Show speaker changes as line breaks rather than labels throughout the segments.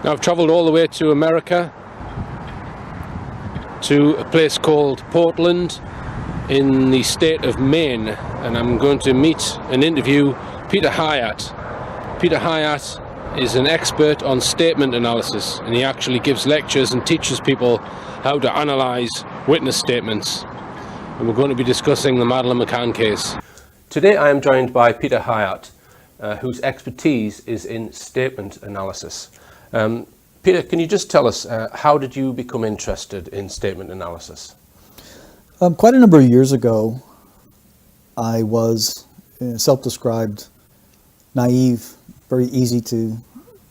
Now, I've travelled all the way to America, to a place called Portland in the state of Maine, and I'm going to meet and interview Peter Hyatt. Peter Hyatt is an expert on statement analysis, and he actually gives lectures and teaches people how to analyse witness statements. And we're going to be discussing the Madeleine McCann case. Today I am joined by Peter Hyatt, whose expertise is in statement analysis. Peter, can you just tell us, how did you become interested in statement analysis?
Quite a number of years ago, I was a self-described naive, very easy to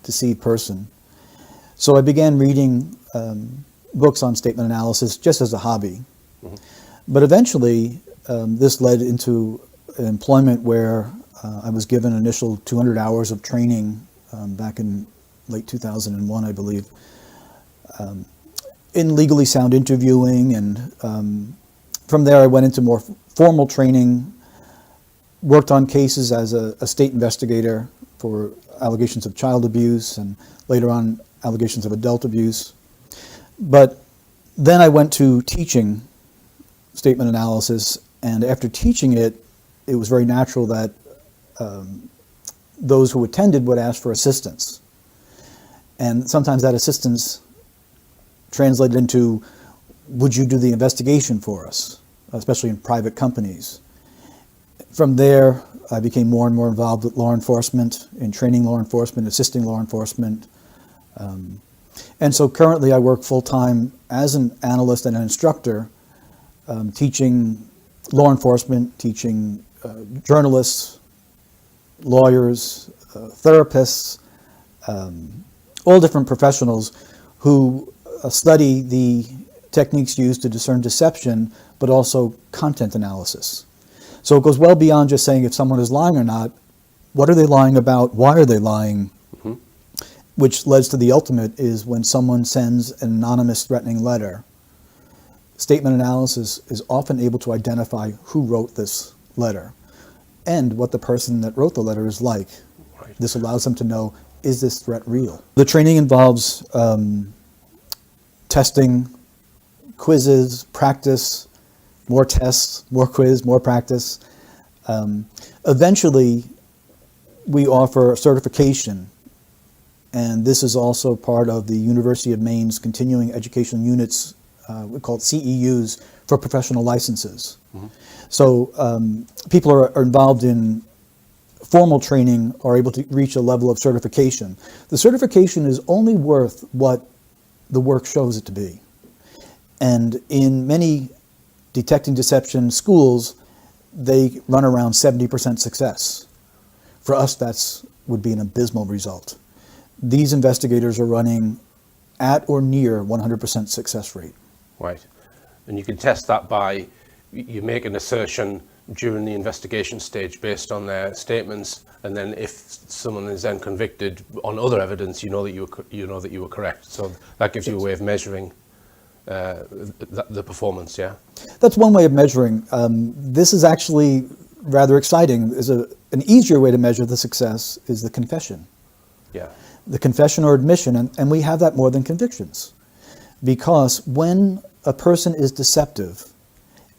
deceive person. So I began reading books on statement analysis just as a hobby. Mm-hmm. But eventually, this led into employment where I was given an initial 200 hours of training back in late 2001, I believe, in legally sound interviewing, and from there I went into more formal training, worked on cases as a state investigator for allegations of child abuse and later on allegations of adult abuse. But then I went to teaching statement analysis, and after teaching it, it was very natural that those who attended would ask for assistance. And sometimes that assistance translated into, would you do the investigation for us, especially in private companies? From there, I became more and more involved with law enforcement, in training law enforcement, assisting law enforcement. And so currently I work full-time as an analyst and an instructor, teaching law enforcement, teaching journalists, lawyers, therapists, all different professionals who study the techniques used to discern deception, but also content analysis. So it goes well beyond just saying if someone is lying or not. What are they lying about? Why are they lying? Mm-hmm. Which leads to the ultimate is when someone sends an anonymous threatening letter. Statement analysis is often able to identify who wrote this letter and what the person that wrote the letter is like. Right. This allows them to know, is this threat real? The training involves testing, quizzes, practice, more tests, more quiz, more practice. Eventually, we offer certification, and this is also part of the University of Maine's continuing education units, we call it CEUs, for professional licenses. Mm-hmm. So people are involved in formal training are able to reach a level of certification. The certification is only worth what the work shows it to be. And in many detecting deception schools, they run around 70% success. For us, that would be an abysmal result. These investigators are running at or near 100% success rate.
Right. And you can test that by, you make an assertion during the investigation stage based on their statements, and then if someone is then convicted on other evidence, you know that you were correct. So that gives you a way of measuring the performance. Yeah,
that's one way of measuring. This is actually rather exciting. An easier way to measure the success is the confession.
Yeah,
the confession or admission, and we have that more than convictions, because when a person is deceptive,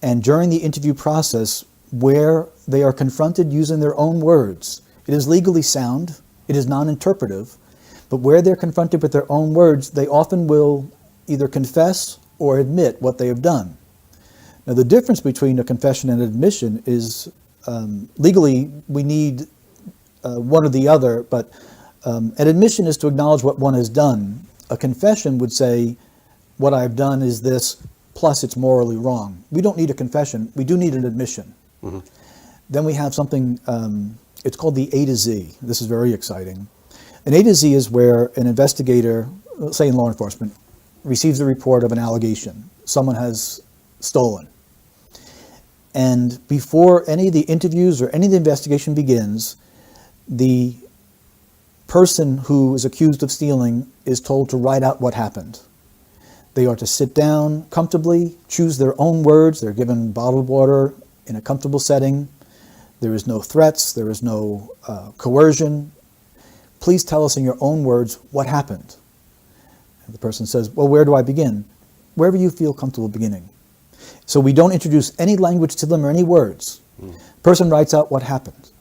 and during the interview process, where they are confronted using their own words, it is legally sound, it is non-interpretive, but where they're confronted with their own words, they often will either confess or admit what they have done. Now, the difference between a confession and admission is legally we need one or the other, but an admission is to acknowledge what one has done. A confession would say, what I've done is this, plus it's morally wrong. We don't need a confession, we do need an admission. Mm-hmm. Then we have something, it's called the A to Z. This is very exciting. An A to Z is where an investigator, say in law enforcement, receives a report of an allegation. Someone has stolen. And before any of the interviews or any of the investigation begins, the person who is accused of stealing is told to write out what happened. They are to sit down comfortably, choose their own words. They're given bottled water in a comfortable setting. There is no threats. There is no coercion. Please tell us in your own words what happened. The person says, well, where do I begin? Wherever you feel comfortable beginning. So we don't introduce any language to them or any words. Person writes out what happened.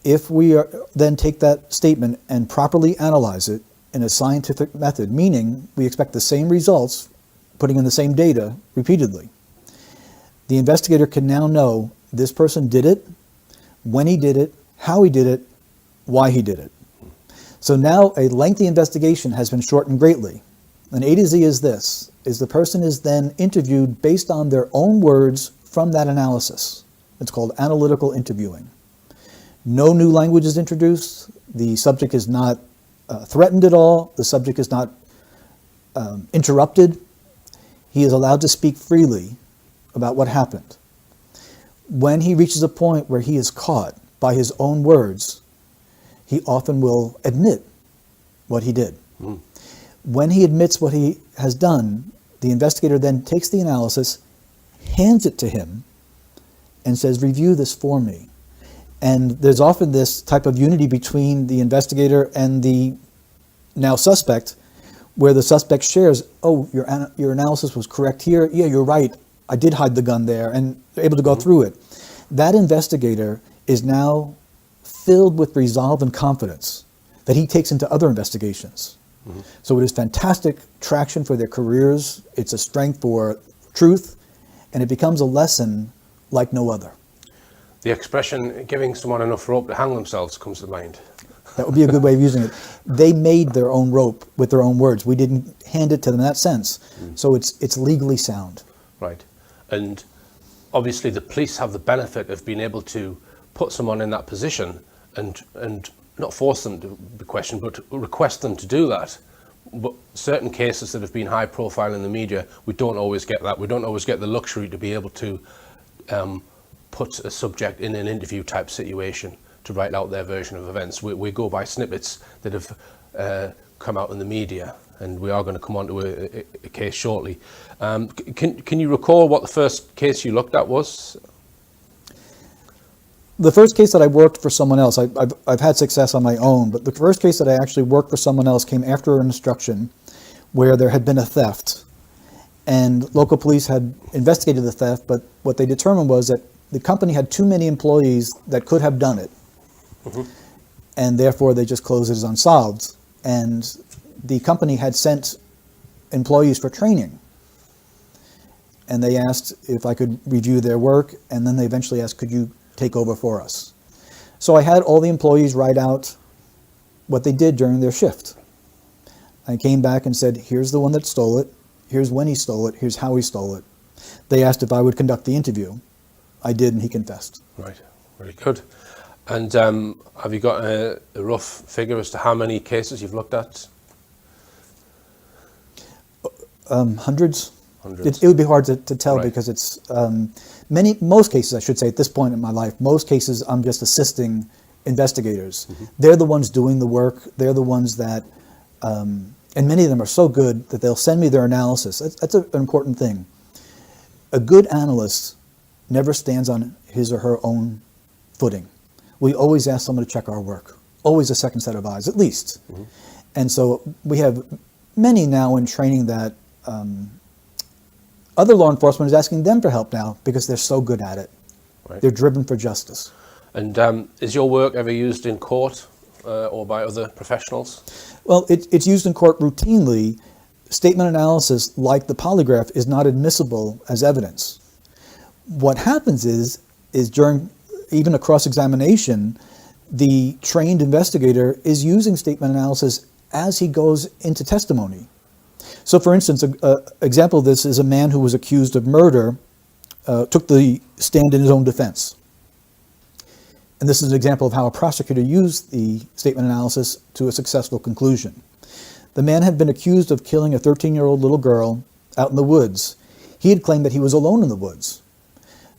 If we then take that statement and properly analyze it in a scientific method, meaning we expect the same results, putting in the same data repeatedly, the investigator can now know this person did it, when he did it, how he did it, why he did it. So now a lengthy investigation has been shortened greatly. And A to Z is this, is the person is then interviewed based on their own words from that analysis. It's called analytical interviewing. No new language is introduced. The subject is not threatened at all. The subject is not interrupted. He is allowed to speak freely about what happened. When he reaches a point where he is caught by his own words, he often will admit what he did. When he admits what he has done, the investigator then takes the analysis, hands it to him, and says, review this for me. And there's often this type of unity between the investigator and the now suspect, where the suspect shares, oh, your analysis was correct here. Yeah, you're right. I did hide the gun there, and able to go through it. That investigator is now filled with resolve and confidence that he takes into other investigations. So it is fantastic traction for their careers. It's a strength for truth, and it becomes a lesson like no other.
The expression, giving someone enough rope to hang themselves, comes to mind.
That would be a good way of using it. They made their own rope with their own words. We didn't hand it to them in that sense. So it's legally sound.
Right. And obviously the police have the benefit of being able to put someone in that position and not force them to be questioned, but request them to do that. But certain cases that have been high profile in the media, we don't always get that. We don't always get the luxury to be able to put a subject in an interview type situation to write out their version of events. We go by snippets that have come out in the media, and we are going to come on to a case shortly. Can you recall what the first case you looked at was?
The first case that I worked for someone else, I've had success on my own, but the first case that I actually worked for someone else came after an instruction where there had been a theft, and local police had investigated the theft, but what they determined was that the company had too many employees that could have done it, and therefore they just closed it as unsolved. And the company had sent employees for training, and they asked if I could review their work, and then they eventually asked, could you take over for us? So I had all the employees write out what they did during their shift. I came back and said, here's the one that stole it, here's when he stole it, here's how he stole it. They asked if I would conduct the interview. I did, and he confessed. Right,
very good. And have you got a rough figure as to how many cases you've looked at?
Hundreds. It would be hard to tell, right, because it's most cases, I should say, at this point in my life, most cases I'm just assisting investigators. They're the ones doing the work. They're the ones that, and many of them are so good that they'll send me their analysis. That's an important thing. A good analyst never stands on his or her own footing. We always ask someone to check our work, always a second set of eyes, at least. And so we have many now in training that other law enforcement is asking them for help now because they're so good at it. Right. They're driven for justice.
And is your work ever used in court or by other professionals?
Well, it's used in court routinely. Statement analysis, like the polygraph, is not admissible as evidence. What happens is during even a cross-examination, the trained investigator is using statement analysis as he goes into testimony. So for instance, an example of this is a man who was accused of murder, took the stand in his own defense. And this is an example of how a prosecutor used the statement analysis to a successful conclusion. The man had been accused of killing a 13-year-old little girl out in the woods. He had claimed that he was alone in the woods.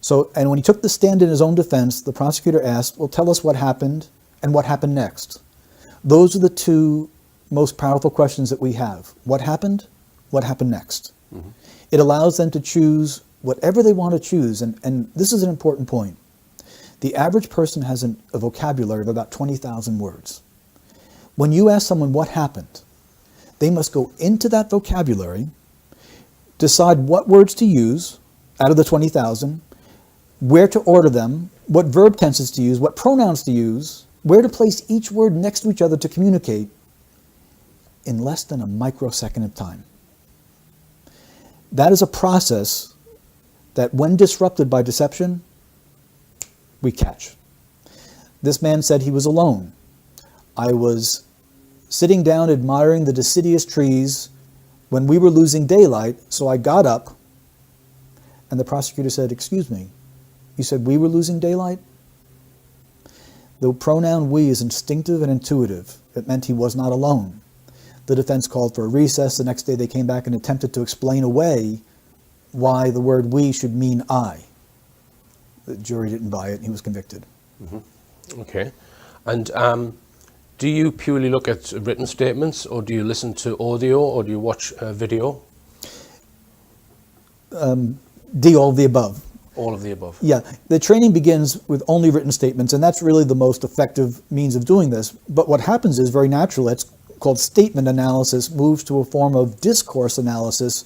So, and when he took the stand in his own defense, the prosecutor asked, well, tell us what happened and what happened next. Those are the two most powerful questions that we have. What happened? What happened next? It allows them to choose whatever they want to choose. And this is an important point. The average person has a vocabulary of about 20,000 words. When you ask someone what happened, They must go into that vocabulary, decide what words to use out of the 20,000, where to order them, what verb tenses to use, what pronouns to use, where to place each word next to each other to communicate in less than a microsecond of time. That is a process that, when disrupted by deception, we catch. This man said he was alone. I was sitting down admiring the deciduous trees when we were losing daylight, so I got up, and the prosecutor said, "Excuse me, you said we were losing daylight?" The pronoun we is instinctive and intuitive. It meant he was not alone. The defense called for a recess. The next day they came back and attempted to explain away why the word we should mean I. The jury didn't buy it, and he was convicted.
Mm-hmm. Okay. And do you purely look at written statements, or do you listen to audio, or do you watch video?
D, all of the above.
All of the above.
Yeah, the training begins with only written statements, and that's really the most effective means of doing this. But what happens is, very naturally, it's called statement analysis, moves to a form of discourse analysis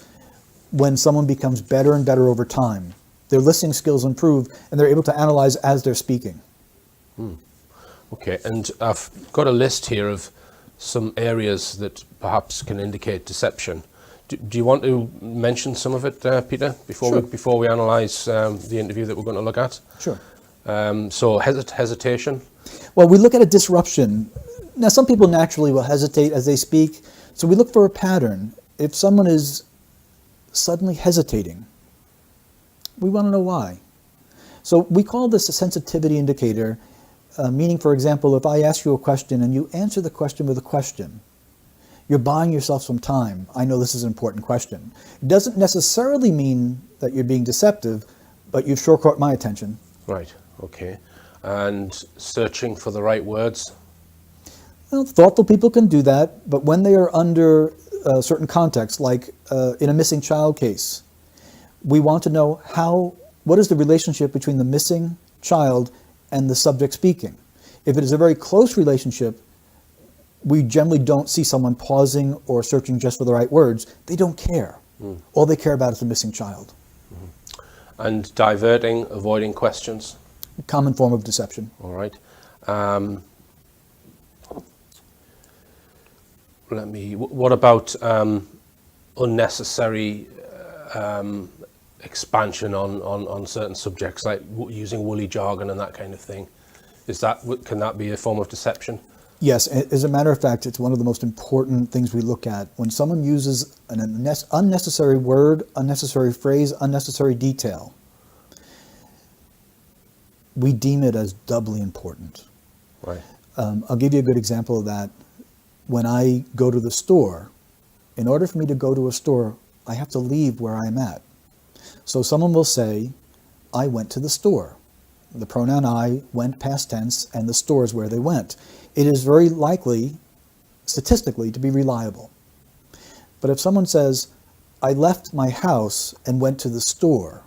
when someone becomes better and better over time. Their listening skills improve, and they're able to analyze as they're speaking.
Okay, and I've got a list here of some areas that perhaps can indicate deception. Do you want to mention some of it, Peter, before we analyse the interview that we're going to look at?
Sure.
So hesitation.
Well, we look at a disruption. Now, some people naturally will hesitate as they speak, so we look for a pattern. If someone is suddenly hesitating, we want to know why. So we call this a sensitivity indicator, meaning, for example, if I ask you a question and you answer the question with a question, you're buying yourself some time. I know this is an important question. It doesn't necessarily mean that you're being deceptive, but you've sure caught my attention.
Right, okay. And searching for the right words?
Well, thoughtful people can do that, but when they are under certain contexts, like in a missing child case, we want to know what is the relationship between the missing child and the subject speaking. If it is a very close relationship, we generally don't see someone pausing or searching just for the right words. They don't care. All they care about is the missing child.
And diverting, avoiding questions?
A common form of deception.
All right. What about unnecessary expansion on certain subjects, like using woolly jargon and that kind of thing? Can that be a form of deception?
Yes, as a matter of fact, it's one of the most important things we look at. When someone uses an unnecessary word, unnecessary phrase, unnecessary detail, we deem it as doubly important.
Right.
I'll give you a good example of that. When I go to the store, in order for me to go to a store, I have to leave where I'm at. So someone will say, I went to the store. The pronoun I went past tense, and the store is where they went. It is very likely, statistically, to be reliable. But if someone says, I left my house and went to the store,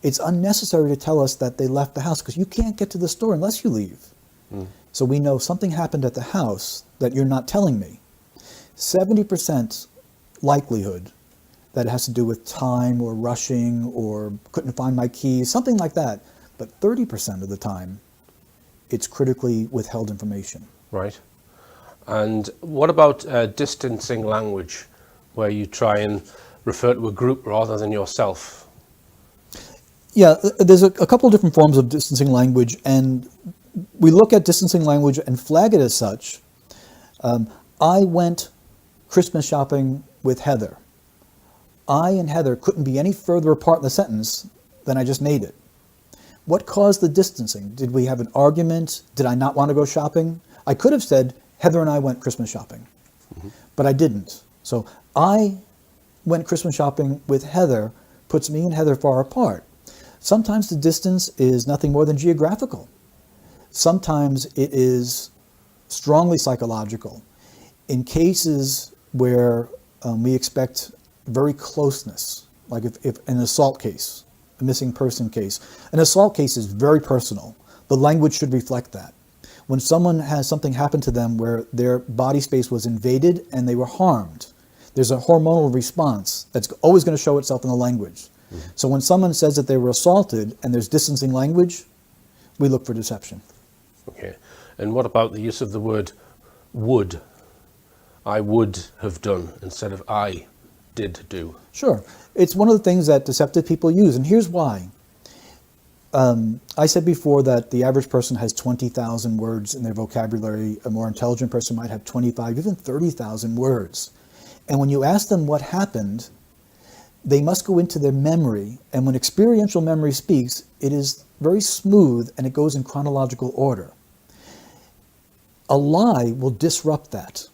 it's unnecessary to tell us that they left the house, because you can't get to the store unless you leave. So we know something happened at the house that you're not telling me. 70% likelihood that it has to do with time or rushing or couldn't find my keys, something like that. But 30% of the time, it's critically withheld information.
Right. And what about distancing language, where you try and refer to a group rather than yourself?
Yeah, there's a couple of different forms of distancing language, and we look at distancing language and flag it as such. I went Christmas shopping with Heather. I and Heather couldn't be any further apart in the sentence than I just made it. What caused the distancing? Did we have an argument? Did I not want to go shopping? I could have said, Heather and I went Christmas shopping, but I didn't. So I went Christmas shopping with Heather puts me and Heather far apart. Sometimes the distance is nothing more than geographical. Sometimes it is strongly psychological. In cases where we expect very closeness, like if an assault case, a missing person case. An assault case is very personal. The language should reflect that. When someone has something happen to them where their body space was invaded and they were harmed, there's a hormonal response that's always going to show itself in the language. So when someone says that they were assaulted and there's distancing language, we look for deception.
Okay. And what about the use of the word would? I would have done instead of I did do.
Sure. It's one of the things that deceptive people use, and here's why. I said before that the average person has 20,000 words in their vocabulary. A more intelligent person might have 25, even 30,000 words. And when you ask them what happened, they must go into their memory. And when experiential memory speaks, it is very smooth and it goes in chronological order. A lie will disrupt that,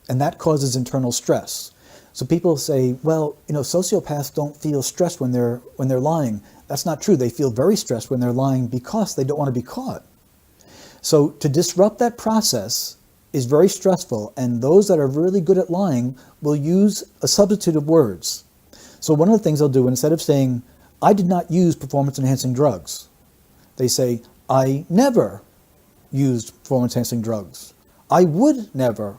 and that causes internal stress. So people say, well, sociopaths don't feel stressed when they're lying. That's not true. They feel very stressed when they're lying because they don't want to be caught. So to disrupt that process is very stressful, and those that are really good at lying will use a substitute of words. So one of the things they'll do, instead of saying, I did not use performance-enhancing drugs, they say, I never used performance-enhancing drugs. I would never.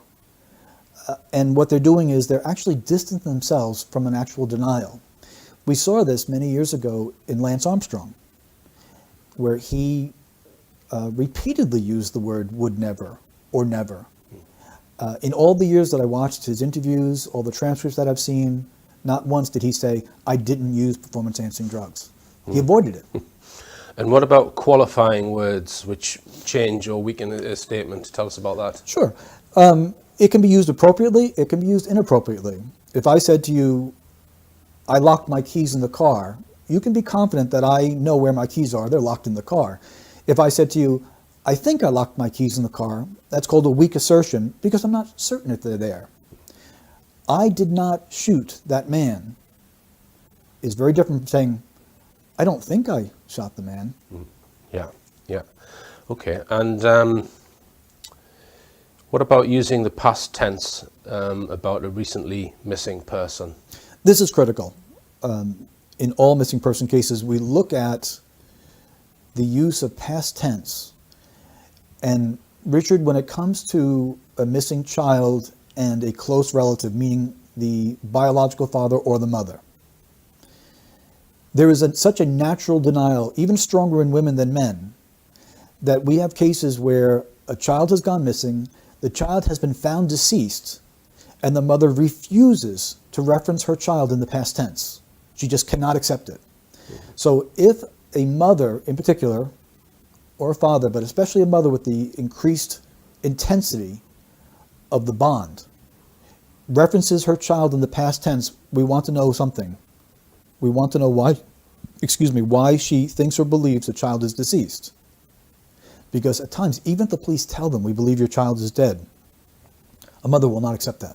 And what they're doing is they're actually distancing themselves from an actual denial. We saw this many years ago in Lance Armstrong, where he repeatedly used the word would never or never. In all the years that I watched his interviews, all the transcripts that I've seen, not once did he say, I didn't use performance-enhancing drugs. He avoided it.
And what about qualifying words which change or weaken a statement? Tell us about that.
Sure. It can be used appropriately, it can be used inappropriately. If I said to you, I locked my keys in the car, you can be confident that I know where my keys are, they're locked in the car. If I said to you, I think I locked my keys in the car, that's called a weak assertion because I'm not certain if they're there. I did not shoot that man is very different from saying, I don't think I shot the man.
Yeah. Okay. And what about using the past tense about a recently missing person?
This is critical. In all missing person cases, we look at the use of past tense. And Richard, when it comes to a missing child and a close relative, meaning the biological father or the mother, there is such a natural denial, even stronger in women than men, that we have cases where a child has gone missing, the child has been found deceased, and the mother refuses to reference her child in the past tense. She just cannot accept it. So if a mother in particular, or a father, but especially a mother with the increased intensity of the bond, references her child in the past tense, we want to know something. We want to know why she thinks or believes the child is deceased. Because at times, even if the police tell them, we believe your child is dead, a mother will not accept that.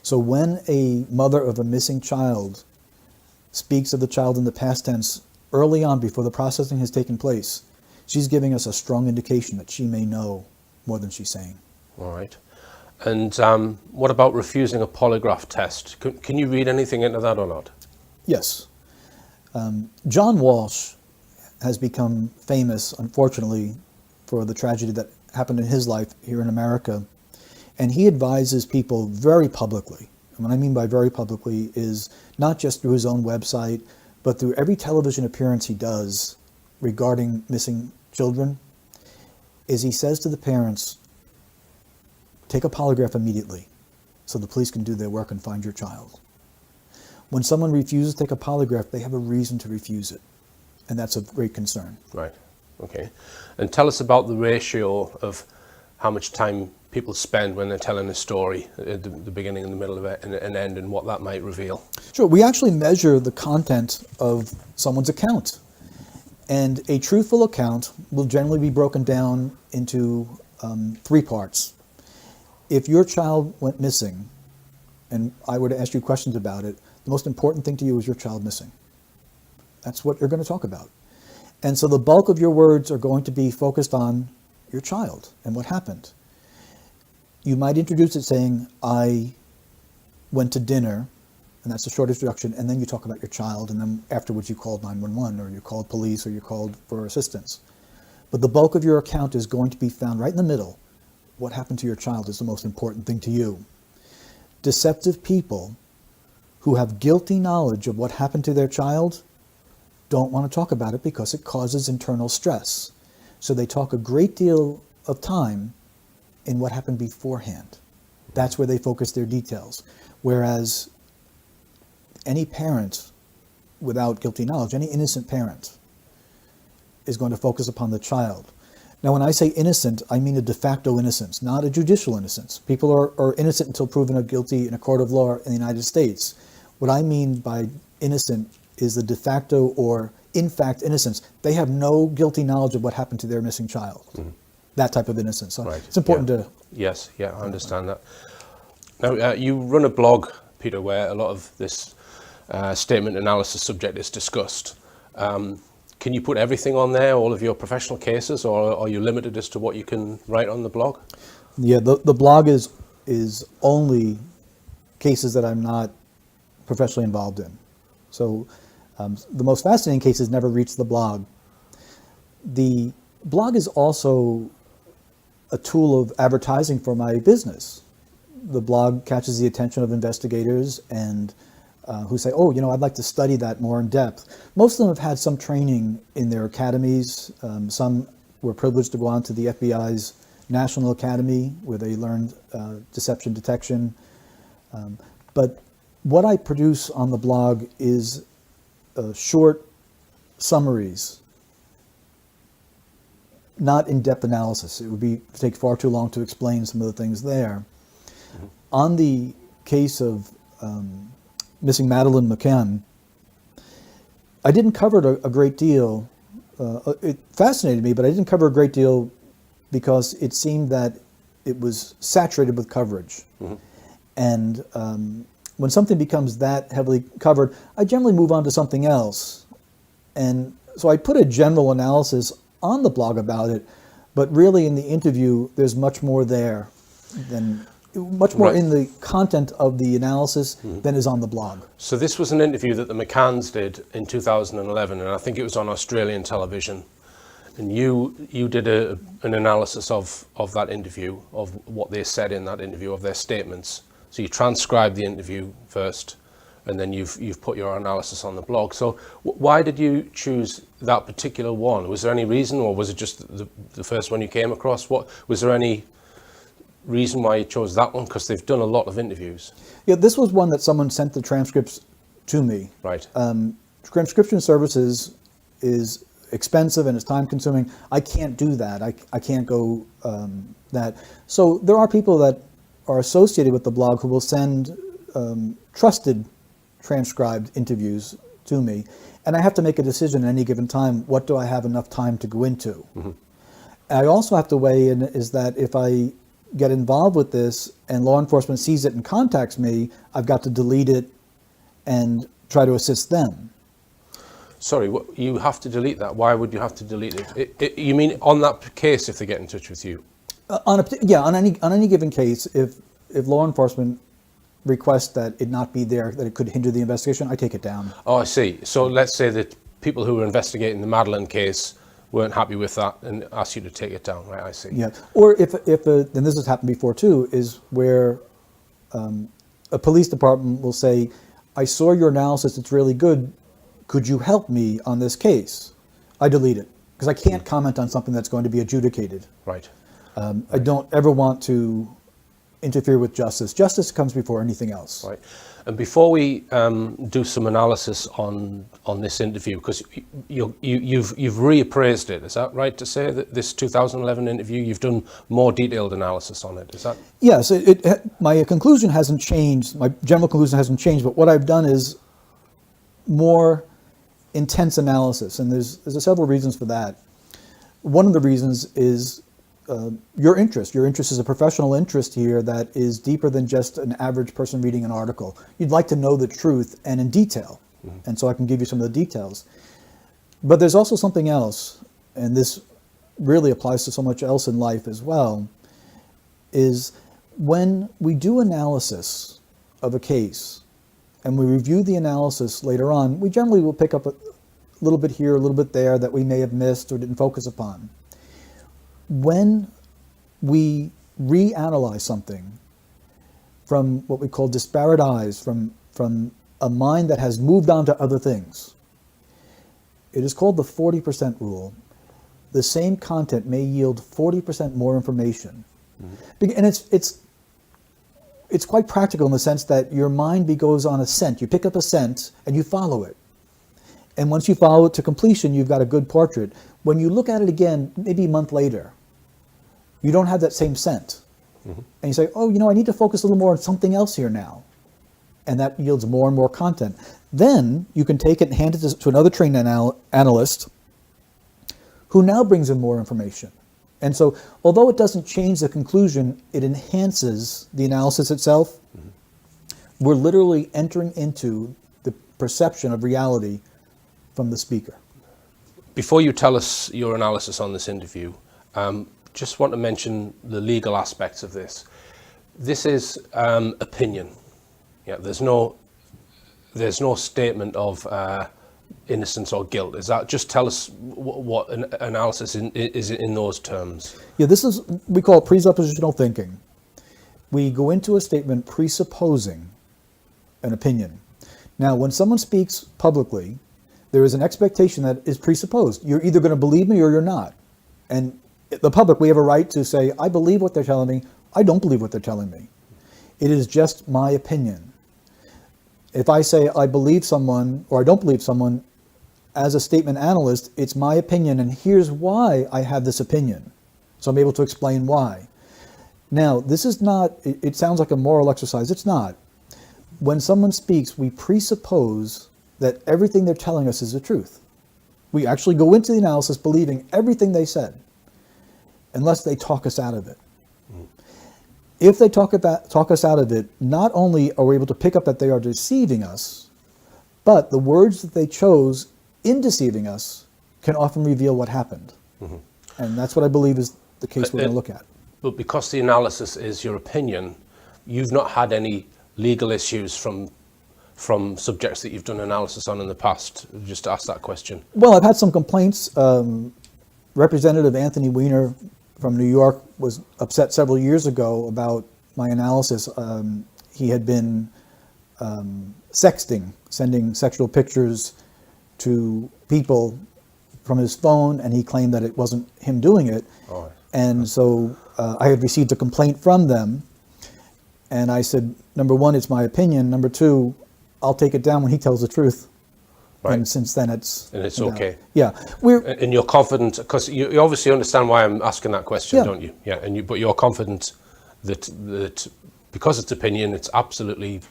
So when a mother of a missing child speaks of the child in the past tense early on before the processing has taken place, she's giving us a strong indication that she may know more than she's saying.
All right. And what about refusing a polygraph test? Can you read anything into that or not?
Yes. John Walsh has become famous, unfortunately, for the tragedy that happened in his life here in America. And he advises people very publicly. And what I mean by very publicly is not just through his own website, but through every television appearance he does regarding missing children, is he says to the parents, take a polygraph immediately so the police can do their work and find your child. When someone refuses to take a polygraph, they have a reason to refuse it. And that's of great concern.
Right. Okay. And tell us about the ratio of how much time people spend when they're telling a story at the beginning and the middle of it and an end, and what that might reveal.
Sure. We actually measure the content of someone's account. And a truthful account will generally be broken down into 3 parts. If your child went missing, and I were to ask you questions about it, the most important thing to you is your child missing. That's what you're going to talk about. And so the bulk of your words are going to be focused on your child and what happened. You might introduce it saying, I went to dinner, and that's a short introduction, and then you talk about your child, and then afterwards you called 911, or you called police, or you called for assistance. but the bulk of your account is going to be found right in the middle. What happened to your child is the most important thing to you. Deceptive people who have guilty knowledge of what happened to their child don't want to talk about it because it causes internal stress. So they talk a great deal of time in what happened beforehand. That's where they focus their details. Whereas any parent without guilty knowledge, any innocent parent, is going to focus upon the child. Now, when I say innocent, I mean a de facto innocence, not a judicial innocence. People are innocent until proven guilty in a court of law in the United States. What I mean by innocent is the de facto or in fact innocence. They have no guilty knowledge of what happened to their missing child. Mm-hmm. That type of innocence. So
right.
It's important to...
Yes, I understand that. Now, you run a blog, Peter, where a lot of this statement analysis subject is discussed. Can you put everything on there, all of your professional cases, or are you limited as to what you can write on the blog?
Yeah, the blog is only cases that I'm not professionally involved in. So the most fascinating cases never reach the blog. The blog is also a tool of advertising for my business. The blog catches the attention of investigators and who say, oh, I'd like to study that more in depth. Most of them have had some training in their academies. Some were privileged to go on to the FBI's National Academy where they learned deception detection. But what I produce on the blog is short summaries, not in-depth analysis. It would take far too long to explain some of the things there. Mm-hmm. On the case of missing Madeleine McCann, I didn't cover it a great deal. It fascinated me, but I didn't cover a great deal because it seemed that it was saturated with coverage. Mm-hmm. And when something becomes that heavily covered, I generally move on to something else. And so I put a general analysis on the blog about it, but really in the interview, there's much more there than... much more right. In the content of the analysis mm-hmm. than is on the blog.
So this was an interview that the McCanns did in 2011, and I think it was on Australian television. And you did an analysis of that interview, of what they said in that interview, of their statements. So you transcribed the interview first, and then you've put your analysis on the blog. So why did you choose that particular one? Was there any reason, or was it just the first one you came across? Was there any reason why you chose that one? Because they've done a lot of interviews.
Yeah, this was one that someone sent the transcripts to me.
Right.
Transcription services is expensive and it's time consuming. I can't do that. I can't go that. So there are people that are associated with the blog who will send trusted transcribed interviews to me. And I have to make a decision at any given time, what do I have enough time to go into? Mm-hmm. I also have to weigh in is that if I get involved with this and law enforcement sees it and contacts me, I've got to delete it and try to assist them.
Sorry, you have to delete that. Why would you have to delete it? You mean on that case if they get in touch with you?
On any given case, if law enforcement requests that it not be there, that it could hinder the investigation, I take it down.
Oh, I see. So let's say that people who were investigating the Madeleine case weren't happy with that and asked you to take it down, right? I see.
Yeah. Or if and this has happened before too, is where a police department will say, I saw your analysis, it's really good. Could you help me on this case? I delete it because I can't comment on something that's going to be adjudicated.
Right.
I don't ever want to interfere with justice. Justice comes before anything else.
Right. And before we do some analysis on this interview, because you've reappraised it, is that right to say that this 2011 interview, you've done more detailed analysis on it? Is that?
Yes. My conclusion hasn't changed. My general conclusion hasn't changed. But what I've done is more intense analysis, and there's several reasons for that. One of the reasons is your interest. Your interest is a professional interest here that is deeper than just an average person reading an article. You'd like to know the truth and in detail, mm-hmm. and so I can give you some of the details. But there's also something else, and this really applies to so much else in life as well, is when we do analysis of a case and we review the analysis later on, we generally will pick up a little bit here, a little bit there that we may have missed or didn't focus upon. when we reanalyze something from what we call disparate eyes, from a mind that has moved on to other things, it is called the 40% rule. The same content may yield 40% more information. Mm-hmm. And it's quite practical in the sense that your mind goes on a scent. You pick up a scent and you follow it. And once you follow it to completion, you've got a good portrait. When you look at it again, maybe a month later, you don't have that same scent. Mm-hmm. And you say, oh, I need to focus a little more on something else here now. And that yields more and more content. Then you can take it and hand it to another trained analyst who now brings in more information. And so, although it doesn't change the conclusion, it enhances the analysis itself. Mm-hmm. We're literally entering into the perception of reality from the speaker.
Before you tell us your analysis on this interview, just want to mention the legal aspects of this. This is opinion. Yeah, there's no statement of innocence or guilt. Is that, just tell us what an analysis is in those terms?
Yeah, this is, we call it presuppositional thinking. We go into a statement presupposing an opinion. Now, when someone speaks publicly, there is an expectation that is presupposed. You're either going to believe me or you're not. And the public, we have a right to say, I believe what they're telling me, I don't believe what they're telling me. It is just my opinion. If I say I believe someone or I don't believe someone, as a statement analyst, it's my opinion and here's why I have this opinion. So I'm able to explain why. Now, this is not, it sounds like a moral exercise. It's not. When someone speaks, we presuppose that everything they're telling us is the truth. We actually go into the analysis believing everything they said, unless they talk us out of it. If they talk us out of it, not only are we able to pick up that they are deceiving us, but the words that they chose in deceiving us can often reveal what happened. Mm-hmm. And that's what I believe is the case we're going to look at.
But because the analysis is your opinion, you've not had any legal issues from subjects that you've done analysis on in the past, just to ask that question.
Well, I've had some complaints. Representative Anthony Weiner from New York was upset several years ago about my analysis. He had been sexting, sending sexual pictures to people from his phone, and he claimed that it wasn't him doing it. Oh. And so I had received a complaint from them, and I said, number one, it's my opinion. Number two, I'll take it down when he tells the truth. Right. And since then it's
okay.
Yeah.
And you're confident, because you obviously understand why I'm asking that question, don't you? Yeah. But you're confident that because it's opinion, it's absolutely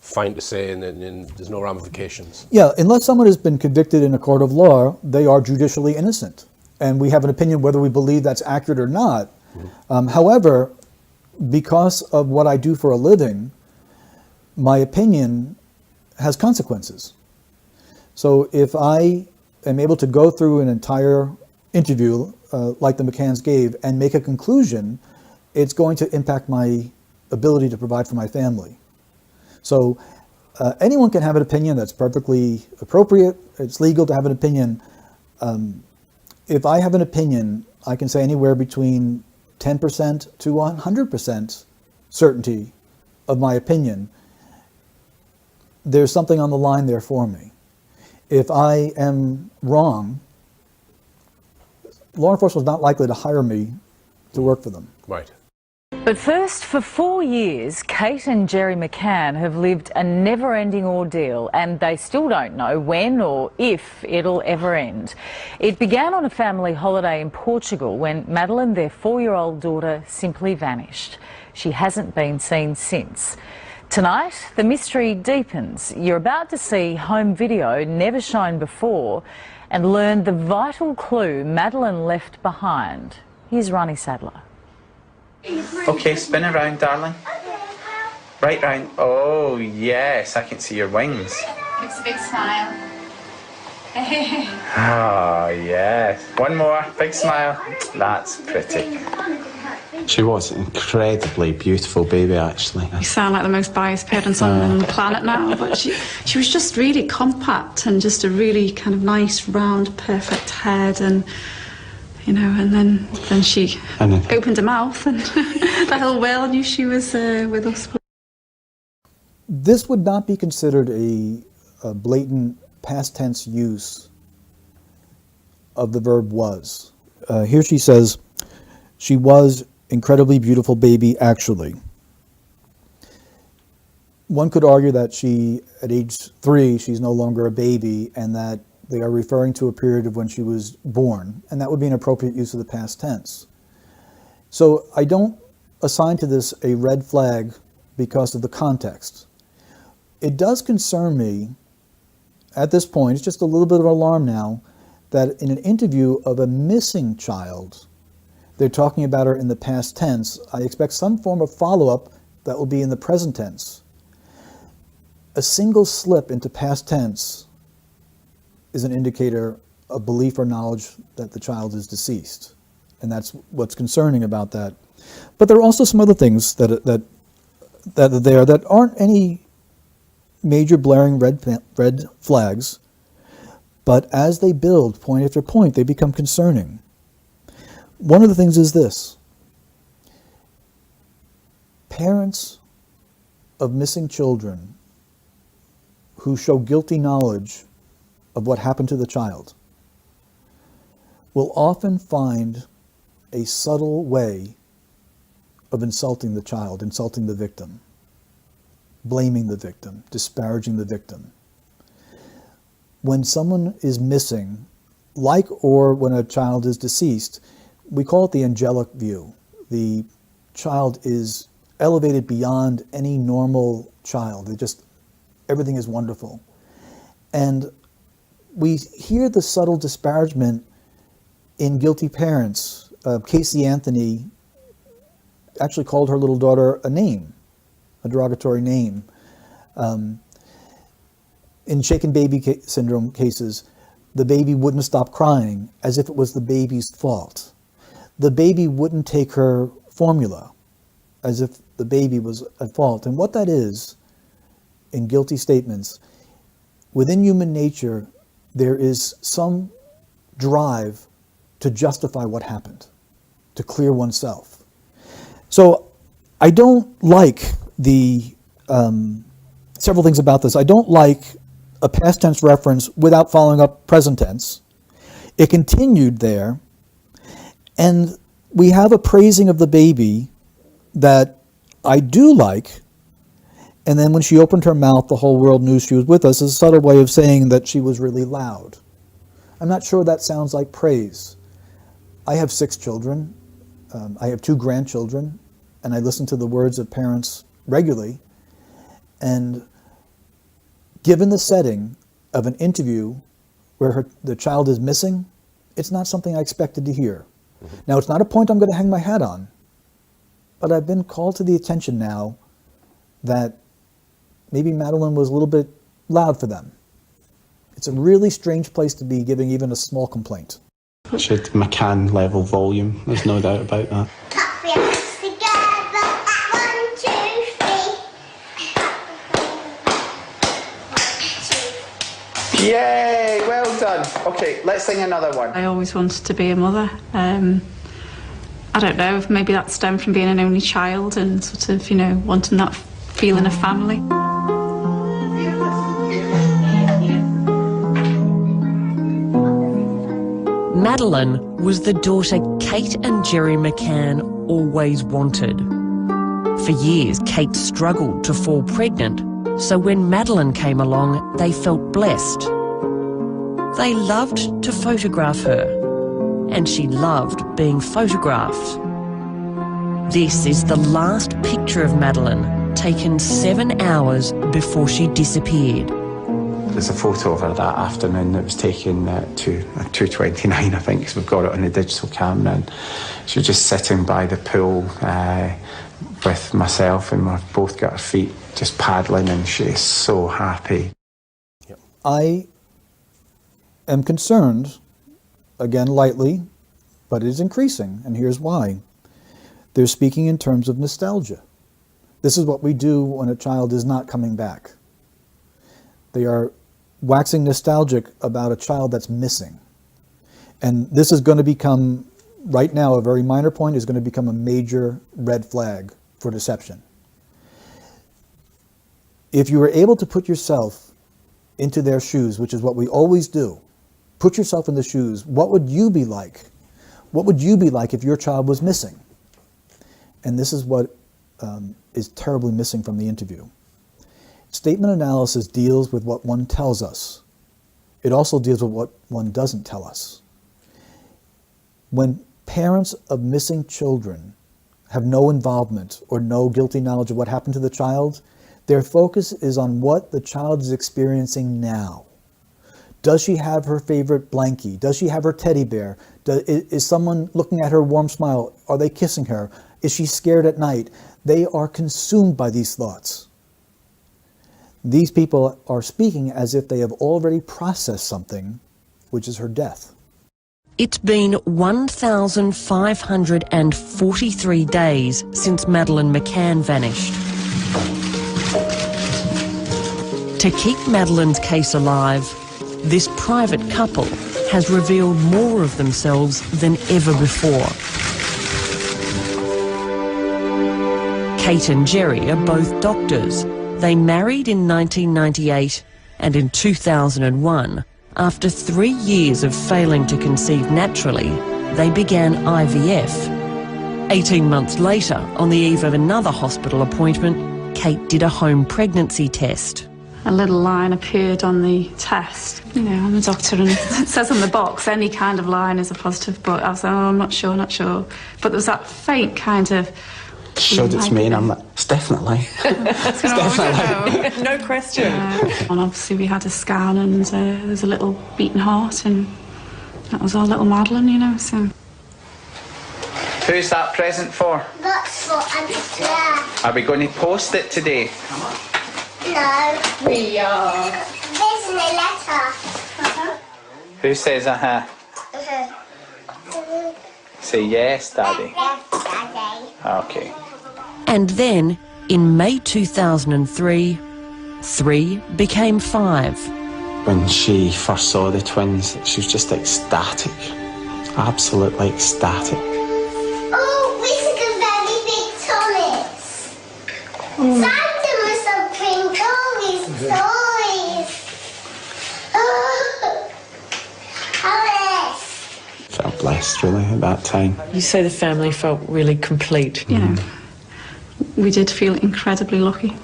fine to say, and there's no ramifications.
Yeah, unless someone has been convicted in a court of law, they are judicially innocent, and we have an opinion whether we believe that's accurate or not. Mm-hmm. However, because of what I do for a living, my opinion has consequences. So if I am able to go through an entire interview like the McCanns gave and make a conclusion, it's going to impact my ability to provide for my family. So anyone can have an opinion that's perfectly appropriate. It's legal to have an opinion. If I have an opinion, I can say anywhere between 10% to 100% certainty of my opinion. There's something on the line there for me. If I am wrong, law enforcement is not likely to hire me to work for them.
Right.
But first, for 4 years, Kate and Gerry McCann have lived a never-ending ordeal, and they still don't know when or if it'll ever end. It began on a family holiday in Portugal when Madeleine, their 4-year-old daughter, simply vanished. She hasn't been seen since. Tonight, the mystery deepens. You're about to see home video never shown before and learn the vital clue Madeleine left behind. Here's Ronnie Sadler.
Okay, spin around, darling. Right round. Oh, yes, I can see your wings.
It's a big smile.
Ah, yes. One more, big smile. That's pretty.
She was an incredibly beautiful baby, actually.
You sound like the most biased parents on the planet now, but she was just really compact and just a really kind of nice, round, perfect head, and you know, and then she opened her mouth and the whole world knew she was with us.
This would not be considered a blatant past tense use of the verb was. Here she says, she was incredibly beautiful baby, actually. One could argue that she, at age 3, she's no longer a baby, and that they are referring to a period of when she was born, and that would be an appropriate use of the past tense. So I don't assign to this a red flag because of the context. It does concern me at this point, it's just a little bit of alarm now, that in an interview of a missing child, they're talking about her in the past tense. I expect some form of follow-up that will be in the present tense. A single slip into past tense is an indicator of belief or knowledge that the child is deceased. And that's what's concerning about that. But there are also some other things that are there that aren't any major blaring red flags, but as they build point after point, they become concerning. One of the things is this: parents of missing children who show guilty knowledge of what happened to the child will often find a subtle way of insulting the child, insulting the victim, blaming the victim, disparaging the victim. When someone is missing, like or when a child is deceased, we call it the angelic view. The child is elevated beyond any normal child. Everything is wonderful. And we hear the subtle disparagement in guilty parents. Casey Anthony actually called her little daughter a name, a derogatory name. In shaken baby syndrome cases, the baby wouldn't stop crying as if it was the baby's fault. The baby wouldn't take her formula as if the baby was at fault. And what that is, in guilty statements, within human nature, there is some drive to justify what happened, to clear oneself. So I don't like several things about this. I don't like a past tense reference without following up present tense. It continued there, and we have a praising of the baby that I do like, and then when she opened her mouth, the whole world knew she was with us, is a subtle way of saying that she was really loud. I'm not sure that sounds like praise. I have 6 children. I have 2 grandchildren, and I listen to the words of parents regularly. And given the setting of an interview where the child is missing, it's not something I expected to hear. Mm-hmm. Now, it's not a point I'm going to hang my hat on, but I've been called to the attention now that maybe Madeleine was a little bit loud for them. It's a really strange place to be giving even a small complaint.
She had McCann level volume, there's no doubt about that.
Clap your hands together, 1, 2, 3.
Yay, well done. Okay, let's sing another one.
I always wanted to be a mother. I don't know if maybe that stemmed from being an only child and sort of, you know, wanting that feeling of family.
Madeleine was the daughter Kate and Gerry McCann always wanted. For years, Kate struggled to fall pregnant, so when Madeleine came along, they felt blessed. They loved to photograph her, and she loved being photographed. This is the last picture of Madeleine, taken 7 hours before she disappeared.
There's a photo of her that afternoon that was taken at 2:29, I think, because we've got it on the digital camera. And she was just sitting by the pool with myself, and we've both got our feet just paddling, and she is so happy.
I am concerned, again lightly, but it is increasing, and here's why. They're speaking in terms of nostalgia. This is what we do when a child is not coming back. They are waxing nostalgic about a child that's missing. And this is going to become right now a very minor point is going to become a major red flag for deception. If you were able to put yourself into their shoes, which is what we always do, put yourself in the shoes, what would you be like? What would you be like if your child was missing? And this is what is terribly missing from the interview. Statement analysis deals with what one tells us. It also deals with what one doesn't tell us. When parents of missing children have no involvement or no guilty knowledge of what happened to the child, their focus is on what the child is experiencing now. Does she have her favorite blankie? Does she have her teddy bear? Is someone looking at her warm smile? Are they kissing her? Is she scared at night? They are consumed by these thoughts. These people are speaking as if they have already processed something, which is her death.
It's been 1,543 days since Madeleine McCann vanished. To keep Madeleine's case alive, this private couple has revealed more of themselves than ever before. Kate and Gerry are both doctors. They married in 1998 and in 2001, after 3 years of failing to conceive naturally, they began IVF. 18 months later, on the eve of another hospital appointment, Kate did a home pregnancy test.
A little line appeared on the test. You know, I'm a doctor and it says on the box any kind of line is a positive, but I was like, oh, I'm not sure. But there was that faint kind of...
Showed it's me and I'm like, it's definitely.
It's definitely.
No question.
And obviously we had a scan and there's a little beating heart and that was our little Madeleine, you know, so...
Who's that present for?
That's for Auntie Claire.
Are we going to post it today?
No.
We are.
There's a letter.
Who says uh-huh? Say yes, Daddy.
Yes, Daddy.
Okay.
And then, in May 2003, 3 became 5.
When she first saw the twins, she was just ecstatic. Absolutely ecstatic.
Oh, we took a very big tonics. Santa must have bring all these toys. Alice.
Felt blessed, really, at that time.
You say the family felt really complete.
You know, we did feel incredibly lucky.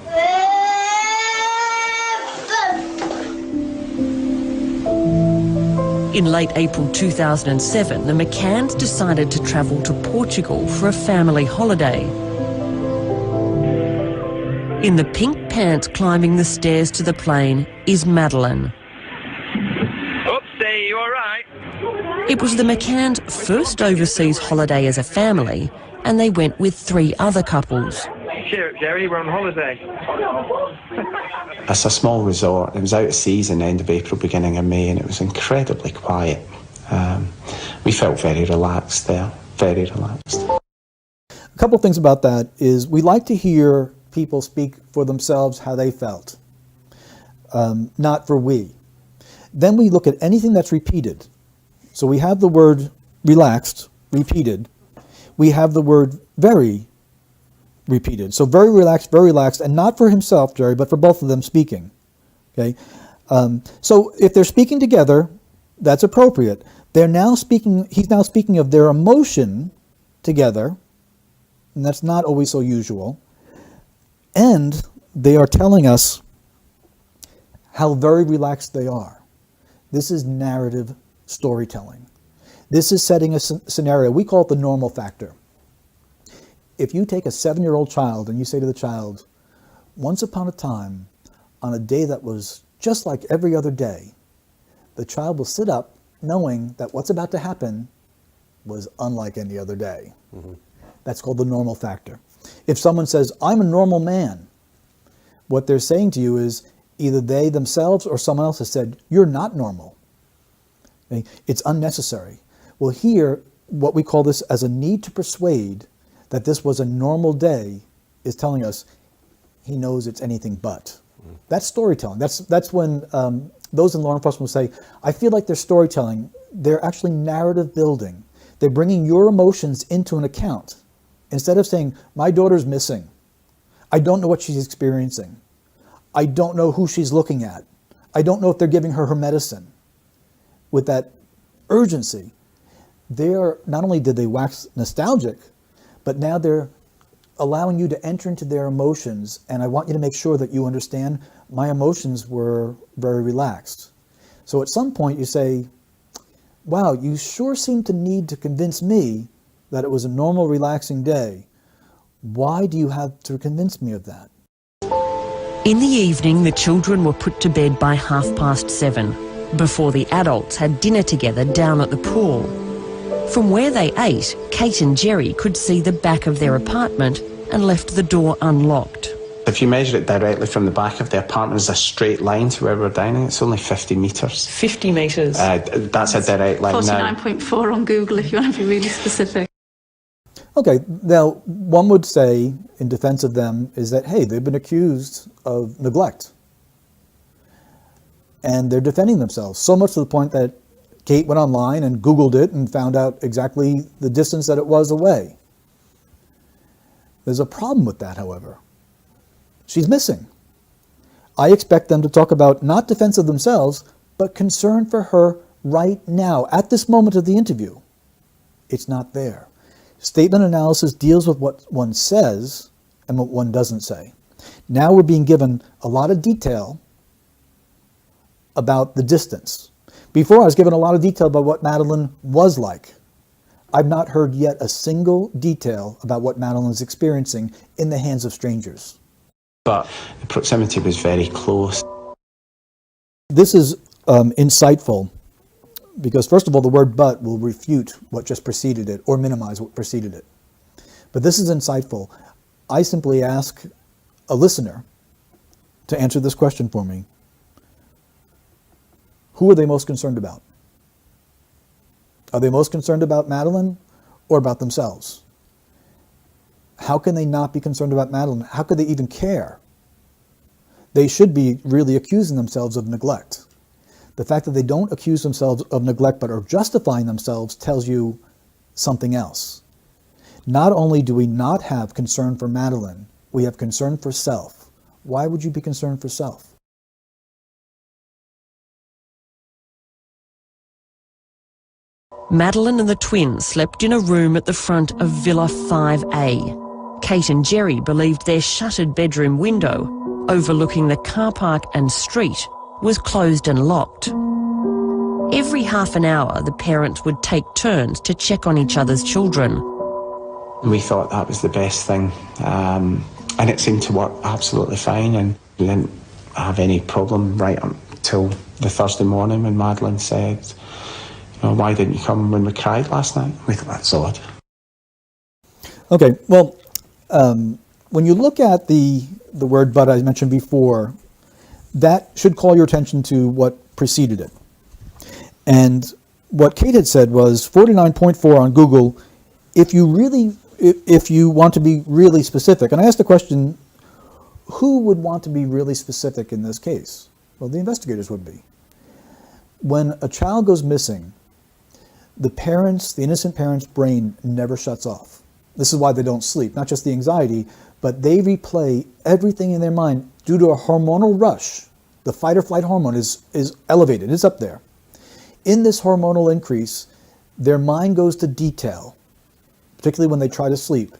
In late April 2007, the McCanns decided to travel to Portugal for a family holiday. In the pink pants climbing the stairs to the plane is Madeleine.
Oopsie, you all right?
It was the McCanns' first overseas holiday as a family, and they went with 3 other couples.
Cheer up, Gerry, we're on holiday.
It's a small resort. It was out of season, end of April, beginning of May, and it was incredibly quiet. We felt very relaxed there, very relaxed.
A couple things about that is we like to hear people speak for themselves how they felt, not for we. Then we look at anything that's repeated. So we have the word relaxed, repeated. We have the word very repeated. So very relaxed, and not for himself, Gerry, but for both of them speaking. Okay. So if they're speaking together, that's appropriate. They're now speaking. He's now speaking of their emotion together, and that's not always so usual. And they are telling us how very relaxed they are. This is narrative storytelling. This is setting a scenario. We call it the normal factor. If you take a 7-year-old child and you say to the child, once upon a time, on a day that was just like every other day, the child will sit up knowing that what's about to happen was unlike any other day. Mm-hmm. That's called the normal factor. If someone says, I'm a normal man, what they're saying to you is either they themselves or someone else has said, you're not normal. Okay? It's unnecessary. Well, here, what we call this as a need to persuade that this was a normal day is telling us he knows it's anything but. Mm. That's storytelling. That's when those in law enforcement will say, I feel like they're storytelling. They're actually narrative building. They're bringing your emotions into an account. Instead of saying, my daughter's missing. I don't know what she's experiencing. I don't know who she's looking at. I don't know if they're giving her medicine. With that urgency, not only did they wax nostalgic, but now they're allowing you to enter into their emotions, and I want you to make sure that you understand my emotions were very relaxed. So at some point you say, wow, you sure seem to need to convince me that it was a normal, relaxing day. Why do you have to convince me of that?
In the evening, the children were put to bed by 7:30, before the adults had dinner together down at the pool. From where they ate, Kate and Gerry could see the back of their apartment and left the door unlocked.
If you measure it directly from the back of the apartment as a straight line to where we're dining, it's only 50 metres.
50 metres?
That's a direct line now.
49.4 on Google if you want to be really specific.
Okay, now one would say in defense of them is that, hey, they've been accused of neglect. And they're defending themselves, so much to the point that Kate went online and Googled it and found out exactly the distance that it was away. There's a problem with that, however. She's missing. I expect them to talk about not defense of themselves, but concern for her right now, at this moment of the interview. It's not there. Statement analysis deals with what one says and what one doesn't say. Now we're being given a lot of detail about the distance. Before I was given a lot of detail about what Madeleine was like. I've not heard yet a single detail about what Madeleine is experiencing in the hands of strangers.
But the proximity was very close.
This is insightful because, first of all, the word but will refute what just preceded it or minimize what preceded it. But this is insightful. I simply ask a listener to answer this question for me. Who are they most concerned about? Are they most concerned about Madeleine or about themselves? How can they not be concerned about Madeleine? How could they even care? They should be really accusing themselves of neglect. The fact that they don't accuse themselves of neglect but are justifying themselves tells you something else. Not only do we not have concern for Madeleine, we have concern for self. Why would you be concerned for self?
Madeleine and the twins slept in a room at the front of Villa 5A. Kate and Gerry believed their shuttered bedroom window, overlooking the car park and street, was closed and locked. Every half an hour, the parents would take turns to check on each other's children.
We thought that was the best thing, and it seemed to work absolutely fine, and we didn't have any problem right until the Thursday morning when Madeleine said, why didn't you come when we cried last night? We thought, that's odd.
Okay, well, when you look at the word but I mentioned before, that should call your attention to what preceded it. And what Kate had said was 49.4 on Google, if you want to be really specific. And I asked the question, who would want to be really specific in this case? Well, the investigators would be. When a child goes missing, the innocent parent's brain never shuts off. This is why they don't sleep, not just the anxiety, but they replay everything in their mind due to a hormonal rush. The fight or flight hormone is elevated, it's up there. In this hormonal increase, their mind goes to detail, particularly when they try to sleep.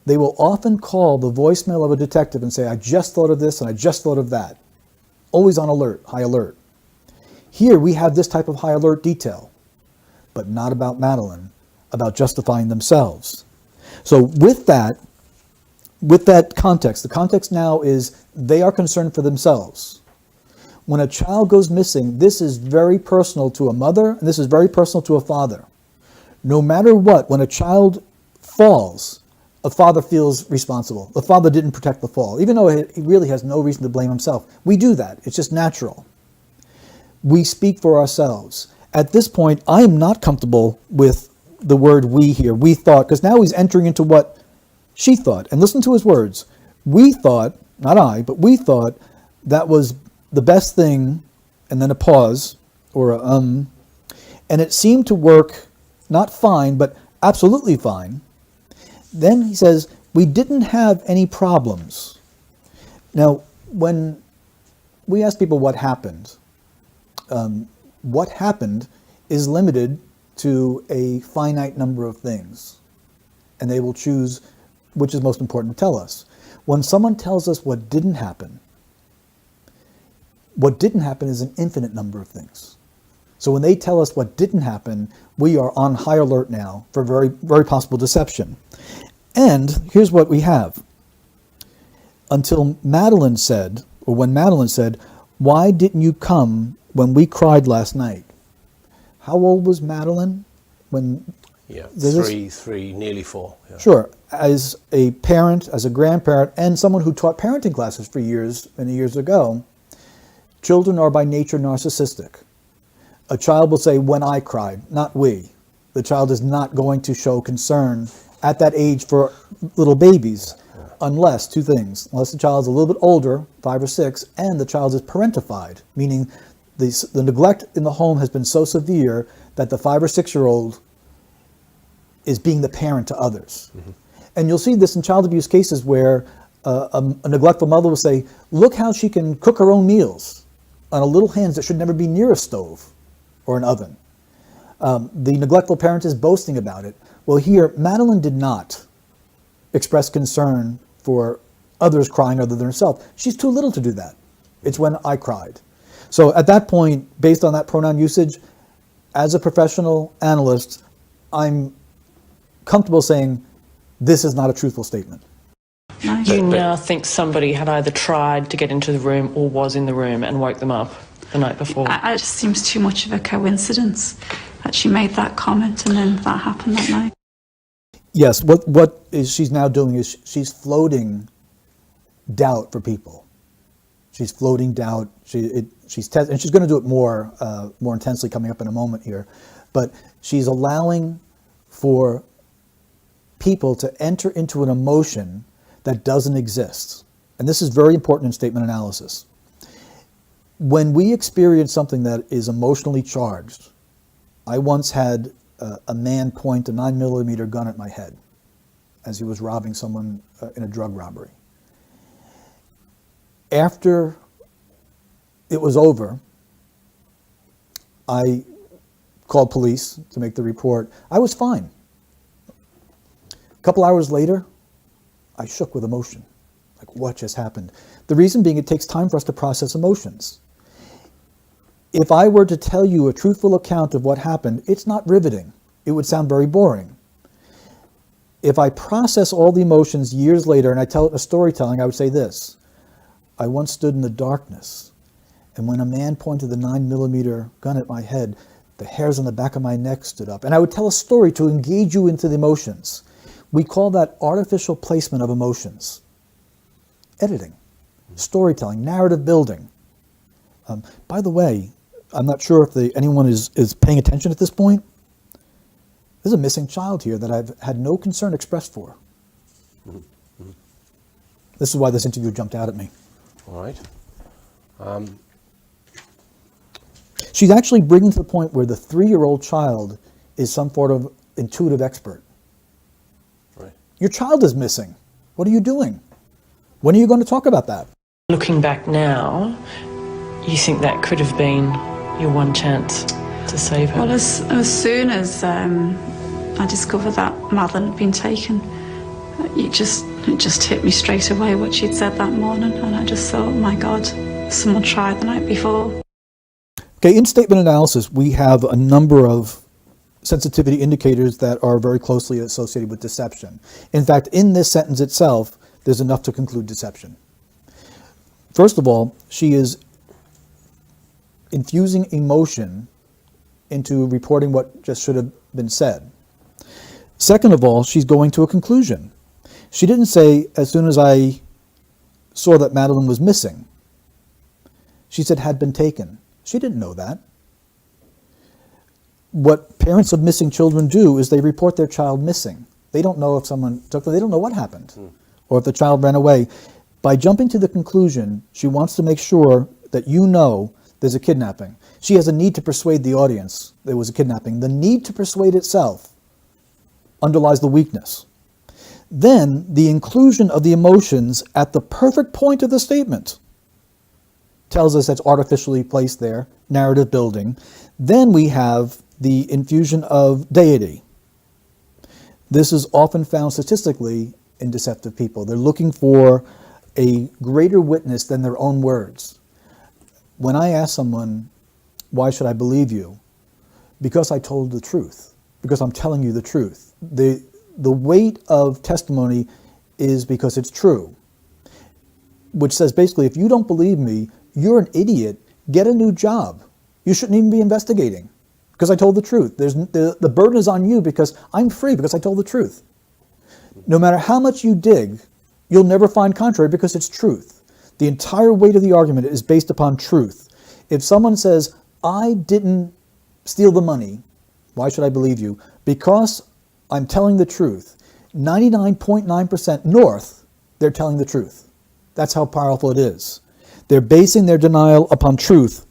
They will often call the voicemail of a detective and say, I just thought of this and I just thought of that. Always on alert, high alert. Here we have this type of high alert detail, but not about Madeleine, about justifying themselves. So with that context, the context now is they are concerned for themselves. When a child goes missing, this is very personal to a mother, and this is very personal to a father. No matter what, when a child falls, a father feels responsible. The father didn't protect the fall, even though he really has no reason to blame himself. We do that. It's just natural. We speak for ourselves. At this point, I am not comfortable with the word we here, we thought, because now he's entering into what she thought. And listen to his words. We thought, not I, but we thought that was the best thing, and then a pause, or a and it seemed to work not fine, but absolutely fine. Then he says, we didn't have any problems. Now, when we ask people what happened is limited to a finite number of things, and they will choose which is most important to tell us. When someone tells us what didn't happen is an infinite number of things. So when they tell us what didn't happen, we are on high alert now for very, very possible deception. And here's what we have. Until Madeleine said, or when Madeleine said, why didn't you come when we cried last night? How old was Madeleine when...
Yeah, three, nearly 4. Yeah.
Sure. As a parent, as a grandparent, and someone who taught parenting classes for years, many years ago, children are by nature narcissistic. A child will say, when I cried, not we. The child is not going to show concern at that age for little babies, unless two things. Unless the child is a little bit older, 5 or 6, and the child is parentified, meaning the neglect in the home has been so severe that the 5 or 6-year-old is being the parent to others. Mm-hmm. And you'll see this in child abuse cases where a neglectful mother will say, look how she can cook her own meals on a little hands that should never be near a stove or an oven. The neglectful parent is boasting about it. Well, here, Madeleine did not express concern for others crying other than herself. She's too little to do that. It's when I cried. So at that point, based on that pronoun usage, as a professional analyst, I'm comfortable saying this is not a truthful statement.
You now think somebody had either tried to get into the room or was in the room and woke them up the night before?
It just seems too much of a coincidence that she made that comment and then that happened that night.
Yes, what she's now doing is she's floating doubt for people. She's floating doubt. And she's going to do it more intensely coming up in a moment here. But she's allowing for people to enter into an emotion that doesn't exist. And this is very important in statement analysis. When we experience something that is emotionally charged, I once had a man point a 9mm gun at my head as he was robbing someone in a drug robbery. After it was over, I called police to make the report. I was fine. A couple hours later, I shook with emotion. Like, what just happened? The reason being, it takes time for us to process emotions. If I were to tell you a truthful account of what happened, it's not riveting. It would sound very boring. If I process all the emotions years later and I tell it in a storytelling, I would say this. I once stood in the darkness, and when a man pointed the 9mm gun at my head, the hairs on the back of my neck stood up. And I would tell a story to engage you into the emotions. We call that artificial placement of emotions. Editing, storytelling, narrative building. By the way, I'm not sure if anyone is paying attention at this point. There's a missing child here that I've had no concern expressed for. Mm-hmm. This is why this interview jumped out at me.
All right.
She's actually bringing to the point where the 3-year-old child is some sort of intuitive expert.
Right.
Your child is missing. What are you doing? When are you going to talk about that?
Looking back now, you think that could have been your one chance to save her?
Well, as soon as I discovered that Madeleine had been taken, it just hit me straight away what she'd said that morning, and I just thought, oh my God, someone tried the night before.
Okay, in statement analysis, we have a number of sensitivity indicators that are very closely associated with deception. In fact, in this sentence itself, there's enough to conclude deception. First of all, she is infusing emotion into reporting what just should have been said. Second of all, she's going to a conclusion. She didn't say, as soon as I saw that Madeleine was missing. She said, had been taken. She didn't know that. What parents of missing children do is they report their child missing. They don't know if someone took them. They don't know what happened or if the child ran away. By jumping to the conclusion, she wants to make sure that you know there's a kidnapping. She has a need to persuade the audience there was a kidnapping. The need to persuade itself underlies the weakness. Then the inclusion of the emotions at the perfect point of the statement tells us that's artificially placed there, narrative building. Then we have the infusion of deity. This is often found statistically in deceptive people. They're looking for a greater witness than their own words. When I ask someone, why should I believe you? Because I told the truth, because I'm telling you the truth. The weight of testimony is because it's true, which says basically, if you don't believe me, you're an idiot, get a new job. You shouldn't even be investigating because I told the truth. The burden is on you because I'm free because I told the truth. No matter how much you dig, you'll never find contrary because it's truth. The entire weight of the argument is based upon truth. If someone says, I didn't steal the money, why should I believe you? Because I'm telling the truth. 99.9% north, they're telling the truth. That's how powerful it is. They're basing their denial upon truth.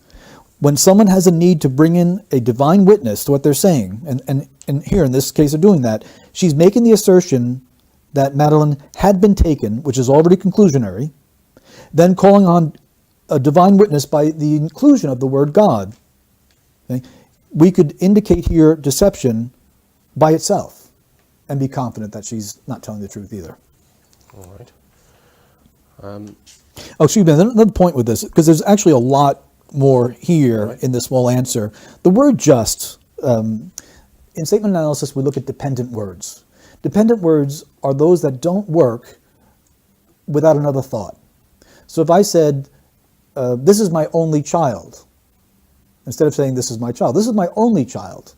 When someone has a need to bring in a divine witness to what they're saying, and here in this case of doing that, she's making the assertion that Madeleine had been taken, which is already conclusionary, then calling on a divine witness by the inclusion of the word God. Okay? We could indicate here deception by itself and be confident that she's not telling the truth either.
All right.
Oh, excuse me, another point with this, because there's actually a lot more here in this small answer. The word just, in statement analysis, we look at dependent words. Dependent words are those that don't work without another thought. So if I said, this is my only child, instead of saying this is my child, this is my only child,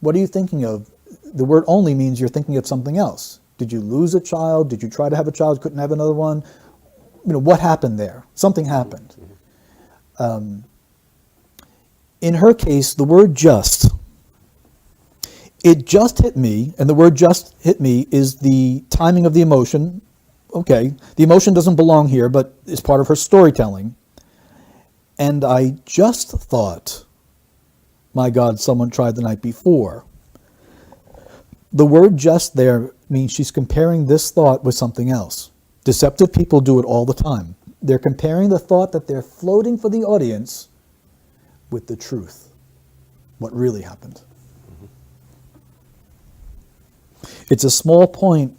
what are you thinking of? The word only means you're thinking of something else. Did you lose a child? Did you try to have a child, couldn't have another one? You know, what happened there? Something happened. In her case, the word just, it just hit me, and the word just hit me is the timing of the emotion. Okay, the emotion doesn't belong here, but it's part of her storytelling. And I just thought, my God, someone tried the night before. The word just there means she's comparing this thought with something else. Deceptive people do it all the time. They're comparing the thought that they're floating for the audience with the truth, what really happened. It's a small point,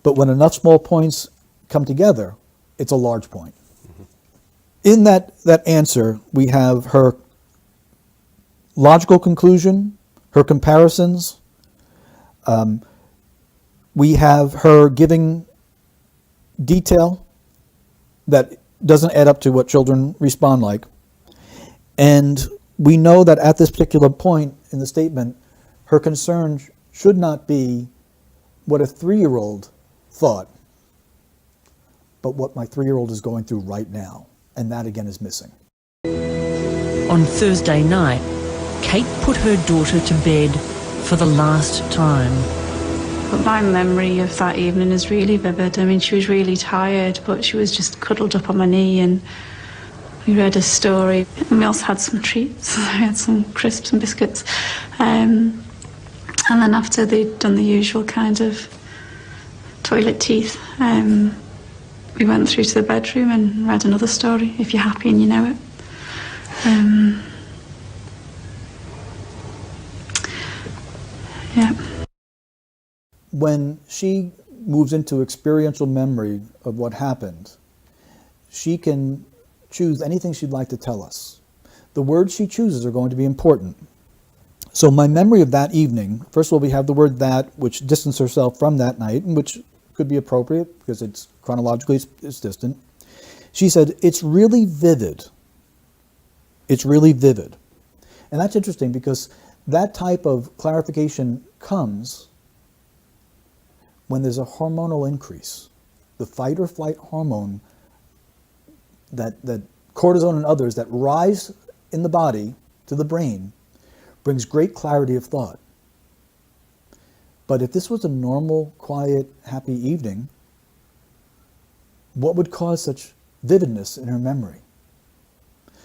but when enough small points come together, it's a large point. In that answer, we have her logical conclusion, her comparisons. We have her giving detail that doesn't add up to what children respond like. And we know that at this particular point in the statement, her concern should not be what a 3-year-old thought, but what my 3-year-old is going through right now. And that again is missing.
On Thursday night, Kate put her daughter to bed for the last time.
But my memory of that evening is really vivid. I mean, she was really tired, but she was just cuddled up on my knee and we read a story. And we also had some treats. We had some crisps and biscuits. And then after they'd done the usual kind of toilet teeth, we went through to the bedroom and read another story, If You're Happy and You Know It. Yeah.
When she moves into experiential memory of what happened, she can choose anything she'd like to tell us. The words she chooses are going to be important. So my memory of that evening, first of all, we have the word that, which distanced herself from that night, and which could be appropriate because it's chronologically it's distant. She said, it's really vivid. It's really vivid. And that's interesting because that type of clarification comes when there's a hormonal increase. The fight or flight hormone, that cortisol and others that rise in the body to the brain, brings great clarity of thought. But if this was a normal, quiet, happy evening, what would cause such vividness in her memory?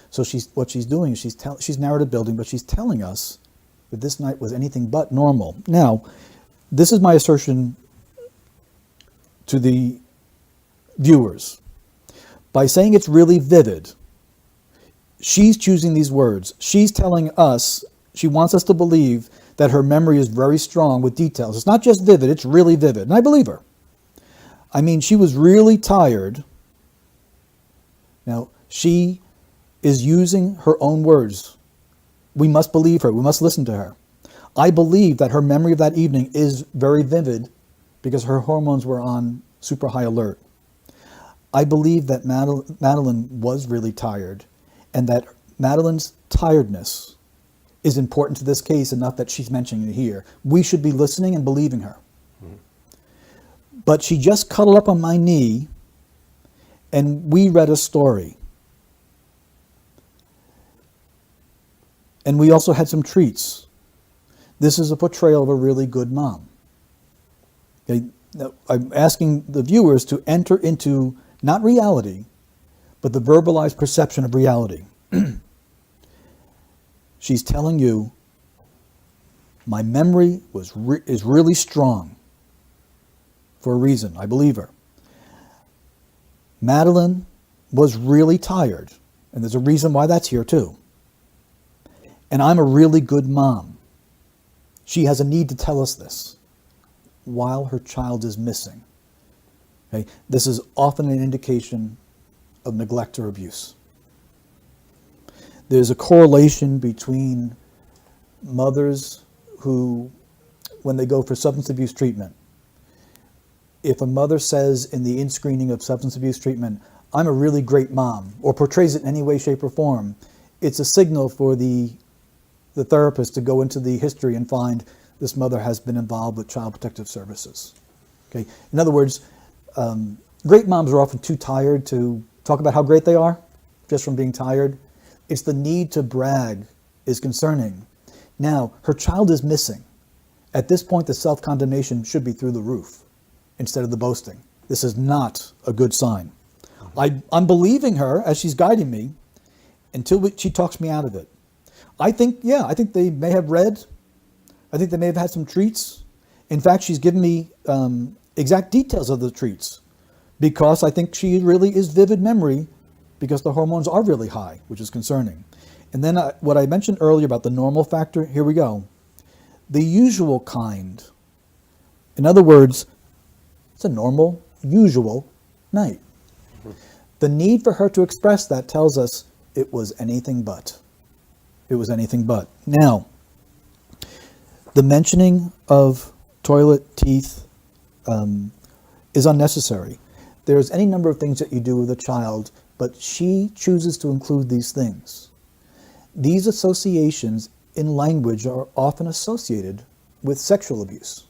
So what she's doing is she's narrative building, but she's telling us that this night was anything but normal. Now, this is my assertion to the viewers. By saying it's really vivid, she's choosing these words. She's telling us, she wants us to believe that her memory is very strong with details. It's not just vivid, it's really vivid. And I believe her. I mean, she was really tired. Now, she is using her own words. We must believe her. We must listen to her. I believe that her memory of that evening is very vivid because her hormones were on super high alert. I believe that Madeleine was really tired, and that Madeleine's tiredness is important to this case enough that she's mentioning it here. We should be listening and believing her. But she just cuddled up on my knee, and we read a story. And we also had some treats. This is a portrayal of a really good mom. Okay? Now, I'm asking the viewers to enter into not reality, but the verbalized perception of reality. She's telling you, my memory is really strong for a reason. I believe her. Madeleine was really tired, and there's a reason why that's here too. And I'm a really good mom. She has a need to tell us this while her child is missing. Okay? This is often an indication of neglect or abuse. There's a correlation between mothers who, when they go for substance abuse treatment, if a mother says in the in-screening of substance abuse treatment, I'm a really great mom, or portrays it in any way, shape, or form, it's a signal for the therapist to go into the history and find this mother has been involved with Child Protective Services. Okay? In other words, great moms are often too tired to talk about how great they are, just from being tired. It's the need to brag is concerning. Now, her child is missing. At this point, the self-condemnation should be through the roof instead of the boasting. This is not a good sign. I'm believing her as she's guiding me until she talks me out of it. I think they may have read. I think they may have had some treats. In fact, she's given me exact details of the treats because I think she really is vivid memory because the hormones are really high, which is concerning. And then what I mentioned earlier about the normal factor, here we go. The usual kind. In other words, it's a normal, usual night. The need for her to express that tells us it was anything but. It was anything but. Now, the mentioning of toilet, teeth is unnecessary. There's any number of things that you do with a child, but she chooses to include these things. These associations in language are often associated with sexual abuse.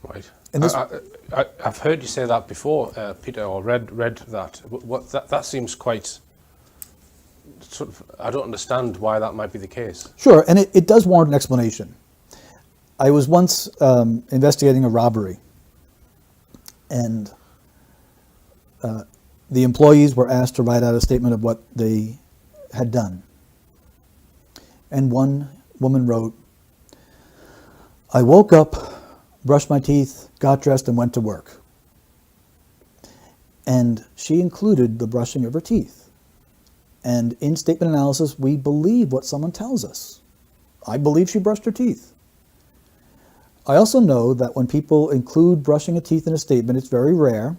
Right.
And this,
I've heard you say that before, Peter, or read that. That seems quite sort of, I don't understand why that might be the case.
Sure, and it does warrant an explanation. I was once investigating a robbery, and the employees were asked to write out a statement of what they had done. And one woman wrote, I woke up, brushed my teeth, got dressed, and went to work. And she included the brushing of her teeth. And in statement analysis, we believe what someone tells us. I believe she brushed her teeth. I also know that when people include brushing of teeth in a statement, it's very rare.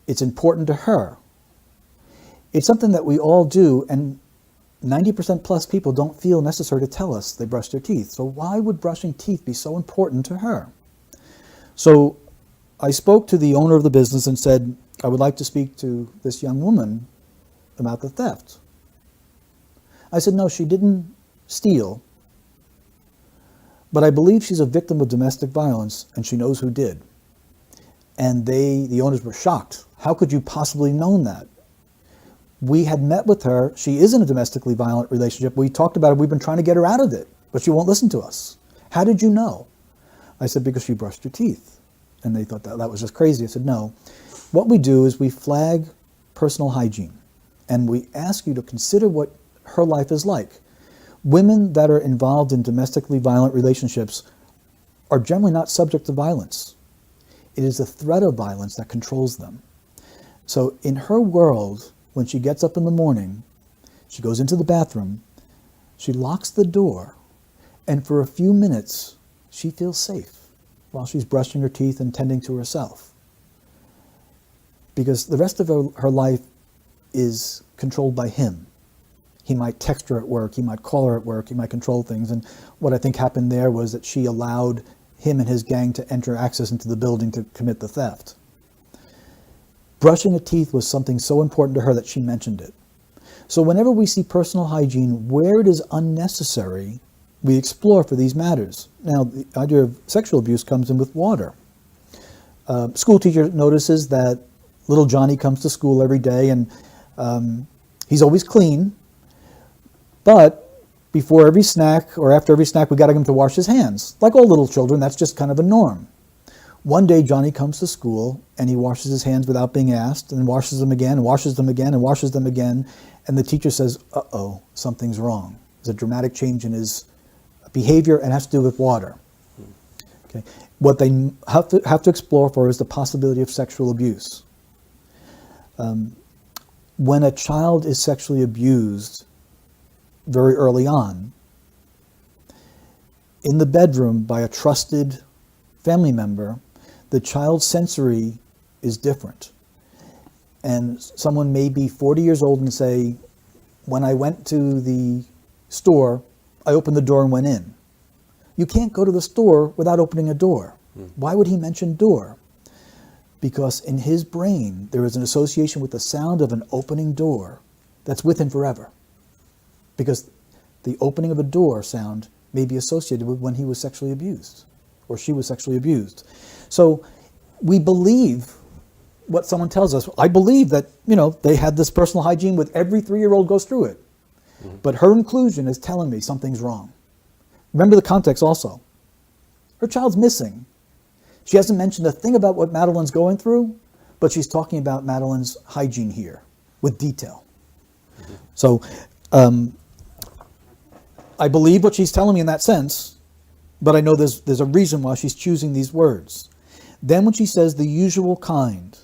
It's important to her. It's something that we all do, and 90% plus people don't feel necessary to tell us they brush their teeth. So why would brushing teeth be so important to her? So I spoke to the owner of the business and said, I would like to speak to this young woman about the theft. I said, no, she didn't steal, but I believe she's a victim of domestic violence and she knows who did. And the owners were shocked. How could you possibly known that? We had met with her. She is in a domestically violent relationship. We talked about it. We've been trying to get her out of it, but she won't listen to us. How did you know? I said, because she brushed her teeth. And they thought that was just crazy. I said, no. What we do is we flag personal hygiene. And we ask you to consider what her life is like. Women that are involved in domestically violent relationships are generally not subject to violence. It is the threat of violence that controls them. So in her world, when she gets up in the morning, she goes into the bathroom, she locks the door, and for a few minutes, she feels safe while she's brushing her teeth and tending to herself. Because the rest of her life is controlled by him. He might text her at work, he might call her at work, he might control things. And what I think happened there was that she allowed him and his gang to enter access into the building to commit the theft. Brushing her teeth was something so important to her that she mentioned it. So whenever we see personal hygiene, where it is unnecessary, we explore for these matters. Now, the idea of sexual abuse comes in with water. School teacher notices that little Johnny comes to school every day and he's always clean, but before every snack or after every snack, we got to get him to wash his hands. Like all little children, that's just kind of a norm. One day, Johnny comes to school and he washes his hands without being asked, and washes them again, and washes them again, and washes them again. And the teacher says, uh-oh, something's wrong. There's a dramatic change in his behavior, and it has to do with water. Okay. What they have to explore for is the possibility of sexual abuse. When a child is sexually abused very early on, in the bedroom by a trusted family member, the child's sensory is different. And someone may be 40 years old and say, when I went to the store, I opened the door and went in. You can't go to the store without opening a door. Why would he mention door? Because in his brain, there is an association with the sound of an opening door that's with him forever. Because the opening of a door sound may be associated with when he was sexually abused, or she was sexually abused. So we believe what someone tells us. I believe that, they had this personal hygiene with every 3-year-old goes through it. But her inclusion is telling me something's wrong. Remember the context also. Her child's missing. She hasn't mentioned a thing about what Madeleine's going through, but she's talking about Madeleine's hygiene here with detail. So I believe what she's telling me in that sense, but I know there's a reason why she's choosing these words. Then when she says the usual kind,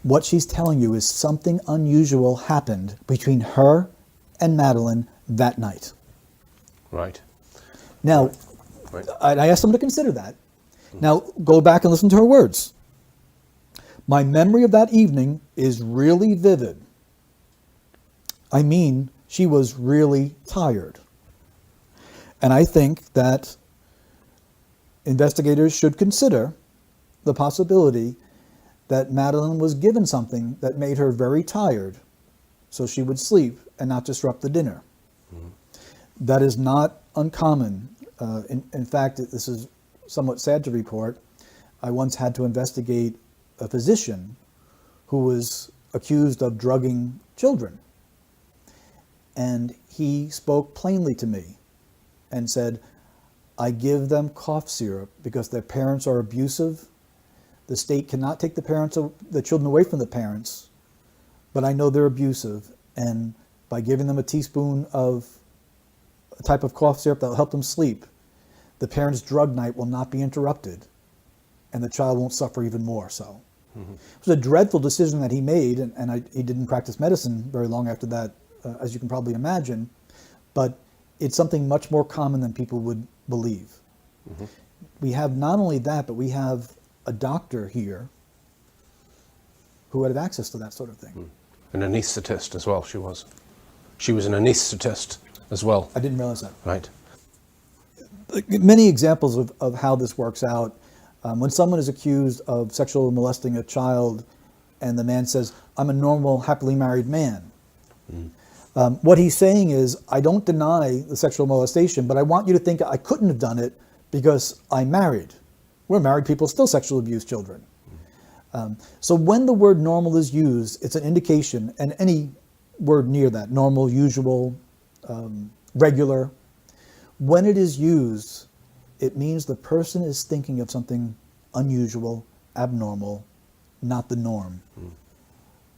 what she's telling you is something unusual happened between her and Madeleine that night.
Right.
Now,
right.
I asked them to consider that. Now, go back and listen to her words. My memory of that evening is really vivid. I mean, she was really tired. And I think that investigators should consider the possibility that Madeleine was given something that made her very tired so she would sleep and not disrupt the dinner. That is not uncommon. In fact, this is somewhat sad to report. I once had to investigate a physician who was accused of drugging children. And he spoke plainly to me and said, I give them cough syrup because their parents are abusive. The state cannot take the children away from the parents, but I know they're abusive. And by giving them a teaspoon of a type of cough syrup that will help them sleep, the parents' drug night will not be interrupted, and the child won't suffer even more so. It was a dreadful decision that he made, and he didn't practice medicine very long after that, as you can probably imagine, but it's something much more common than people would believe. We have not only that, but we have a doctor here who had access to that sort of thing.
An anaesthetist as well, she was. She was an anaesthetist as well.
I didn't realize that.
Right.
Many examples of how this works out. When someone is accused of sexually molesting a child and the man says, I'm a normal, happily married man. What he's saying is, I don't deny the sexual molestation, but I want you to think I couldn't have done it because I'm married. We're married people, still sexually abuse children. So when the word normal is used, it's an indication, and any word near that, normal, usual, regular, when it is used, it means the person is thinking of something unusual, abnormal, not the norm.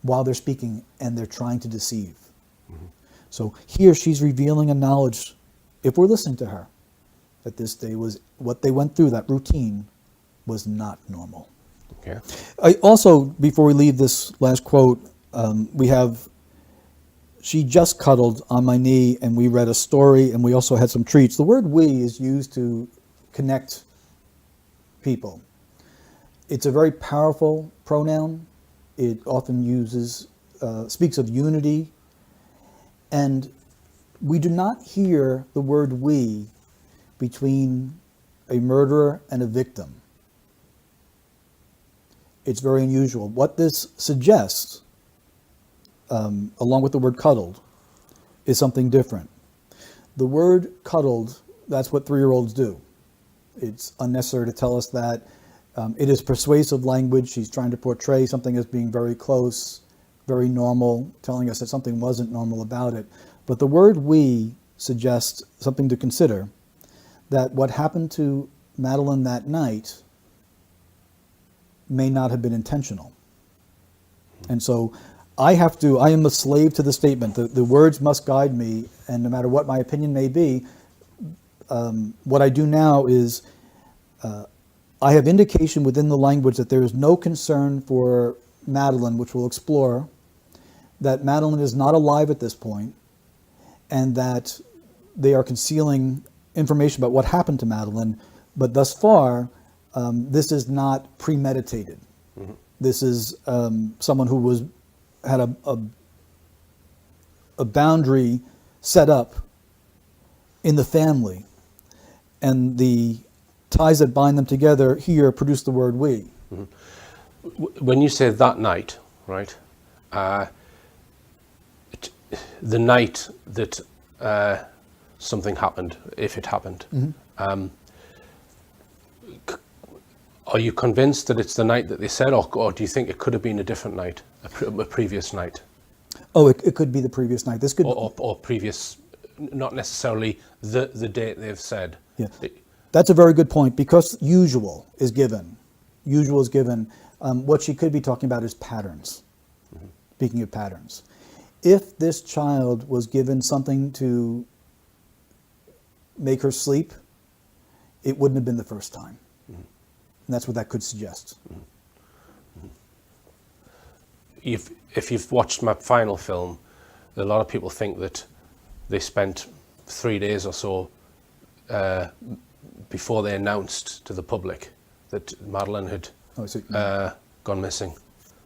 while they're speaking, and they're trying to deceive. So here she's revealing a knowledge, if we're listening to her, that this day was what they went through, that routine was not normal.
Okay.
I also, before we leave this last quote, we have, she just cuddled on my knee and we read a story and we also had some treats. The word we is used to connect people. It's a very powerful pronoun. It often speaks of unity. And we do not hear the word we between a murderer and a victim. It's very unusual. What this suggests, along with the word cuddled, is something different. The word cuddled, that's what 3-year-olds do. It's unnecessary to tell us that. It is persuasive language. She's trying to portray something as being very close, very normal, telling us that something wasn't normal about it. But the word we suggests something to consider, that what happened to Madeleine that night may not have been intentional. And so I am a slave to the statement. The words must guide me, and no matter what my opinion may be, what I do now is I have indication within the language that there is no concern for Madeleine, which we'll explore, that Madeleine is not alive at this point, and that they are concealing information about what happened to Madeleine, but thus far, this is not premeditated. Mm-hmm. This is someone who had a boundary set up in the family, and the ties that bind them together here produce the word we.
Mm-hmm. When you say that night, right, the night that something happened, if it happened, mm-hmm. Are you convinced that it's the night that they said, or do you think it could have been a different night, a previous night?
Oh, it could be the previous night. This could
or previous, not necessarily the date they've said.
Yeah, that's a very good point, because usual is given. Usual is given. What she could be talking about is patterns. Mm-hmm. Speaking of patterns, if this child was given something to make her sleep, it wouldn't have been the first time. Mm-hmm. And that's what that could suggest.
Mm-hmm. If you've watched my final film, a lot of people think that they spent 3 days or so before they announced to the public that Madeleine had gone missing,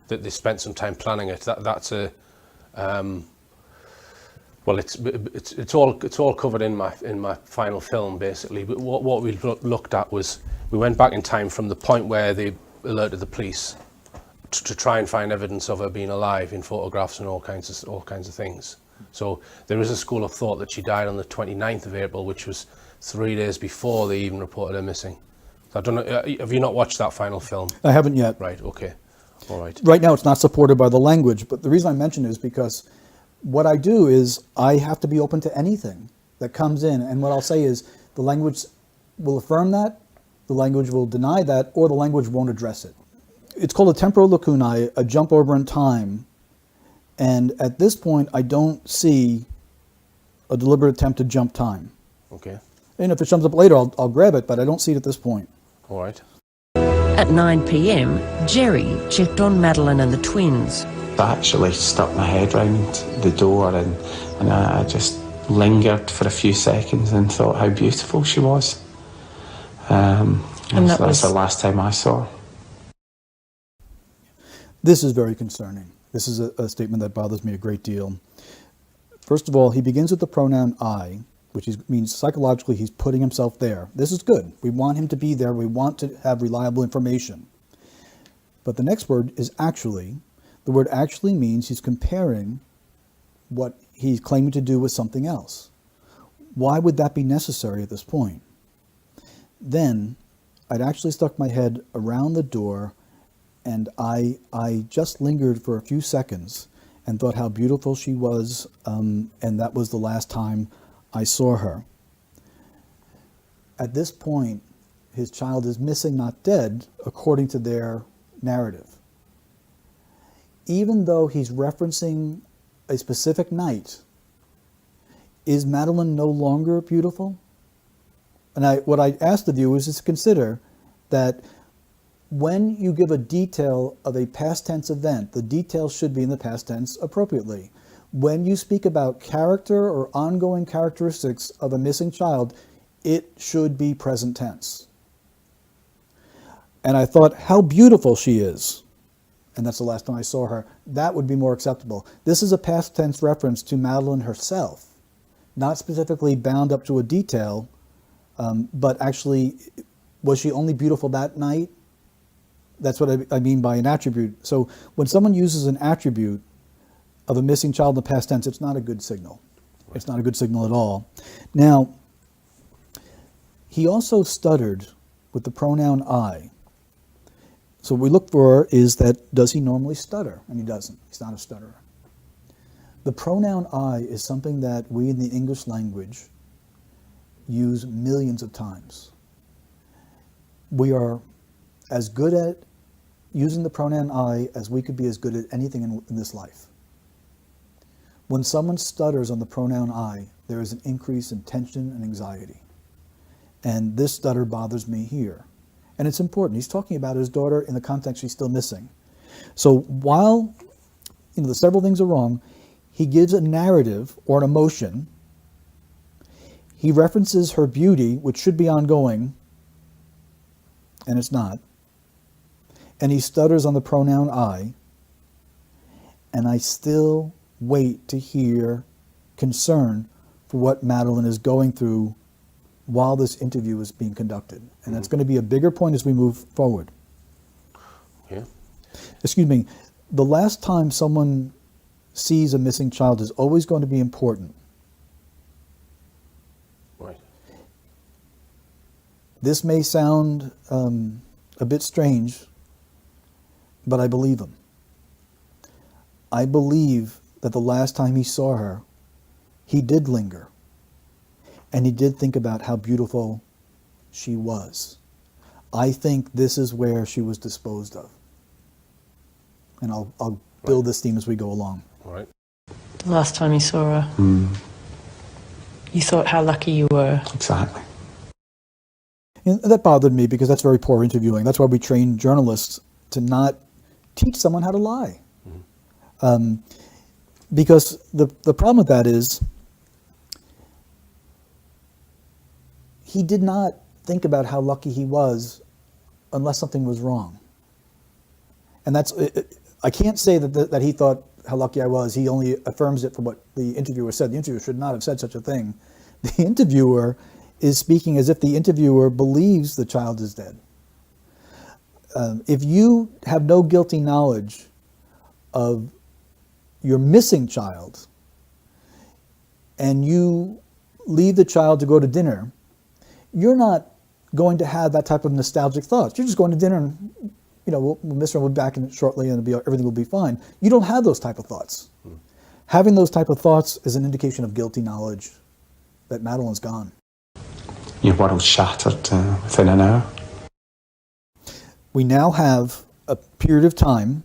that they spent some time planning it. That's a well, it's all covered in my final film, basically. But what we looked at was, we went back in time from the point where they alerted the police to try and find evidence of her being alive in photographs and all kinds of things. So there is a school of thought that she died on the 29th of April, which was 3 days before they even reported her missing. So I don't know, have you not watched that final film?
I haven't yet.
Right, okay. All right.
Right now it's not supported by the language, but the reason I mention it is because what I do is I have to be open to anything that comes in, and what I'll say is the language will affirm that, the language will deny that, or the language won't address it. It's called a temporal lacunae, a jump over in time, and at this point I don't see a deliberate attempt to jump time.
Okay.
And if it comes up later, I'll grab it, but I don't see it at this point.
All right.
At 9 p.m, Gerry checked on Madeleine and the twins.
I actually stuck my head round the door and I just lingered for a few seconds and thought how beautiful she was. And that's the last time I saw her.
This is very concerning. This is a statement that bothers me a great deal. First of all, he begins with the pronoun I, which means psychologically he's putting himself there. This is good. We want him to be there. We want to have reliable information. But the next word is actually. The word actually means he's comparing what he's claiming to do with something else. Why would that be necessary at this point? Then I'd actually stuck my head around the door, and I just lingered for a few seconds and thought how beautiful she was, and that was the last time I saw her. At this point, his child is missing, not dead, according to their narrative. even though he's referencing a specific night, is Madeleine no longer beautiful? And what I ask the viewers is to consider that when you give a detail of a past tense event, the detail should be in the past tense appropriately. When you speak about character or ongoing characteristics of a missing child, it should be present tense. And I thought, how beautiful she is. And that's the last time I saw her. That would be more acceptable. This is a past tense reference to Madeleine herself, not specifically bound up to a detail, but actually, was she only beautiful that night? That's what I mean by an attribute. So when someone uses an attribute of a missing child in the past tense, it's not a good signal. It's not a good signal at all. Now, he also stuttered with the pronoun I. So what we look for is that, does he normally stutter? And he doesn't. He's not a stutterer. The pronoun I is something that we in the English language use millions of times. We are as good at using the pronoun I as we could be as good at anything in this life. When someone stutters on the pronoun I, there is an increase in tension and anxiety. And this stutter bothers me here. And it's important. He's talking about his daughter in the context she's still missing. So while the several things are wrong, he gives a narrative or an emotion. He references her beauty, which should be ongoing, and it's not. And he stutters on the pronoun I. And I still wait to hear concern for what Madeleine is going through while this interview is being conducted. And that's going to be a bigger point as we move forward.
Yeah.
Excuse me. The last time someone sees a missing child is always going to be important.
Right.
This may sound a bit strange, but I believe him. I believe that the last time he saw her, he did linger. And he did think about how beautiful she was. I think this is where she was disposed of. And I'll build this theme as we go along.
Right.
The last time you saw her, you thought how lucky you were.
Exactly.
And that bothered me because that's very poor interviewing. That's why we train journalists to not teach someone how to lie. Because the problem with that is he did not think about how lucky he was unless something was wrong. And that's, I can't say that he thought how lucky I was. He only affirms it for what the interviewer said. The interviewer should not have said such a thing. The interviewer is speaking as if the interviewer believes the child is dead. If you have no guilty knowledge of your missing child and you leave the child to go to dinner, you're not going to have that type of nostalgic thoughts. You're just going to dinner and, we'll miss her, we'll be back in shortly and everything will be fine. You don't have those type of thoughts. Having those type of thoughts is an indication of guilty knowledge that Madeleine's gone.
Your world shattered within an hour.
We now have a period of time,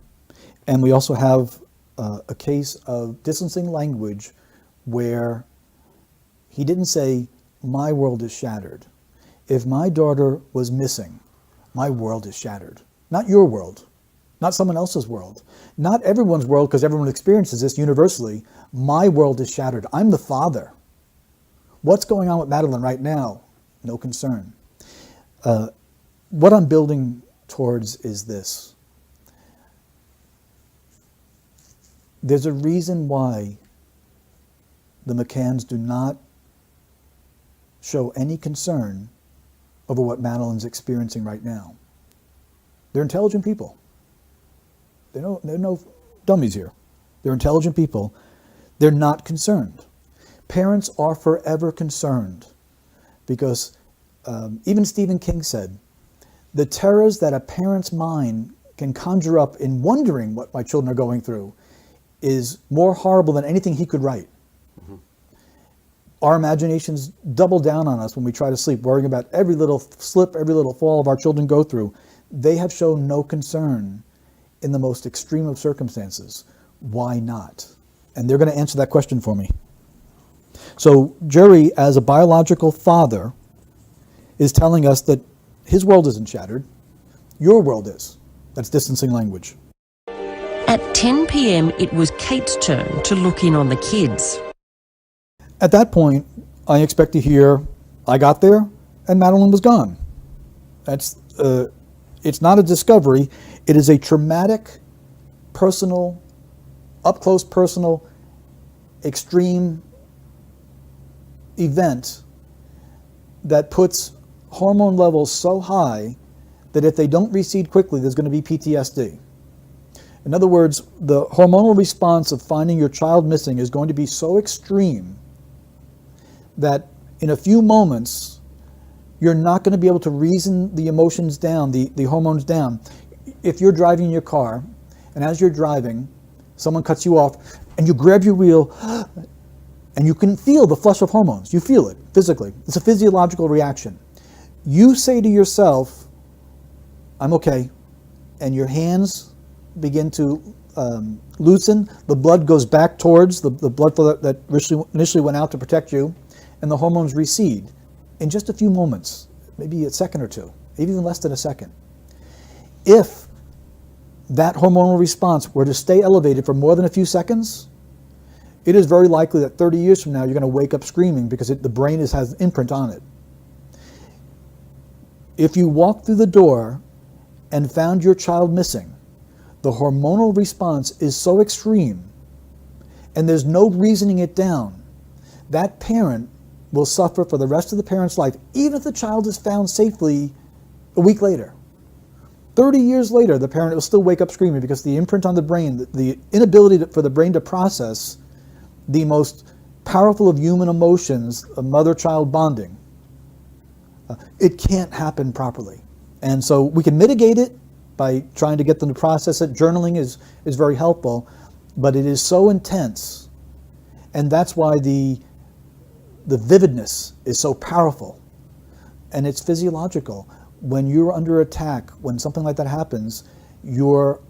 and we also have a case of distancing language where he didn't say, my world is shattered. If my daughter was missing, my world is shattered. Not your world, not someone else's world, not everyone's world, because everyone experiences this universally. My world is shattered. I'm the father. What's going on with Madeleine right now? No concern. What I'm building towards is this. There's a reason why the McCanns do not show any concern over what Madeleine's experiencing right now. They're intelligent people. They're no dummies here. They're intelligent people. They're not concerned. Parents are forever concerned because even Stephen King said, the terrors that a parent's mind can conjure up in wondering what my children are going through is more horrible than anything he could write. Our imaginations double down on us when we try to sleep, worrying about every little slip, every little fall of our children go through. They have shown no concern in the most extreme of circumstances, why not? And they're going to answer that question for me. So Gerry, as a biological father, is telling us that his world isn't shattered. Your world is. That's distancing language.
At 10 p.m, it was Kate's turn to look in on the kids.
At that point, I expect to hear, I got there and Madeleine was gone. That's, it's not a discovery. It is a traumatic, personal, up-close personal, extreme event that puts hormone levels so high that if they don't recede quickly, there's going to be PTSD. In other words, the hormonal response of finding your child missing is going to be so extreme that in a few moments, you're not going to be able to reason the emotions down, the hormones down. If you're driving your car, and as you're driving, someone cuts you off, and you grab your wheel, and you can feel the flush of hormones. You feel it physically. It's a physiological reaction. You say to yourself, I'm okay, and your hands begin to loosen. The blood goes back towards the blood flow that initially went out to protect you, and the hormones recede in just a few moments, maybe a second or two, maybe even less than a second. If that hormonal response were to stay elevated for more than a few seconds, it is very likely that 30 years from now you're going to wake up screaming because the brain has an imprint on it. If you walk through the door and found your child missing, the hormonal response is so extreme and there's no reasoning it down, that parent will suffer for the rest of the parent's life, even if the child is found safely a week later. 30 years later, the parent will still wake up screaming because the imprint on the brain, the inability for the brain to process the most powerful of human emotions, of mother-child bonding, it can't happen properly. And so we can mitigate it by trying to get them to process it. Journaling is very helpful, but it is so intense. And that's why the vividness is so powerful. And it's physiological. When you're under attack, when something like that happens, your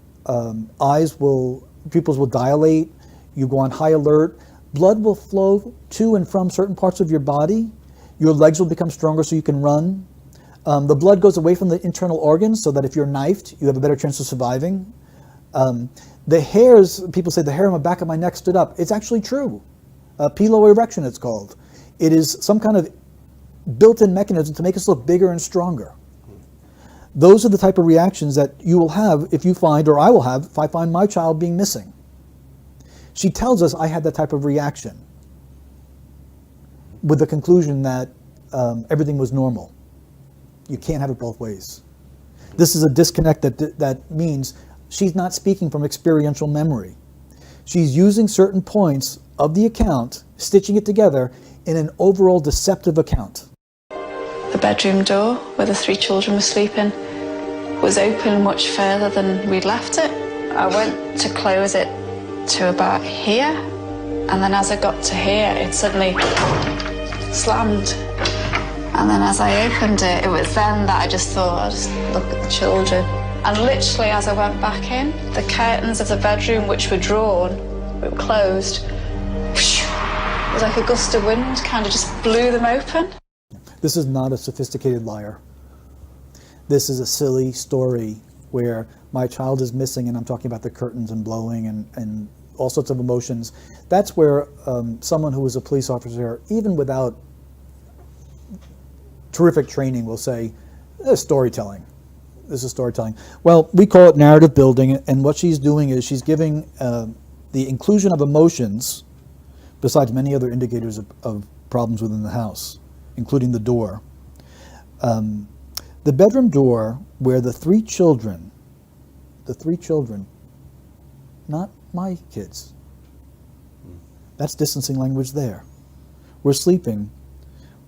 pupils will dilate, you go on high alert, blood will flow to and from certain parts of your body, your legs will become stronger so you can run. The blood goes away from the internal organs so that if you're knifed, you have a better chance of surviving. The hairs, people say the hair on the back of my neck stood up. It's actually true. Piloerection it's called. It is some kind of built-in mechanism to make us look bigger and stronger. Those are the type of reactions that you will have if you find, or I will have, if I find my child being missing. She tells us I had that type of reaction with the conclusion that everything was normal. You can't have it both ways. This is a disconnect that means she's not speaking from experiential memory. She's using certain points of the account, stitching it together in an overall deceptive account.
The bedroom door where the 3 children were sleeping was open much further than we'd left it. I went to close it to about here, and then as I got to here, it suddenly slammed. And then as I opened it, it was then that I just thought, I'll just look at the children. And literally as I went back in, the curtains of the bedroom, which were drawn, were closed. It was like a gust of wind, kind of just blew them open.
This is not a sophisticated liar. This is a silly story where my child is missing and I'm talking about the curtains and blowing and all sorts of emotions. That's where someone who was a police officer, even without terrific training, will say, this is storytelling. This is storytelling. Well, we call it narrative building, and what she's doing is she's giving the inclusion of emotions, besides many other indicators of problems within the house, including the door. The bedroom door where the three children, not my kids, that's distancing language there, were sleeping,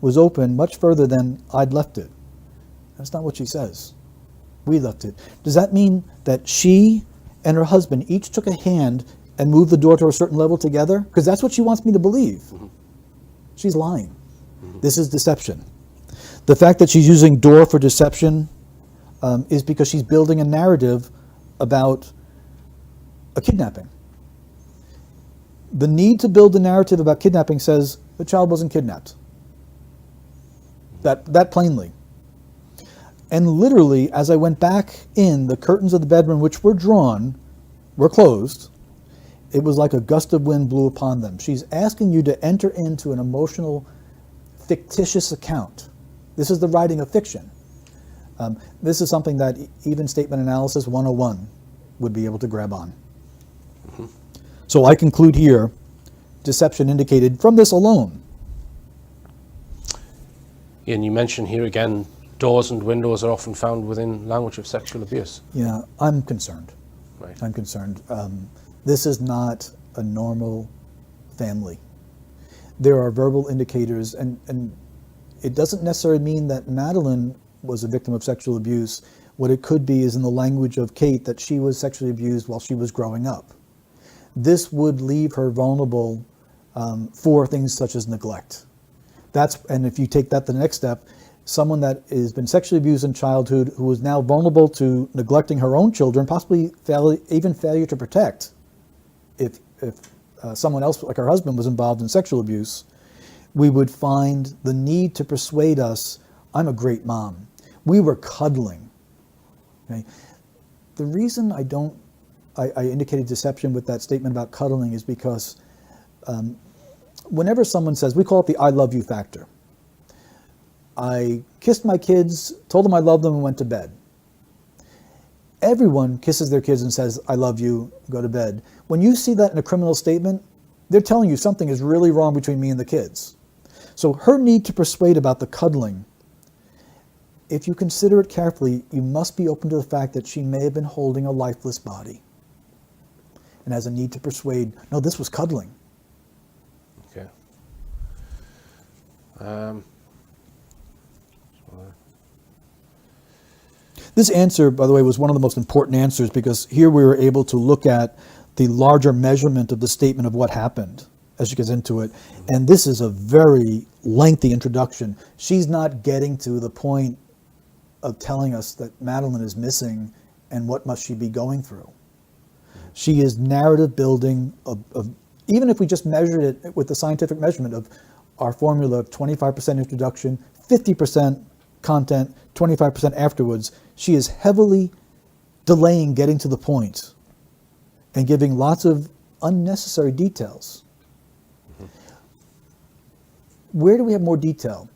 was open much further than I'd left it. That's not what she says. We left it. Does that mean that she and her husband each took a hand and moved the door to a certain level together? Because that's what she wants me to believe. Mm-hmm. She's lying. Mm-hmm. This is deception. The fact that she's using door for deception is because she's building a narrative about a kidnapping. The need to build a narrative about kidnapping says the child wasn't kidnapped. That plainly. And literally, as I went back in, the curtains of the bedroom, which were drawn, were closed. It was like a gust of wind blew upon them. She's asking you to enter into an emotional, fictitious account. This is the writing of fiction. This is something that even Statement Analysis 101 would be able to grab on. Mm-hmm. So I conclude here, deception indicated from this alone.
And you mentioned here again, doors and windows are often found within language of sexual abuse.
Yeah, I'm concerned.
Right.
I'm concerned. This is not a normal family. There are verbal indicators, and it doesn't necessarily mean that Madeleine was a victim of sexual abuse. What it could be is in the language of Kate that she was sexually abused while she was growing up. This would leave her vulnerable for things such as neglect. And if you take that to the next step, someone that has been sexually abused in childhood who is now vulnerable to neglecting her own children, possibly even failure to protect, if someone else like her husband was involved in sexual abuse, we would find the need to persuade us, I'm a great mom. We were cuddling. Okay? The reason I indicated deception with that statement about cuddling is because whenever someone says, we call it the I love you factor. I kissed my kids, told them I loved them, and went to bed. Everyone kisses their kids and says, I love you, go to bed. When you see that in a criminal statement, they're telling you something is really wrong between me and the kids. So her need to persuade about the cuddling, if you consider it carefully, you must be open to the fact that she may have been holding a lifeless body and has a need to persuade, no, this was cuddling.
Okay.
This answer, by the way, was one of the most important answers because here we were able to look at the larger measurement of the statement of what happened as she gets into it. And this is a very lengthy introduction. She's not getting to the point of telling us that Madeleine is missing and what must she be going through. She is narrative building of even if we just measured it with the scientific measurement of our formula of 25% introduction, 50% content, 25% afterwards, she is heavily delaying getting to the point and giving lots of unnecessary details. Mm-hmm. Where do we have more detail?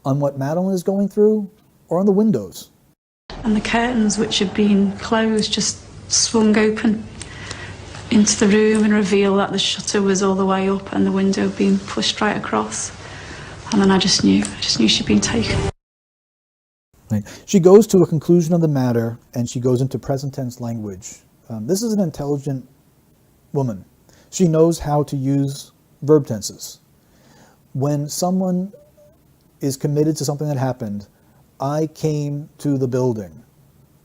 On what Madeleine is going through or on the windows?
And the curtains, which had been closed, just swung open into the room and revealed that the shutter was all the way up and the window being pushed right across. And then I just knew she'd been taken.
Right. She goes to a conclusion of the matter and she goes into present tense language. This is an intelligent woman. She knows how to use verb tenses. When someone is committed to something that happened, I came to the building,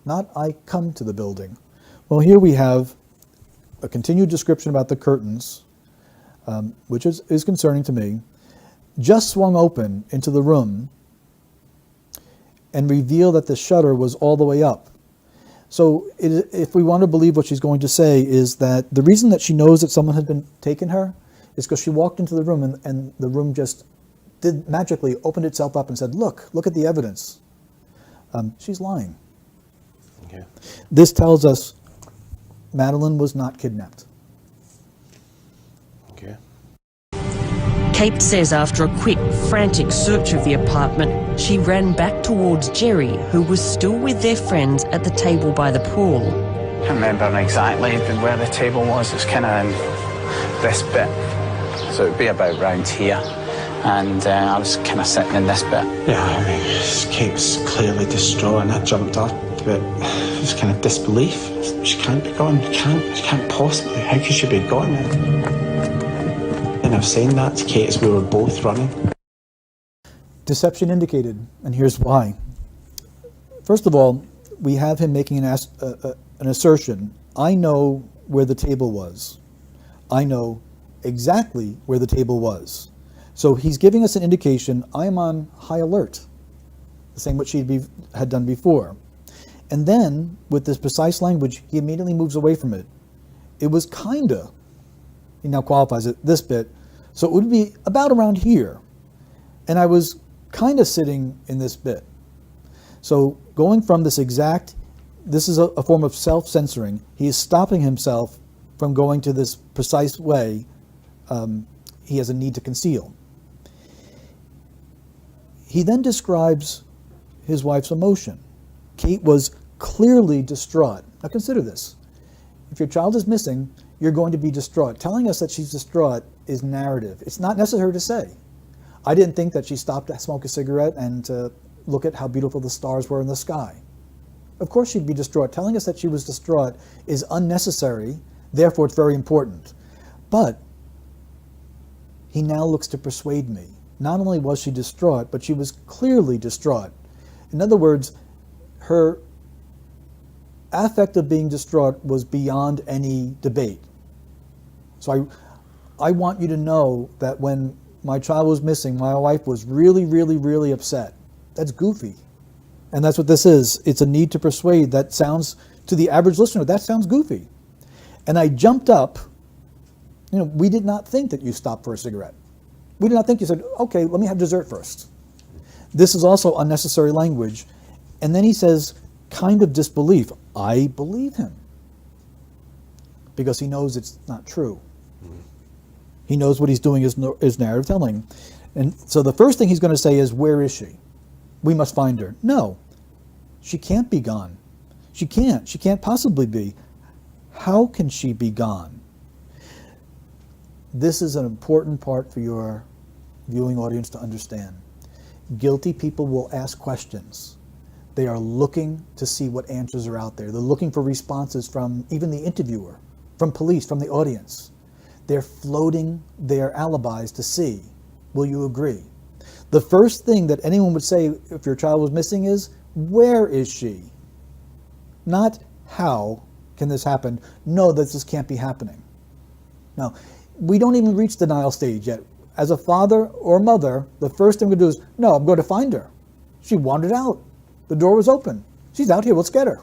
not I come to the building. Well, here we have a continued description about the curtains, which is concerning to me, just swung open into the room and reveal that the shutter was all the way up. So if we want to believe what she's going to say is that the reason that she knows that someone had been taken her is because she walked into the room and the room just magically opened itself up and said, look at the evidence. She's lying.
Okay.
This tells us Madeleine was not kidnapped.
Okay.
Kate says after a quick, frantic search of the apartment, she ran back towards Gerry, who was still with their friends at the table by the pool.
I can't remember exactly where the table was. It's kind of in this bit. So it would be about round here. And I was kind of sitting in this bit.
Yeah, I mean, Kate was clearly distraught and I jumped up, but it was kind of disbelief. She can't be gone. She can't possibly. How could she be gone? And I was saying that to Kate as we were both running.
Deception indicated, and here's why. First of all, we have him making an assertion. I know where the table was. I know exactly where the table was. So he's giving us an indication, I am on high alert, the same what she had done before. And then, with this precise language, he immediately moves away from it it was kinda, he now qualifies it, this bit, so it would be about around here. And I was kinda sitting in this bit. So going from this exact, this is a form of self-censoring. He is stopping himself from going to this precise way. He has a need to conceal. He then describes his wife's emotion. Kate was clearly distraught. Now consider this. If your child is missing, you're going to be distraught. Telling us that she's distraught is narrative. It's not necessary to say. I didn't think that she stopped to smoke a cigarette and to look at how beautiful the stars were in the sky. Of course she'd be distraught. Telling us that she was distraught is unnecessary, therefore it's very important. But he now looks to persuade me. Not only was she distraught, but she was clearly distraught. In other words, her affect of being distraught was beyond any debate. So I want you to know that when my child was missing, my wife was really, really, really upset. That's goofy. And that's what this is. It's a need to persuade. That sounds, to the average listener, that sounds goofy. And I jumped up. You know, we did not think that you stopped for a cigarette. We did not think you said, okay, let me have dessert first. This is also unnecessary language. And then he says, kind of disbelief. I believe him. Because he knows it's not true. He knows what he's doing is narrative telling. And so the first thing he's going to say is, where is she? We must find her. No, she can't be gone. She can't. She can't possibly be. How can she be gone? This is an important part for your viewing audience to understand. Guilty people will ask questions. They are looking to see what answers are out there. They're looking for responses from even the interviewer, from police, from the audience. They're floating their alibis to see, will you agree? The first thing that anyone would say if your child was missing is, where is she? Not how can this happen? No, that this can't be happening. Now, we don't even reach denial stage yet. As a father or mother, the first thing we do is, no, I'm going to find her. She wandered out. The door was open. She's out here, let's get her.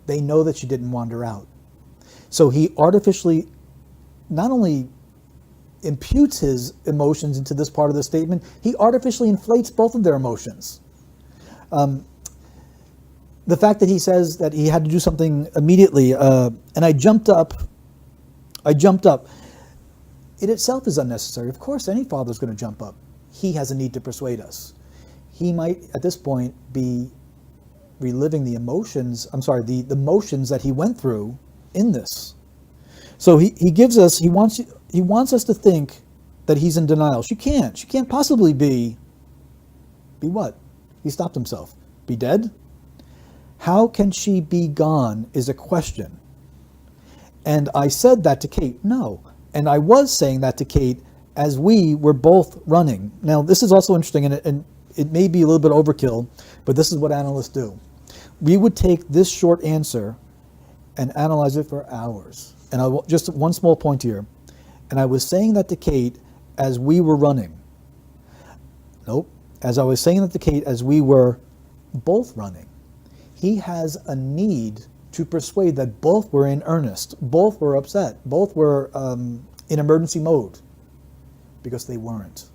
They know that she didn't wander out. So he artificially not only imputes his emotions into this part of the statement, he artificially inflates both of their emotions. The fact that he says that he had to do something immediately, and I jumped up, it itself is unnecessary. Of course, any father is going to jump up. He has a need to persuade us. He might, at this point, be reliving the emotions, the motions that he went through in this. So he gives us, he wants us to think that he's in denial. She can't possibly be what? He stopped himself. Be dead? How can she be gone is a question. And I said that to Kate, no. And I was saying that to Kate as we were both running. Now this is also interesting, and it may be a little bit overkill, but this is what analysts do. We would take this short answer and analyze it for hours. And just one small point here. And I was saying that to Kate as we were running. Nope. As I was saying that to Kate as we were both running. He has a need to persuade that both were in earnest, both were upset, both were in emergency mode, because they weren't.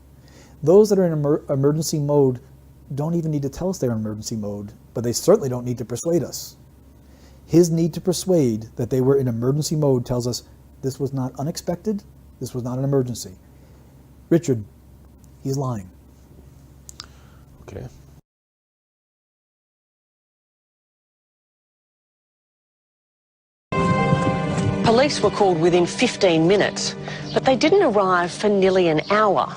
Those that are in emergency mode don't even need to tell us they're in emergency mode, but they certainly don't need to persuade us. His need to persuade that they were in emergency mode tells us this was not unexpected, this was not an emergency. Richard, he's lying.
Okay.
Police were called within 15 minutes, but they didn't arrive for nearly an hour.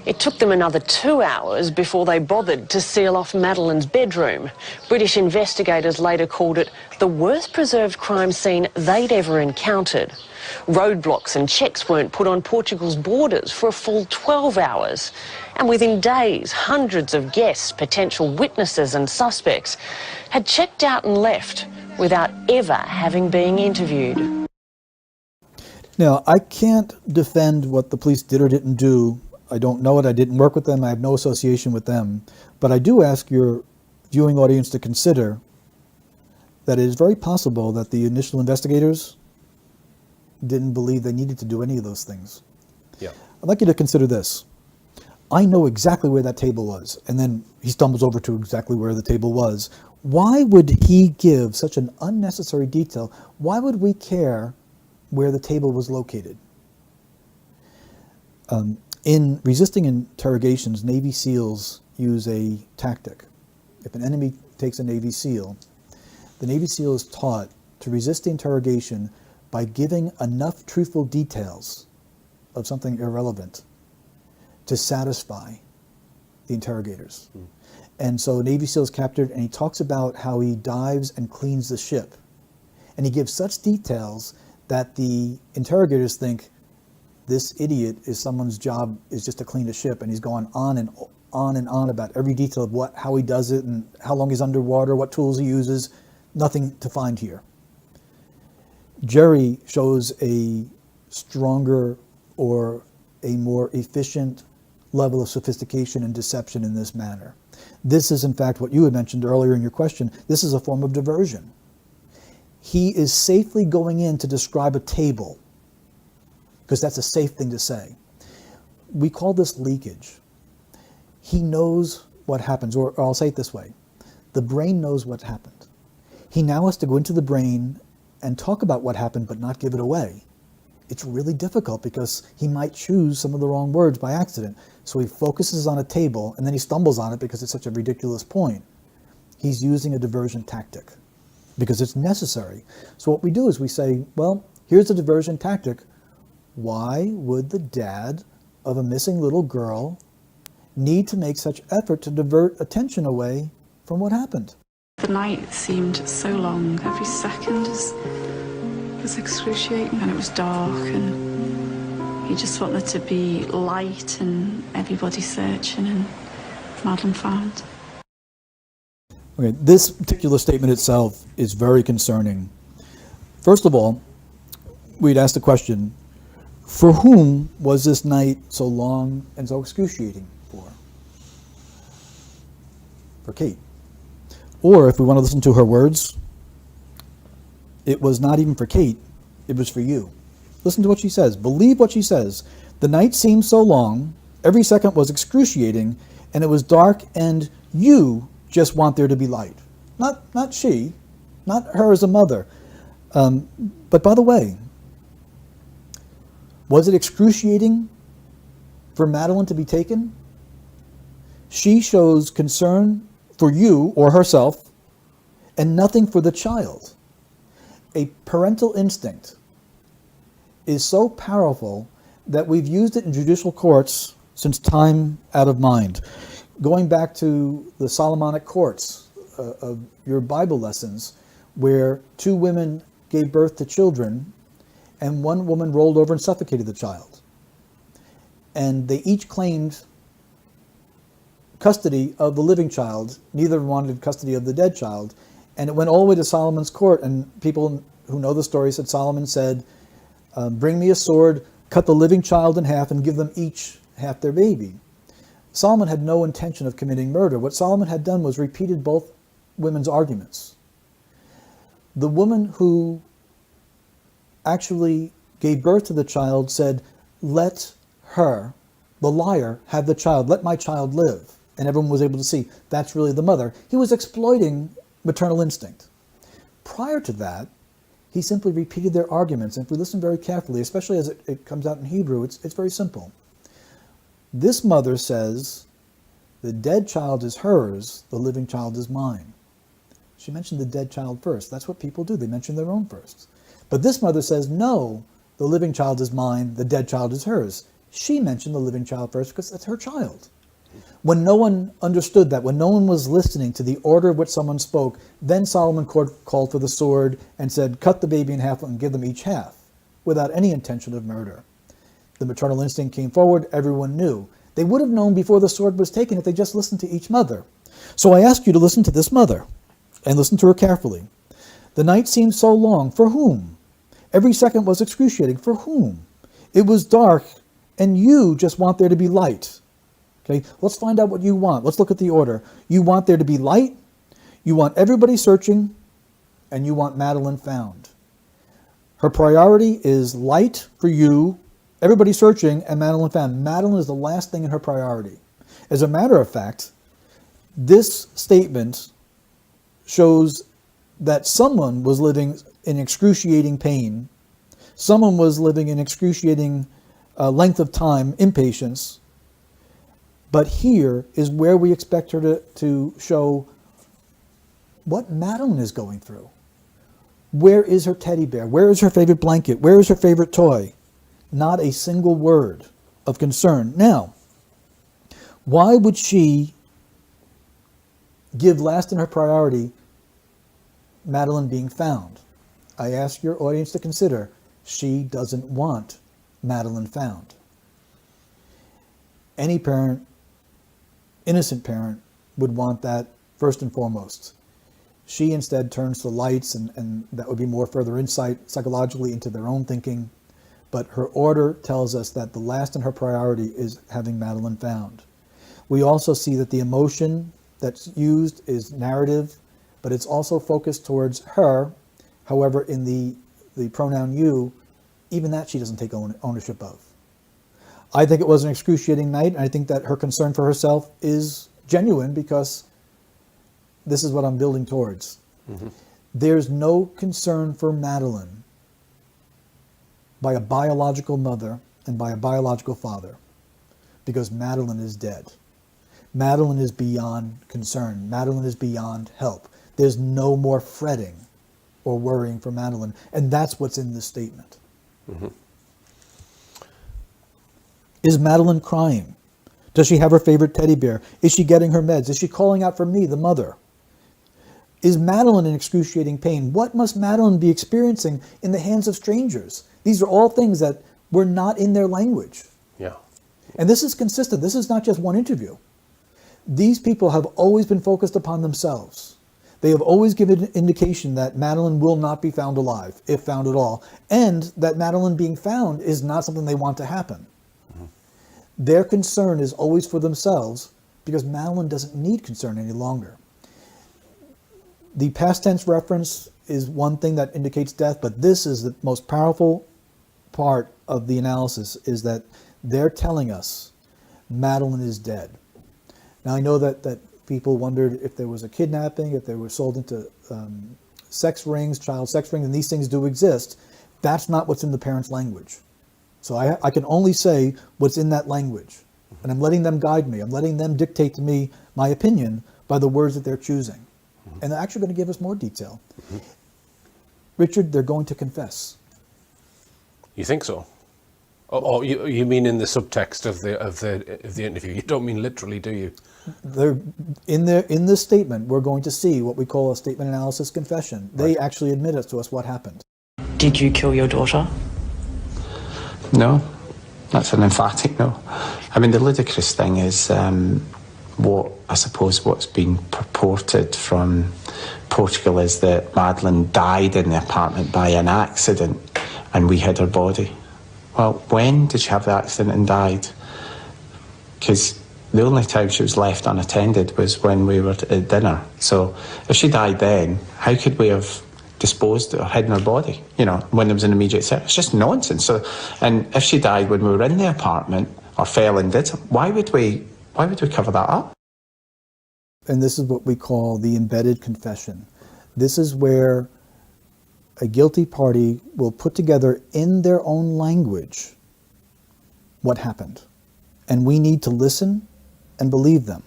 It took them another 2 hours before they bothered to seal off Madeleine's bedroom. British investigators later called it the worst preserved crime scene they'd ever encountered. Roadblocks and checks weren't put on Portugal's borders for a full 12 hours. And within days, hundreds of guests, potential witnesses and suspects had checked out and left without ever having been interviewed.
Now, I can't defend what the police did or didn't do. I don't know it. I didn't work with them. I have no association with them. But I do ask your viewing audience to consider that it is very possible that the initial investigators didn't believe they needed to do any of those things.
Yeah.
I'd like you to consider this. I know exactly where that table was. And then he stumbles over to exactly where the table was. Why would he give such an unnecessary detail? Why would we care where the table was located? In resisting interrogations, Navy SEALs use a tactic. If an enemy takes a Navy SEAL, the Navy SEAL is taught to resist the interrogation by giving enough truthful details of something irrelevant to satisfy the interrogators. And so Navy SEAL is captured, and he talks about how he dives and cleans the ship. And he gives such details that the interrogators think this idiot is someone's job is just to clean the ship, and he's going on and on about every detail of how he does it and how long he's underwater, what tools he uses. Nothing to find here. Gerry shows a stronger or a more efficient level of sophistication and deception in this manner. This is, in fact, what you had mentioned earlier in your question. This is a form of diversion. He is safely going in to describe a table, because that's a safe thing to say. We call this leakage. He knows what happens, or I'll say it this way. The brain knows what happened. He now has to go into the brain and talk about what happened, but not give it away. It's really difficult because he might choose some of the wrong words by accident. So he focuses on a table, and then he stumbles on it because it's such a ridiculous point. He's using a diversion tactic because it's necessary. So what we do is we say, well, here's a diversion tactic. Why would the dad of a missing little girl need to make such effort to divert attention away from what happened?
The night seemed so long. Every second was excruciating, and it was dark, and he just wanted to be light and everybody searching, and Madeleine found.
Okay, this particular statement itself is very concerning. First of all, we'd ask the question, for whom was this night so long and so excruciating for? For Kate. Or if we want to listen to her words, it was not even for Kate, it was for you. Listen to what she says. Believe what she says. The night seemed so long, every second was excruciating, and it was dark, and you just want there to be light. Not she, not her as a mother. But by the way, was it excruciating for Madeleine to be taken? She shows concern for you or herself, and nothing for the child. A parental instinct is so powerful that we've used it in judicial courts since time out of mind. Going back to the Solomonic courts of your Bible lessons, where two women gave birth to children, and one woman rolled over and suffocated the child. And they each claimed custody of the living child. Neither wanted custody of the dead child. And it went all the way to Solomon's court, and people who know the story said Solomon said, bring me a sword, cut the living child in half, and give them each half their baby. Solomon had no intention of committing murder. What Solomon had done was repeated both women's arguments. The woman who actually gave birth to the child said, let her, the liar, have the child. Let my child live. And everyone was able to see that's really the mother. He was exploiting maternal instinct. Prior to that, he simply repeated their arguments. And if we listen very carefully, especially as it comes out in Hebrew, it's very simple. This mother says, the dead child is hers, the living child is mine. She mentioned the dead child first. That's what people do. They mention their own first. But this mother says, no, the living child is mine, the dead child is hers. She mentioned the living child first because that's her child. When no one understood that, when no one was listening to the order of which someone spoke, then Solomon called for the sword and said, cut the baby in half and give them each half, without any intention of murder. The maternal instinct came forward, everyone knew. They would have known before the sword was taken if they just listened to each mother. So I ask you to listen to this mother, and listen to her carefully. The night seemed so long, for whom? Every second was excruciating, for whom? It was dark, and you just want there to be light. Okay, let's find out what you want. Let's look at the order. You want there to be light, you want everybody searching, and you want Madeleine found. Her priority is light for you, everybody searching, and Madeleine found. Madeleine is the last thing in her priority. As a matter of fact, this statement shows that someone was living in excruciating pain. Someone was living in excruciating length of time, impatience. But here is where we expect her to show what Madeleine is going through. Where is her teddy bear? Where is her favorite blanket? Where is her favorite toy? Not a single word of concern. Now, why would she give last in her priority Madeleine being found? I ask your audience to consider, she doesn't want Madeleine found. Any parent, innocent parent, would want that first and foremost. She instead turns to lights, and that would be more further insight psychologically into their own thinking. But her order tells us that the last in her priority is having Madeleine found. We also see that the emotion that's used is narrative, but it's also focused towards her. However, in the pronoun you, even that she doesn't take ownership of. I think it was an excruciating night, and I think that her concern for herself is genuine because this is what I'm building towards. Mm-hmm. There's no concern for Madeleine by a biological mother and by a biological father because Madeleine is dead. Madeleine is beyond concern. Madeleine is beyond help. There's no more fretting or worrying for Madeleine, and that's what's in this statement. Mm-hmm. Is Madeleine crying? Does she have her favorite teddy bear? Is she getting her meds? Is she calling out for me, the mother? Is Madeleine in excruciating pain? What must Madeleine be experiencing in the hands of strangers? These are all things that were not in their language.
Yeah.
And this is consistent. This is not just one interview. These people have always been focused upon themselves. They have always given indication that Madeleine will not be found alive, if found at all, and that Madeleine being found is not something they want to happen. Mm-hmm. Their concern is always for themselves because Madeleine doesn't need concern any longer. The past tense reference is one thing that indicates death, but this is the most powerful part of the analysis, is that they're telling us Madeleine is dead. Now I know that people wondered if there was a kidnapping, if they were sold into sex rings, child sex rings, and these things do exist. That's not what's in the parents' language. So I can only say what's in that language. And I'm letting them guide me. I'm letting them dictate to me my opinion by the words that they're choosing. And they're actually going to give us more detail. Mm-hmm. Richard, they're going to confess.
You think so? Oh, you mean in the subtext of the interview? You don't mean literally, do you?
They're in this statement, we're going to see what we call a statement analysis confession. They actually admit it to us what happened.
Did you kill your daughter?
No, that's an emphatic no. I mean, the ludicrous thing is what's been purported from Portugal is that Madeleine died in the apartment by an accident and we hid her body. Well, when did she have the accident and died? Because the only time she was left unattended was when we were at dinner. So if she died then, how could we have disposed or hidden her body, when there was an immediate threat? It's just nonsense. So, and if she died when we were in the apartment or fell and did something, why would we cover that up?
And this is what we call the embedded confession. This is where a guilty party will put together in their own language what happened. And we need to listen and believe them.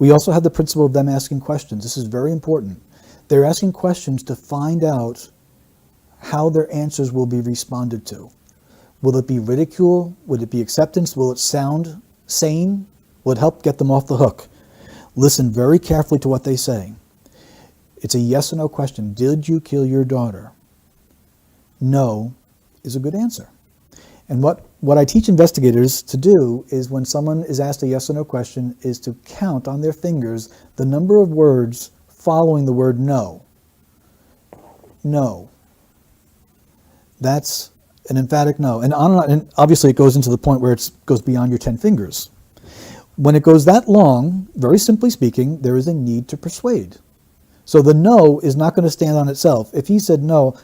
We also have the principle of them asking questions. This is very important. They're asking questions to find out how their answers will be responded to. Will it be ridicule? Would it be acceptance? Will it sound sane? Will it help get them off the hook? Listen very carefully to what they say. It's a yes or no question. Did you kill your daughter? No is a good answer. And what I teach investigators to do is when someone is asked a yes or no question is to count on their fingers the number of words following the word no. No. That's an emphatic no. And on and on, and obviously it goes into the point where it goes beyond your 10 fingers. When it goes that long, very simply speaking, there is a need to persuade. So the no is not going to stand on itself. If he said no,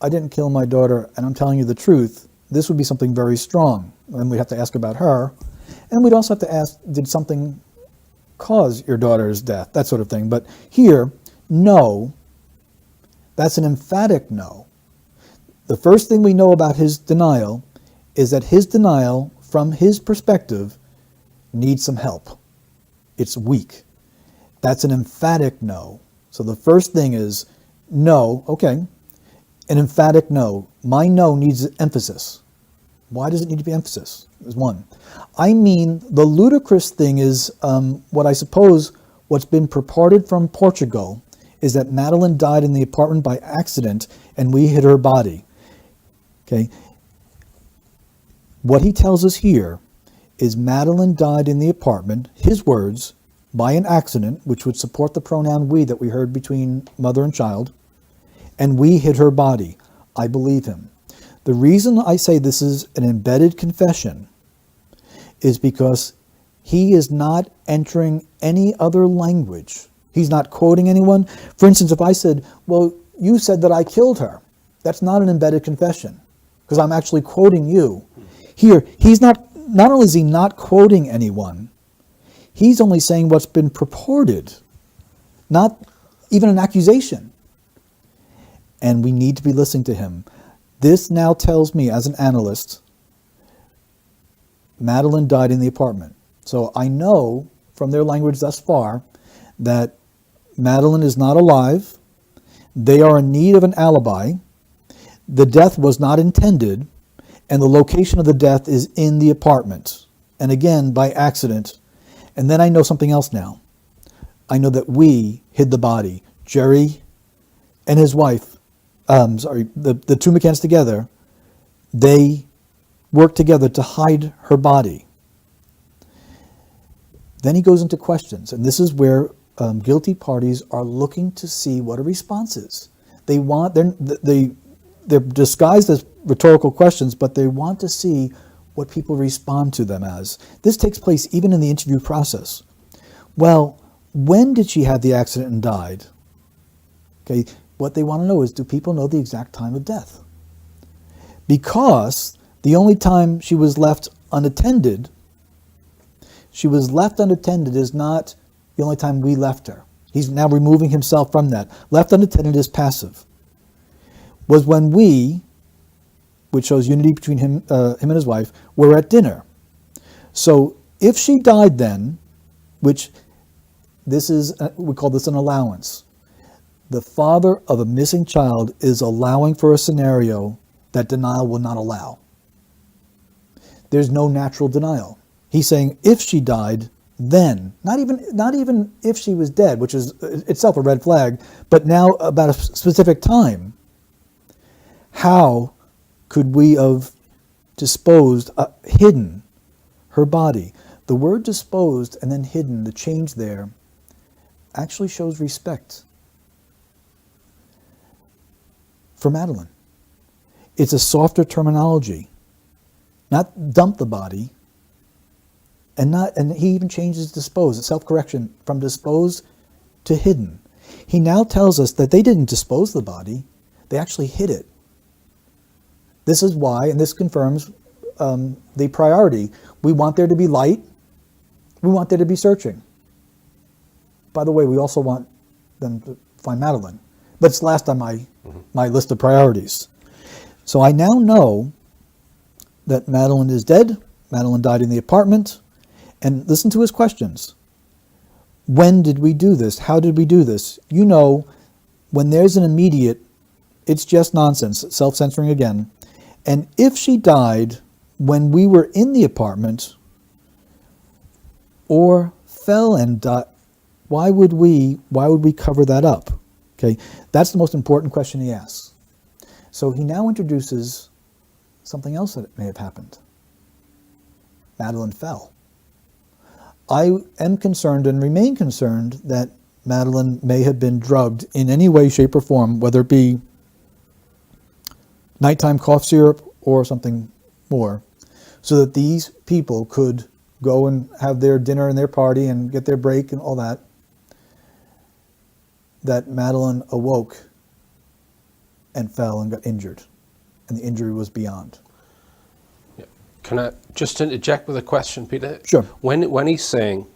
I didn't kill my daughter and I'm telling you the truth, this would be something very strong. And we'd have to ask about her. And we'd also have to ask, did something cause your daughter's death? That sort of thing. But here, no, that's an emphatic no. The first thing we know about his denial is that his denial, from his perspective, needs some help. It's weak. That's an emphatic no. So the first thing is no, okay, an emphatic no. My no needs emphasis. Why does it need to be emphasis? Is one. I mean, the ludicrous thing is what I suppose what's been purported from Portugal is that Madeleine died in the apartment by accident and we hid her body. Okay. What he tells us here is Madeleine died in the apartment, his words, by an accident, which would support the pronoun we that we heard between mother and child, and we hid her body. I believe him. The reason I say this is an embedded confession is because he is not entering any other language. He's not quoting anyone. For instance, if I said, well, you said that I killed her, that's not an embedded confession because I'm actually quoting you. Here, he's not only is he not quoting anyone, he's only saying what's been purported, not even an accusation. And we need to be listening to him. This now tells me, as an analyst, Madeleine died in the apartment. So I know from their language thus far that Madeleine is not alive. They are in need of an alibi. The death was not intended, and the location of the death is in the apartment. And again, by accident. And then I know something else now. I know that we hid the body. Gerry and his wife, the two McCanns together, they worked together to hide her body. Then he goes into questions, and this is where guilty parties are looking to see what a response is. They're disguised as rhetorical questions, but they want to see what people respond to them as. This takes place even in the interview process. Well, when did she have the accident and died? Okay, what they want to know is, do people know the exact time of death? Because the only time she was left unattended is not the only time we left her. He's now removing himself from that. Left unattended is passive. Was when we, which shows unity between him and his wife, were at dinner. So if she died then, which this is, we call this an allowance. The father of a missing child is allowing for a scenario that denial will not allow. There's no natural denial. He's saying if she died, then, not even if she was dead, which is itself a red flag, but now about a specific time. How could we have disposed, hidden her body? The word disposed and then hidden, the change there, actually shows respect for Madeleine. It's a softer terminology. Not dump the body, and he even changes dispose, it's self-correction, from disposed to hidden. He now tells us that they didn't dispose the body, they actually hid it. This is why, and this confirms the priority. We want there to be light, we want there to be searching. By the way, we also want them to find Madeleine, but it's last on my list of priorities. So I now know that Madeleine is dead, Madeleine died in the apartment, and listen to his questions. When did we do this? How did we do this? You know, when there's an immediate, it's just nonsense, self-censoring again. And if she died when we were in the apartment or fell and died, why would we cover that up? Okay, that's the most important question he asks. So he now introduces something else that may have happened. Madeleine fell. I am concerned and remain concerned that Madeleine may have been drugged in any way, shape, or form, whether it be nighttime cough syrup or something more, so that these people could go and have their dinner and their party and get their break and all that, that Madeleine awoke and fell and got injured, and the injury was beyond.
Yeah. Can I just interject with a question, Peter?
Sure.
When he's saying,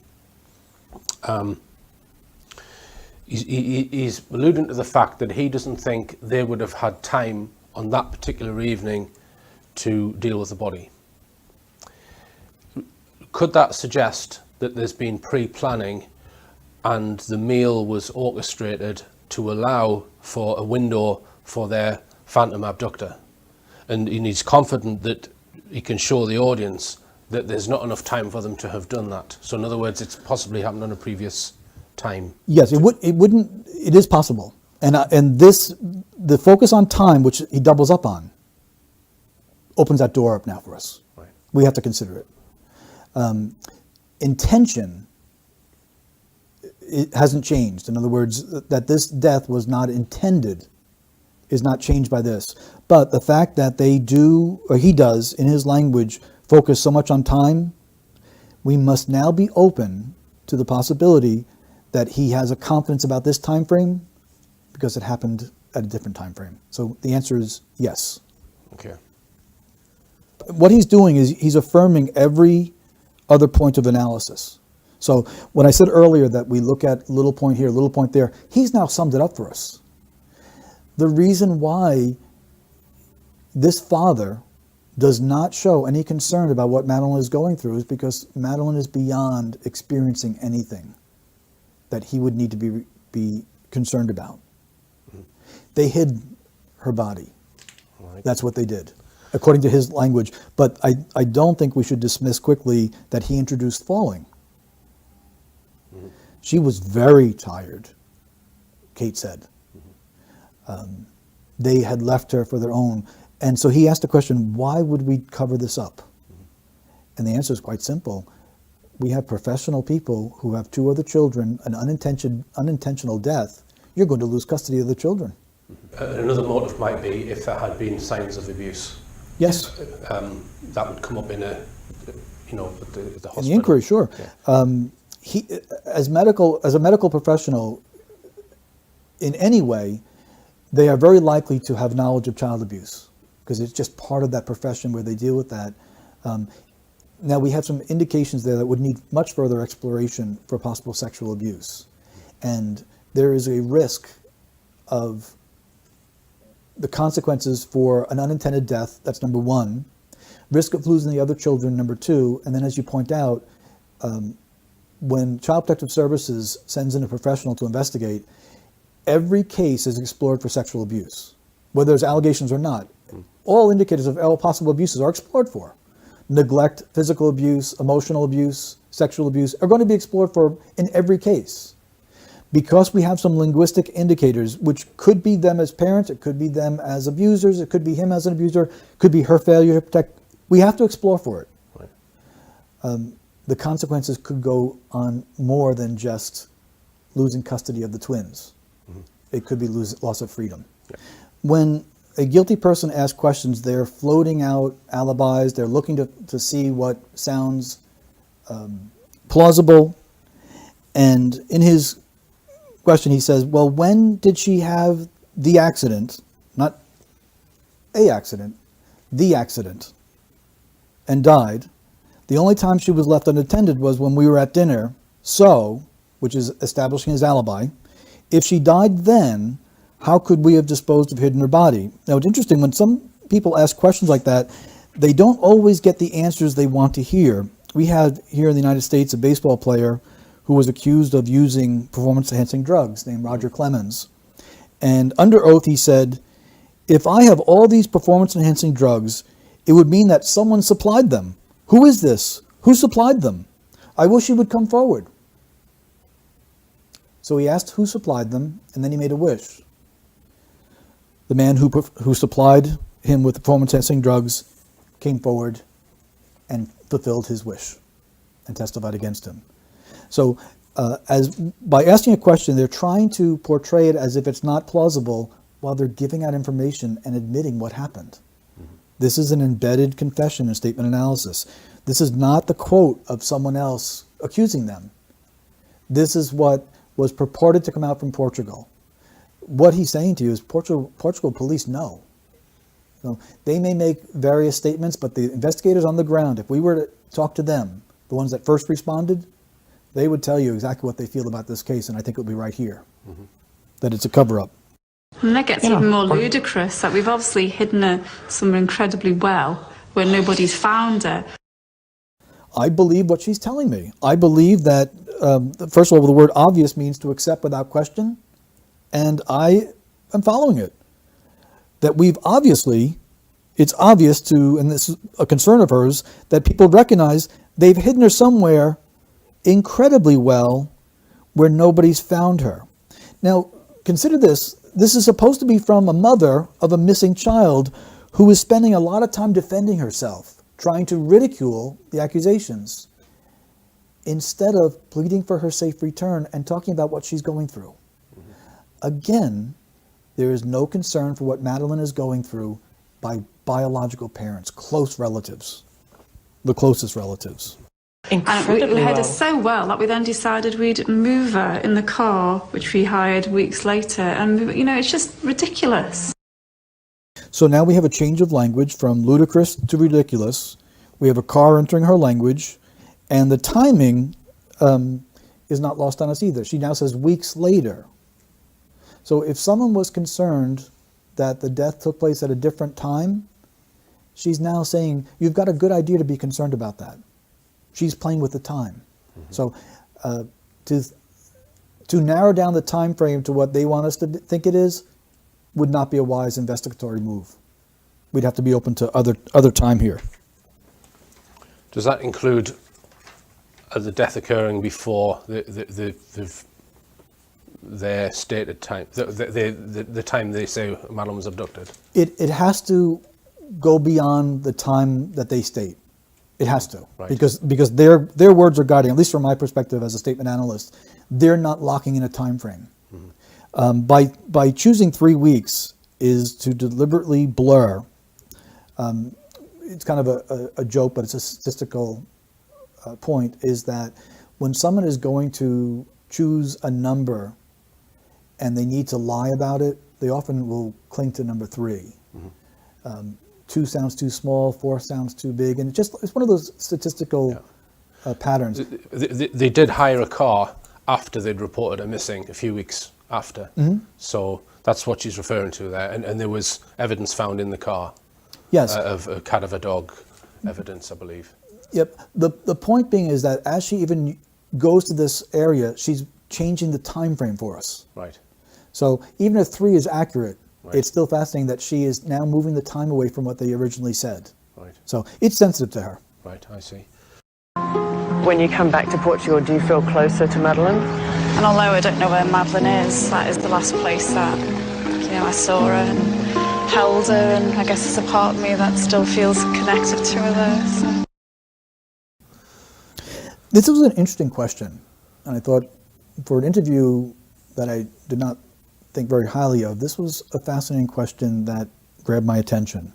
he's alluding to the fact that he doesn't think they would have had time on that particular evening to deal with the body. Could that suggest that there's been pre-planning and the meal was orchestrated to allow for a window for their phantom abductor? And he's confident that he can show the audience that there's not enough time for them to have done that. So in other words, it's possibly happened on a previous time.
Yes, it is possible. And the focus on time, which he doubles up on, opens that door up now for us.
Right.
We have to consider it. Intention, it hasn't changed. In other words, that this death was not intended is not changed by this. But the fact that they do, or he does, in his language, focus so much on time, we must now be open to the possibility that he has a confidence about this time frame because it happened at a different time frame. So the answer is yes.
Okay.
What he's doing is he's affirming every other point of analysis. So when I said earlier that we look at little point here, little point there, he's now summed it up for us. The reason why this father does not show any concern about what Madeleine is going through is because Madeleine is beyond experiencing anything that he would need to be concerned about. Mm-hmm. They hid her body. Right. That's what they did, according to his language. But I don't think we should dismiss quickly that he introduced falling. Mm-hmm. She was very tired, Kate said. Mm-hmm. They had left her for their own. And so he asked the question, why would we cover this up? Mm-hmm. And the answer is quite simple. We have professional people who have 2 other children, an unintentional death. You're going to lose custody of the children.
Another motive might be if there had been signs of abuse.
Yes.
That would come up in the hospital.
In the inquiry, sure. Yeah. He, as a medical professional, in any way, they are very likely to have knowledge of child abuse because it's just part of that profession where they deal with that. Now we have some indications there that would need much further exploration for possible sexual abuse. And there is a risk of the consequences for an unintended death, that's number 1. Risk of losing the other children, number 2. And then as you point out, when Child Protective Services sends in a professional to investigate, every case is explored for sexual abuse, whether there's allegations or not. All indicators of all possible abuses are explored for. Neglect, physical abuse, emotional abuse, sexual abuse are going to be explored for in every case. Because we have some linguistic indicators, which could be them as parents, it could be them as abusers, it could be him as an abuser, it could be her failure to protect. We have to explore for it. Right. The consequences could go on more than just losing custody of the twins. Mm-hmm. It could be loss of freedom. Yeah. When a guilty person asks questions, they're floating out alibis, they're looking to see what sounds plausible. And in his question, he says, well, when did she have the accident, not a accident, the accident, and died? The only time she was left unattended was when we were at dinner, so, which is establishing his alibi. If she died then, how could we have disposed of hidden her body? Now, it's interesting, when some people ask questions like that, they don't always get the answers they want to hear. We had here in the United States a baseball player who was accused of using performance-enhancing drugs named Roger Clemens. And under oath he said, if I have all these performance-enhancing drugs, it would mean that someone supplied them. Who is this? Who supplied them? I wish he would come forward. So he asked who supplied them, and then he made a wish. The man who supplied him with performance-enhancing drugs came forward and fulfilled his wish and testified against him. So by asking a question, they're trying to portray it as if it's not plausible while they're giving out information and admitting what happened. Mm-hmm. This is an embedded confession and statement analysis. This is not the quote of someone else accusing them. This is what was purported to come out from Portugal. what he's saying to you is Portugal police know. So they may make various statements, but the investigators on the ground, if we were to talk to them, the ones that first responded, they would tell you exactly what they feel about this case, and I think it would be right here, that it's a cover-up.
And that gets even more ludicrous, that we've obviously hidden her somewhere incredibly well, where nobody's found her.
I believe what she's telling me. I believe that, first of all, the word obvious means to accept without question, and I am following it. That we've obviously, it's obvious to, and this is a concern of hers, that people recognize they've hidden her somewhere incredibly well where nobody's found her. Now, consider this. This is supposed to be from a mother of a missing child who is spending a lot of time defending herself, trying to ridicule the accusations, instead of pleading for her safe return and talking about what she's going through. Again, there is no concern for what Madeleine is going through by biological parents, close relatives, the closest relatives.
And we had her so well that we then decided we'd move her in the car, which we hired weeks later. And, you know, it's just ridiculous.
So now we have a change of language from ludicrous to ridiculous. We have a car entering her language, and the timing is not lost on us either. She now says weeks later. So if someone was concerned that the death took place at a different time, she's now saying, you've got a good idea to be concerned about that. She's playing with the time. So to narrow down the time frame to what they want us to think it is would not be a wise investigatory move. We'd have to be open to other time here.
Does that include the death occurring before their stated time, the time they say Madeleine was abducted?
It has to go beyond the time that they state. It has to, right. because their words are guiding, at least from my perspective as a statement analyst. They're not locking in a time frame. By choosing 3 weeks is to deliberately blur. It's kind of a joke, but it's a statistical point, is that when someone is going to choose a number and they need to lie about it, they often will cling to number 3. 2 sounds too small, 4 sounds too big, and it's one of those statistical patterns.
They did hire a car after they'd reported her missing, a few weeks after. So that's what she's referring to there, and there was evidence found in the car.
Yes.
Of a cat of a dog evidence, I believe.
Yep. The point being is that as she even goes to this area, she's changing the time frame for us.
Right.
So even if 3 is accurate,
right.
It's still fascinating that she is now moving the time away from what they originally said.
Right.
So it's sensitive to her.
Right, I see.
When you come back to Portugal, do you feel closer to Madeleine?
And although I don't know where Madeleine is, that is the last place that, you know, I saw her and held her, and I guess there's a part of me that still feels connected to her there. So.
This was an interesting question, and I thought for an interview that I did not think very highly of, this was a fascinating question that grabbed my attention.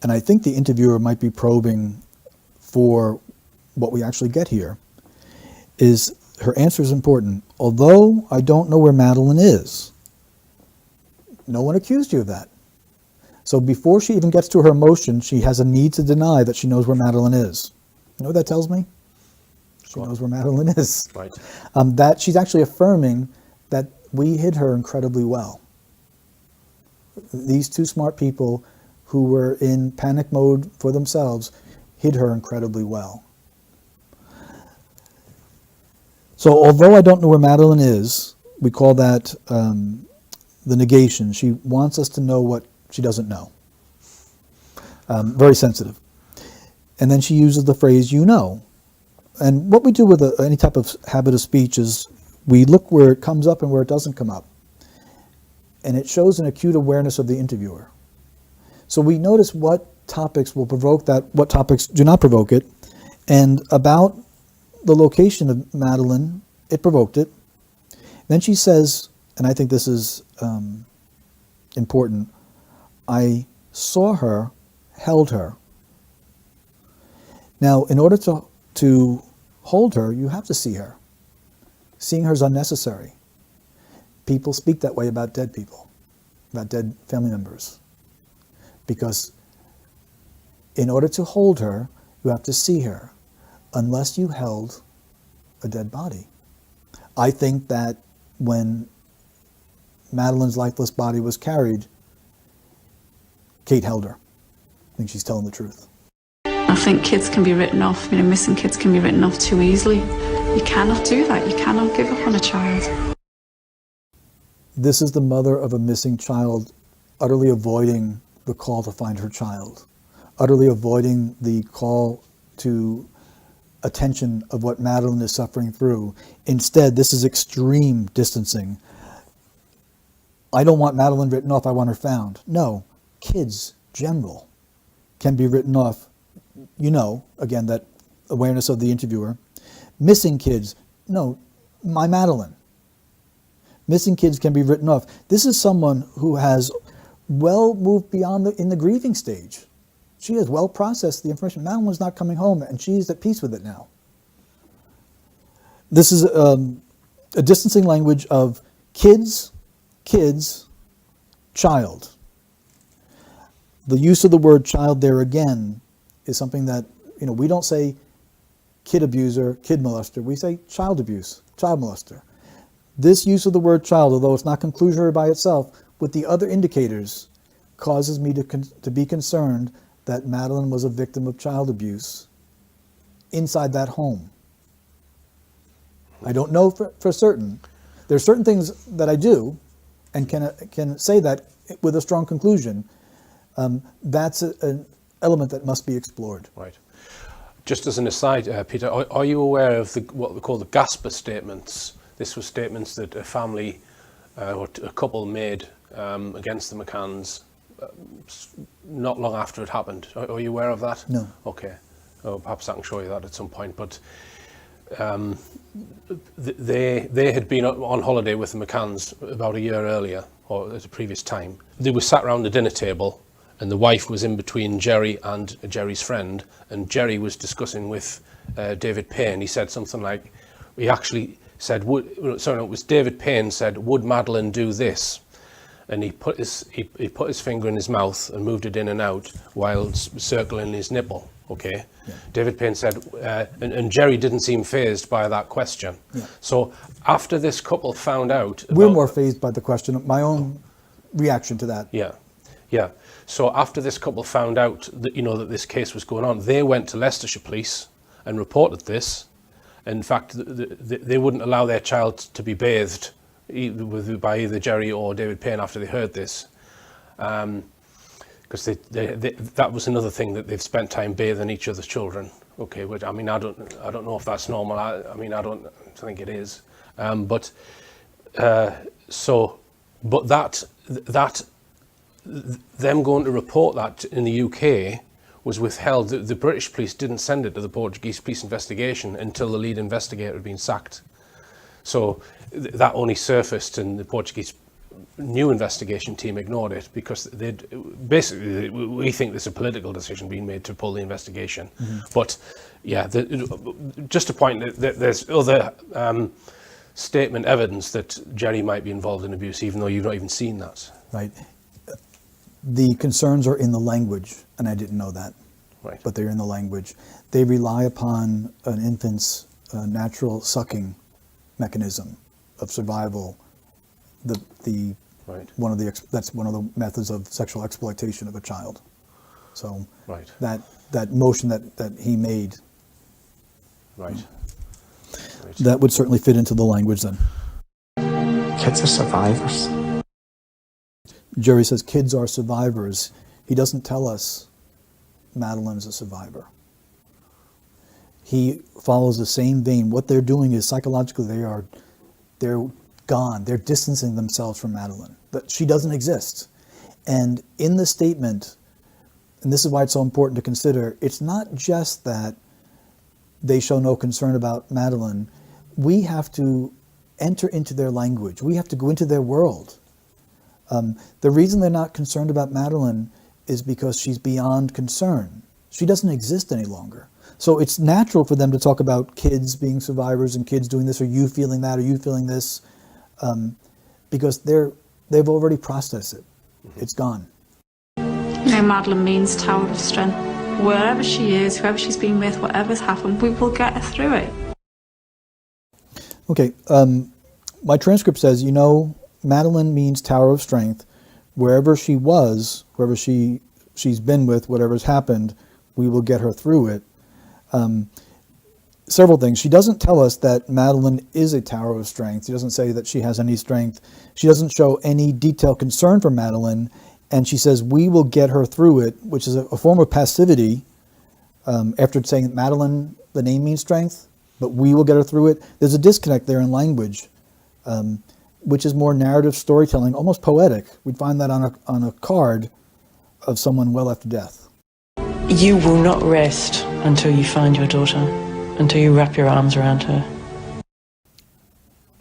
And I think the interviewer might be probing for what we actually get here. Is her answer is important. Although I don't know where Madeleine is, no one accused you of that. So before she even gets to her emotion, she has a need to deny that she knows where Madeleine is. You know what that tells me? She knows where Madeleine is.
Right.
That she's actually affirming that we hid her incredibly well. These 2 smart people who were in panic mode for themselves hid her incredibly well. So although I don't know where Madeleine is, we call that the negation. She wants us to know what she doesn't know. Very sensitive. And then she uses the phrase, you know. And what we do with any type of habit of speech is we look where it comes up and where it doesn't come up. And it shows an acute awareness of the interviewer. So we notice what topics will provoke that, what topics do not provoke it. And about the location of Madeleine, it provoked it. Then she says, and I think this is important, I saw her, held her. Now, in order to hold her, you have to see her. Seeing her is unnecessary. people speak that way about dead people, about dead family members. Because in order to hold her, you have to see her, unless you held a dead body. I think that when Madeleine's lifeless body was carried, Kate held her. I think she's telling the truth.
I think kids can be written off, missing kids can be written off too easily. You cannot do that. You cannot give up on a child.
This is the mother of a missing child, utterly avoiding the call to find her child, utterly avoiding the call to attention of what Madeleine is suffering through. Instead, this is extreme distancing. I don't want Madeleine written off, I want her found. No, kids, general, can be written off. Again, that awareness of the interviewer. Missing kids, no, my Madeleine. Missing kids can be written off. This is someone who has well moved beyond in the grieving stage. She has well processed the information. Madeleine's not coming home, and she's at peace with it now. This is a distancing language of kids, child. The use of the word child there again is something that, we don't say kid abuser, kid molester. We say child abuse, child molester. This use of the word child, although it's not conclusionary by itself, with the other indicators, causes me to be concerned that Madeleine was a victim of child abuse inside that home. I don't know for certain. There's certain things that I do and can say that with a strong conclusion. That's an element that must be explored.
Right. Just as an aside, Peter, are you aware of what we call the Gasper statements? This was statements that a family or a couple made against the McCanns not long after it happened. Are you aware of that?
No.
Okay. Oh, perhaps I can show you that at some point. But they had been on holiday with the McCanns about a year earlier, or at a previous time. They were sat around the dinner table, and the wife was in between Gerry and Gerry's friend, and Gerry was discussing with David Payne. He said something like, he actually said, it was David Payne said, "Would Madeleine do this?" And he put his finger in his mouth and moved it in and out while circling his nipple. Okay. Yeah. David Payne said, and Gerry didn't seem fazed by that question. Yeah. So after this couple found out,
we're more fazed by the question. My own reaction to that.
Yeah. Yeah. So after this couple found out that that this case was going on, they went to Leicestershire Police and reported this. In fact, they wouldn't allow their child to be bathed by either Gerry or David Payne after they heard this, because that was another thing that they've spent time bathing each other's children. Okay, which I don't know if that's normal. I don't think it is. But them going to report that in the UK was withheld. The British police didn't send it to the Portuguese police investigation until the lead investigator had been sacked. So that only surfaced, and the Portuguese new investigation team ignored it because we think there's a political decision being made to pull the investigation. Mm-hmm. But yeah, just a point that there's other statement evidence that Gerry might be involved in abuse, even though you've not even seen that.
Right. The concerns are in the language, and I didn't know that. Right. But they're in the language. They rely upon an infant's natural sucking mechanism of survival. Right. That's one of the methods of sexual exploitation of a child. So right. that motion that he made,
right.
That would certainly fit into the language then.
Kids are survivors.
Gerry says kids are survivors. He doesn't tell us Madeleine is a survivor. He follows the same vein. What they're doing is psychologically they're gone. They're distancing themselves from Madeleine. That she doesn't exist. And in the statement, and this is why it's so important to consider, it's not just that they show no concern about Madeleine. We have to enter into their language. We have to go into their world. The reason they're not concerned about Madeleine is because she's beyond concern. She doesn't exist any longer. So it's natural for them to talk about kids being survivors and kids doing this, or you feeling that, or you feeling this. because they've already processed it. It's gone.
Madeleine means tower of strength. Wherever she is, whoever she's been with, whatever's happened, we will get her through it.
Okay, my transcript says, Madeleine means tower of strength. Wherever she was, whoever she's been with, whatever's happened, we will get her through it. Several things. She doesn't tell us that Madeleine is a tower of strength. She doesn't say that she has any strength. She doesn't show any detailed concern for Madeleine. And she says, we will get her through it, which is a form of passivity after saying that Madeleine, the name means strength, but we will get her through it. There's a disconnect there in language, which is more narrative storytelling, almost poetic. We'd find that on a card of someone well after death.
You will not rest until you find your daughter, until you wrap your arms around her.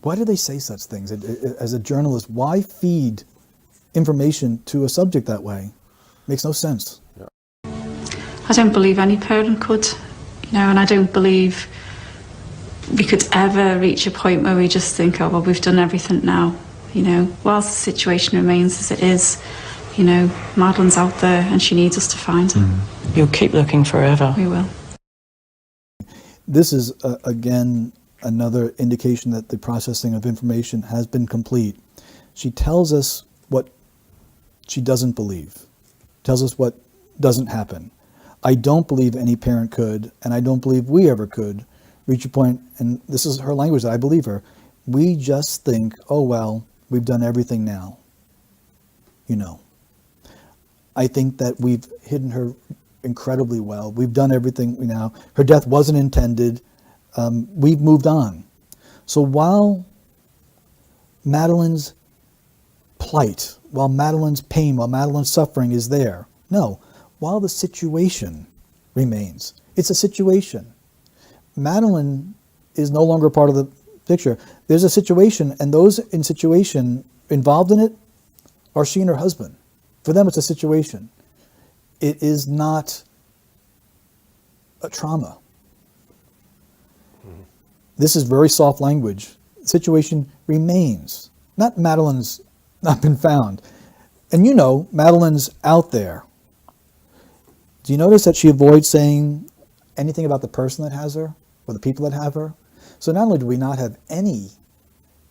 Why do they say such things? As a journalist, why feed information to a subject that way? Makes no sense.
I don't believe any parent could, and I don't believe we could ever reach a point where we just think, oh, well, we've done everything now. Whilst the situation remains as it is, Madeleine's out there and she needs us to find her.
You'll keep looking forever.
We will.
This is, again, another indication that the processing of information has been complete. She tells us what she doesn't believe, tells us what doesn't happen. I don't believe any parent could, and I don't believe we ever could, reach a point, and this is her language that I believe her, we just think, oh, well, we've done everything now. I think that we've hidden her incredibly well. We've done everything now. Her death wasn't intended. We've moved on. So while Madeleine's plight, while Madeleine's pain, while Madeleine's suffering is there, no, while the situation remains, it's a situation. Madeleine is no longer part of the picture. There's a situation, and those in situation involved in it are she and her husband. For them, it's a situation. It is not a trauma. This is very soft language. The situation remains. Not Madeleine's not been found. And Madeleine's out there. Do you notice that she avoids saying anything about the person that has her or the people that have her? So not only do we not have any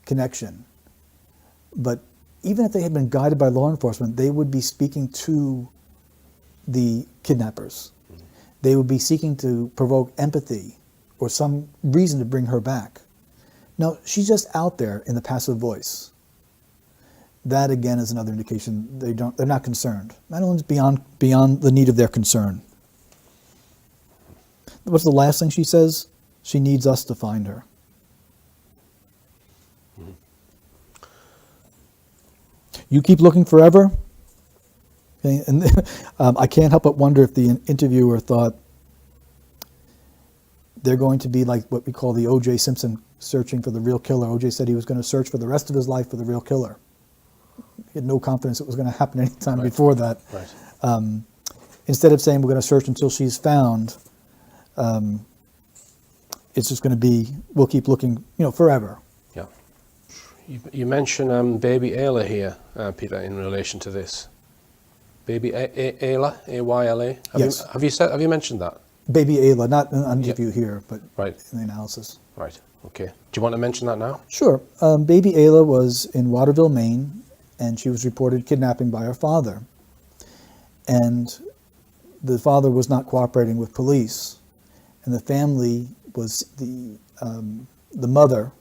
connection, but even if they had been guided by law enforcement, they would be speaking to the kidnappers. They would be seeking to provoke empathy or some reason to bring her back. No, she's just out there in the passive voice. That again is another indication they're not concerned. Madeleine's beyond the need of their concern. What's the last thing she says? She needs us to find her. You keep looking forever. Okay? And I can't help but wonder if the interviewer thought they're going to be like what we call the O.J. Simpson searching for the real killer. O.J. said he was going to search for the rest of his life for the real killer. He had no confidence it was going to happen anytime before that. Right. Instead of saying we're going to search until she's found, it's just going to be, we'll keep looking, forever. Yeah.
You mentioned baby Ayla here, Peter, in relation to this. Baby Ayla, A-Y-L-A.
Yes.
Have you mentioned that?
Baby Ayla, not in the interview here, but in the analysis.
Right. Okay. Do you want to mention that now?
Sure. Baby Ayla was in Waterville, Maine, and she was reported kidnapping by her father. And the father was not cooperating with police, and the family was the mother,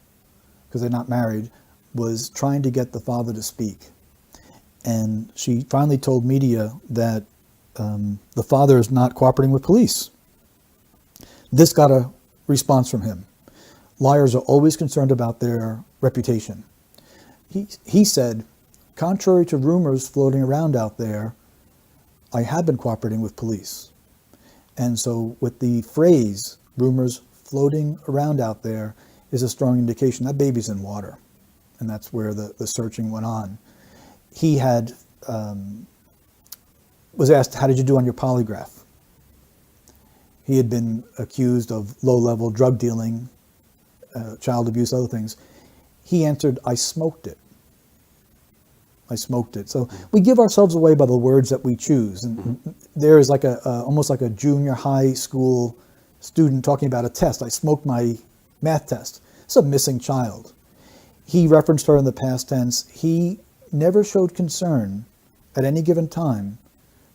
because they're not married, was trying to get the father to speak. And she finally told media that the father is not cooperating with police. This got a response from him. Liars are always concerned about their reputation. He said, contrary to rumors floating around out there, I have been cooperating with police. And so with the phrase, rumors floating around out there, is a strong indication that baby's in water. And that's where the searching went on. He had, was asked, how did you do on your polygraph? He had been accused of low-level drug dealing, child abuse, other things. He answered, I smoked it. I smoked it. So we give ourselves away by the words that we choose. And there is like almost like a junior high school student talking about a test. I smoked my math test. It's a missing child. He referenced her in the past tense. He never showed concern at any given time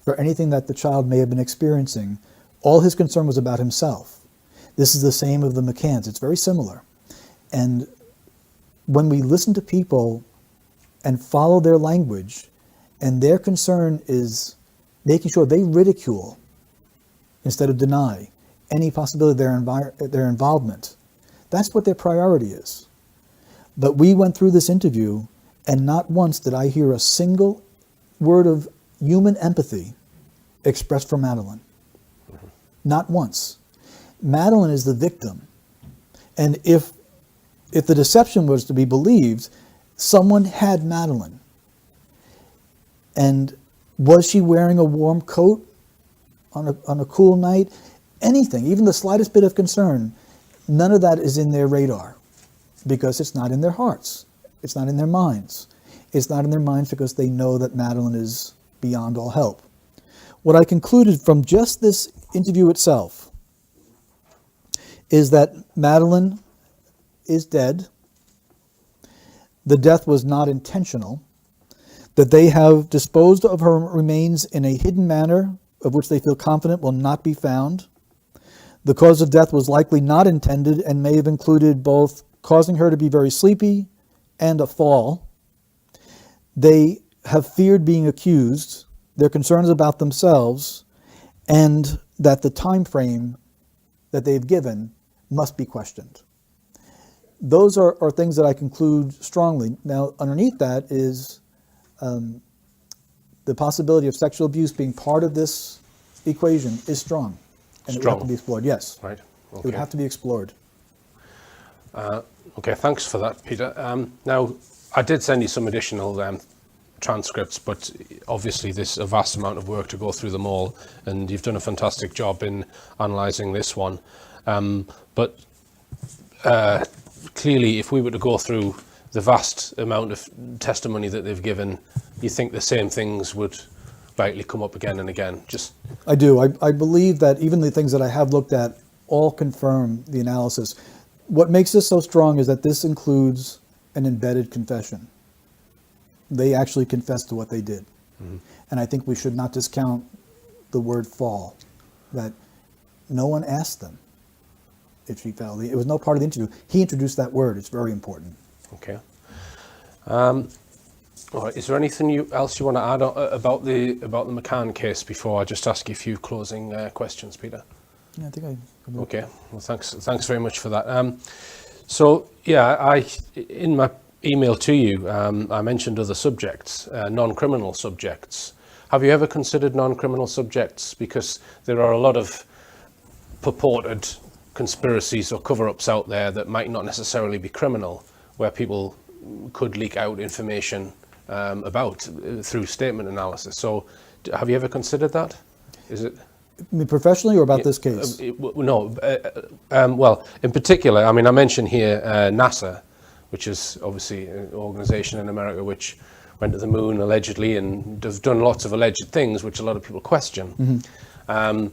for anything that the child may have been experiencing. All his concern was about himself. This is the same of the McCanns. It's very similar. And when we listen to people and follow their language, and their concern is making sure they ridicule instead of deny any possibility of their involvement, that's what their priority is. But we went through this interview, and not once did I hear a single word of human empathy expressed from Madeleine. Not once. Madeleine is the victim. And if the deception was to be believed, someone had Madeleine. And was she wearing a warm coat on a cool night? Anything, even the slightest bit of concern, none of that is in their radar because it's not in their hearts. It's not in their minds. It's not in their minds because they know that Madeleine is beyond all help. What I concluded from just this interview itself is that Madeleine is dead. The death was not intentional, that they have disposed of her remains in a hidden manner of which they feel confident will not be found. The cause of death was likely not intended and may have included both causing her to be very sleepy and a fall. They have feared being accused. Their concerns about themselves, and that the time frame that they've given must be questioned. Those are things that I conclude strongly. Now, underneath that is the possibility of sexual abuse being part of this equation is strong. And it would have to be explored, yes.
Right. Okay.
It would have to be explored.
Okay, thanks for that, Peter. Now, I did send you some additional transcripts, but obviously there's a vast amount of work to go through them all, and you've done a fantastic job in analysing this one. But clearly, if we were to go through the vast amount of testimony that they've given, you think the same things would likely come up again and again?
I do. I believe that even the things that I have looked at all confirm the analysis. What makes this so strong is that this includes an embedded confession. They actually confessed to what they did. Mm-hmm. And I think we should not discount the word fall, that no one asked them if she fell. It was no part of the interview. He introduced that word. It's very important.
Okay. All right. Is there anything else you want to add about the McCann case before I just ask you a few closing questions, Peter?
Yeah, I think I...
Okay. Well, thanks very much for that. So, yeah, in my email to you, I mentioned other subjects, non-criminal subjects. Have you ever considered non-criminal subjects? Because there are a lot of purported conspiracies or cover-ups out there that might not necessarily be criminal, where people could leak out information about through statement analysis. So have you ever considered that? Is it...
I mean, professionally or about this case?
No. Well, in particular, I mean, I mentioned here NASA, which is obviously an organization in America which went to the moon allegedly and have done lots of alleged things which a lot of people question. Mm-hmm.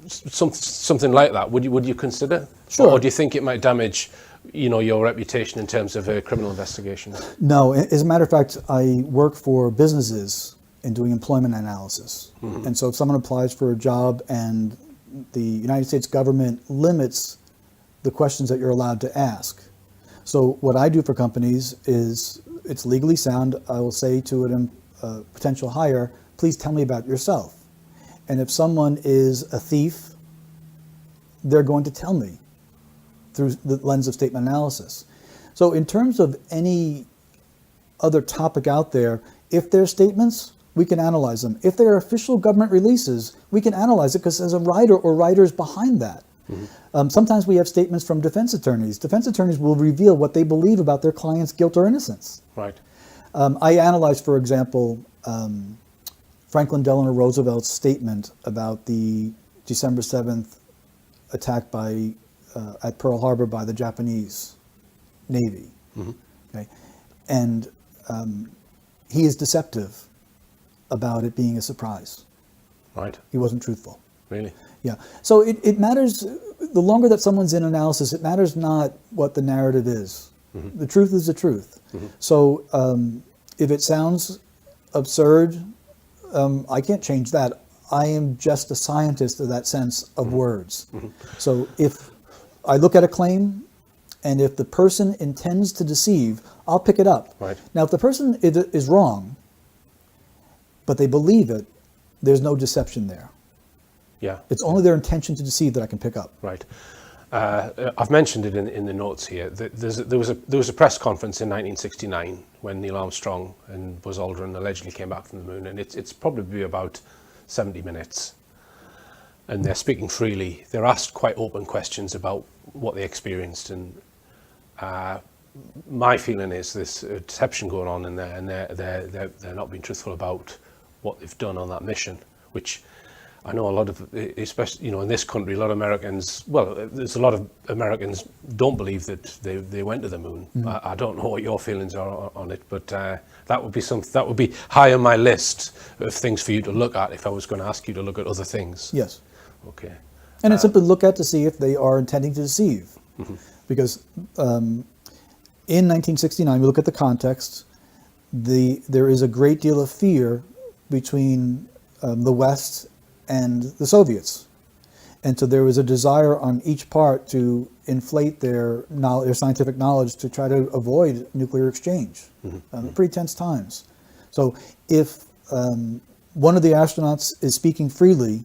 Something like that, would you consider?
Sure.
Or do you think it might damage, your reputation in terms of a criminal investigation?
No. As a matter of fact, I work for businesses in doing employment analysis. Mm-hmm. And so if someone applies for a job and the United States government limits the questions that you're allowed to ask. So what I do for companies is, it's legally sound. I will say to a potential hire, please tell me about yourself. And if someone is a thief, they're going to tell me through the lens of statement analysis. So in terms of any other topic out there, if there's statements, we can analyze them. If there are official government releases, we can analyze it because there's a writer or writers behind that. Mm-hmm. Sometimes we have statements from defense attorneys. Defense attorneys will reveal what they believe about their client's guilt or innocence.
Right.
I analyzed, for example, Franklin Delano Roosevelt's statement about the December 7th attack at Pearl Harbor by the Japanese Navy. Mm-hmm. Okay. And he is deceptive about it being a surprise.
Right.
He wasn't truthful.
Really?
Yeah. So it matters, the longer that someone's in analysis, it matters not what the narrative is. Mm-hmm. The truth is the truth. Mm-hmm. So if it sounds absurd, I can't change that. I am just a scientist of that sense of mm-hmm. words. Mm-hmm. So if I look at a claim, and if the person intends to deceive, I'll pick it up.
Right.
Now, if the person is wrong, but they believe it, there's no deception there.
Yeah.
It's only their intention to deceive that I can pick up.
Right. I've mentioned it in the notes here. There was a press conference in 1969 when Neil Armstrong and Buzz Aldrin allegedly came back from the moon, and it's probably about 70 minutes. And they're speaking freely. They're asked quite open questions about what they experienced, and my feeling is there's a deception going on in there, and they're not being truthful about what they've done on that mission, which I know a lot of, especially in this country, a lot of Americans, well, there's a lot of Americans don't believe that they went to the moon. Mm. I don't know what your feelings are on it, but that would be high on my list of things for you to look at if I was going to ask you to look at other things.
Yes.
Okay.
And it's simply look at to see if they are intending to deceive. Mm-hmm. Because in 1969, we look at the context, there is a great deal of fear between the West and the Soviets. And so there was a desire on each part to inflate their scientific knowledge to try to avoid nuclear exchange. Mm-hmm. Pretty tense times. So if one of the astronauts is speaking freely,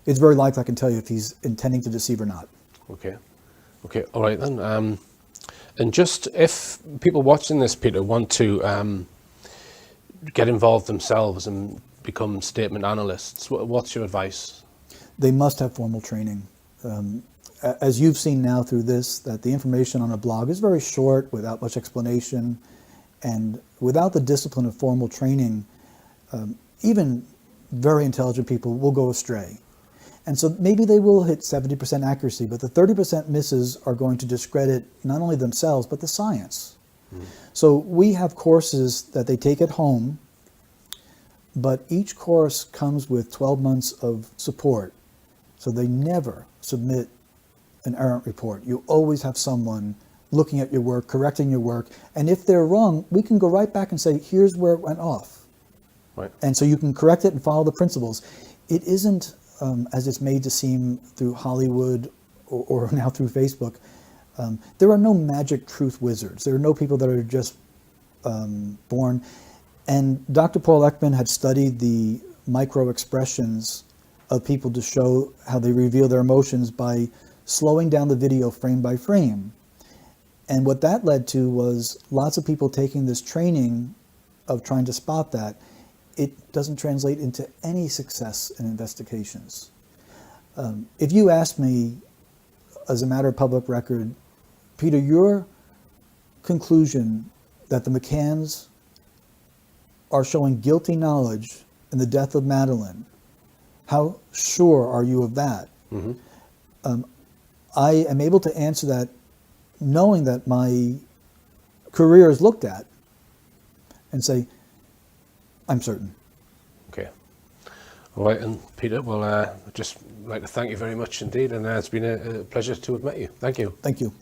it's very likely I can tell you if he's intending to deceive or not.
Okay. Okay, all right then. And just if people watching this, Peter, want to get involved themselves and become statement analysts, what's your advice?
They must have formal training. As you've seen now through this, that the information on a blog is very short, without much explanation, and without the discipline of formal training, even very intelligent people will go astray. And so maybe they will hit 70% accuracy, but the 30% misses are going to discredit not only themselves, but the science. Mm. So we have courses that they take at home, but each course comes with 12 months of support. So they never submit an errant report. You always have someone looking at your work, correcting your work. And if they're wrong, we can go right back and say, here's where it went off. Right. And so you can correct it and follow the principles. It isn't, as it's made to seem through Hollywood or now through Facebook, there are no magic truth wizards. There are no people that are just born. And Dr. Paul Ekman had studied the micro expressions of people to show how they reveal their emotions by slowing down the video frame by frame. And what that led to was lots of people taking this training of trying to spot that. It doesn't translate into any success in investigations. If you ask me, as a matter of public record, Peter, your conclusion that the McCanns are showing guilty knowledge in the death of Madeleine, how sure are you of that? Mm-hmm. I am able to answer that knowing that my career is looked at and say, I'm certain.
Okay. All right, and Peter, well, I'd just like to thank you very much indeed, and it's been a pleasure to have met you. Thank you.
Thank you.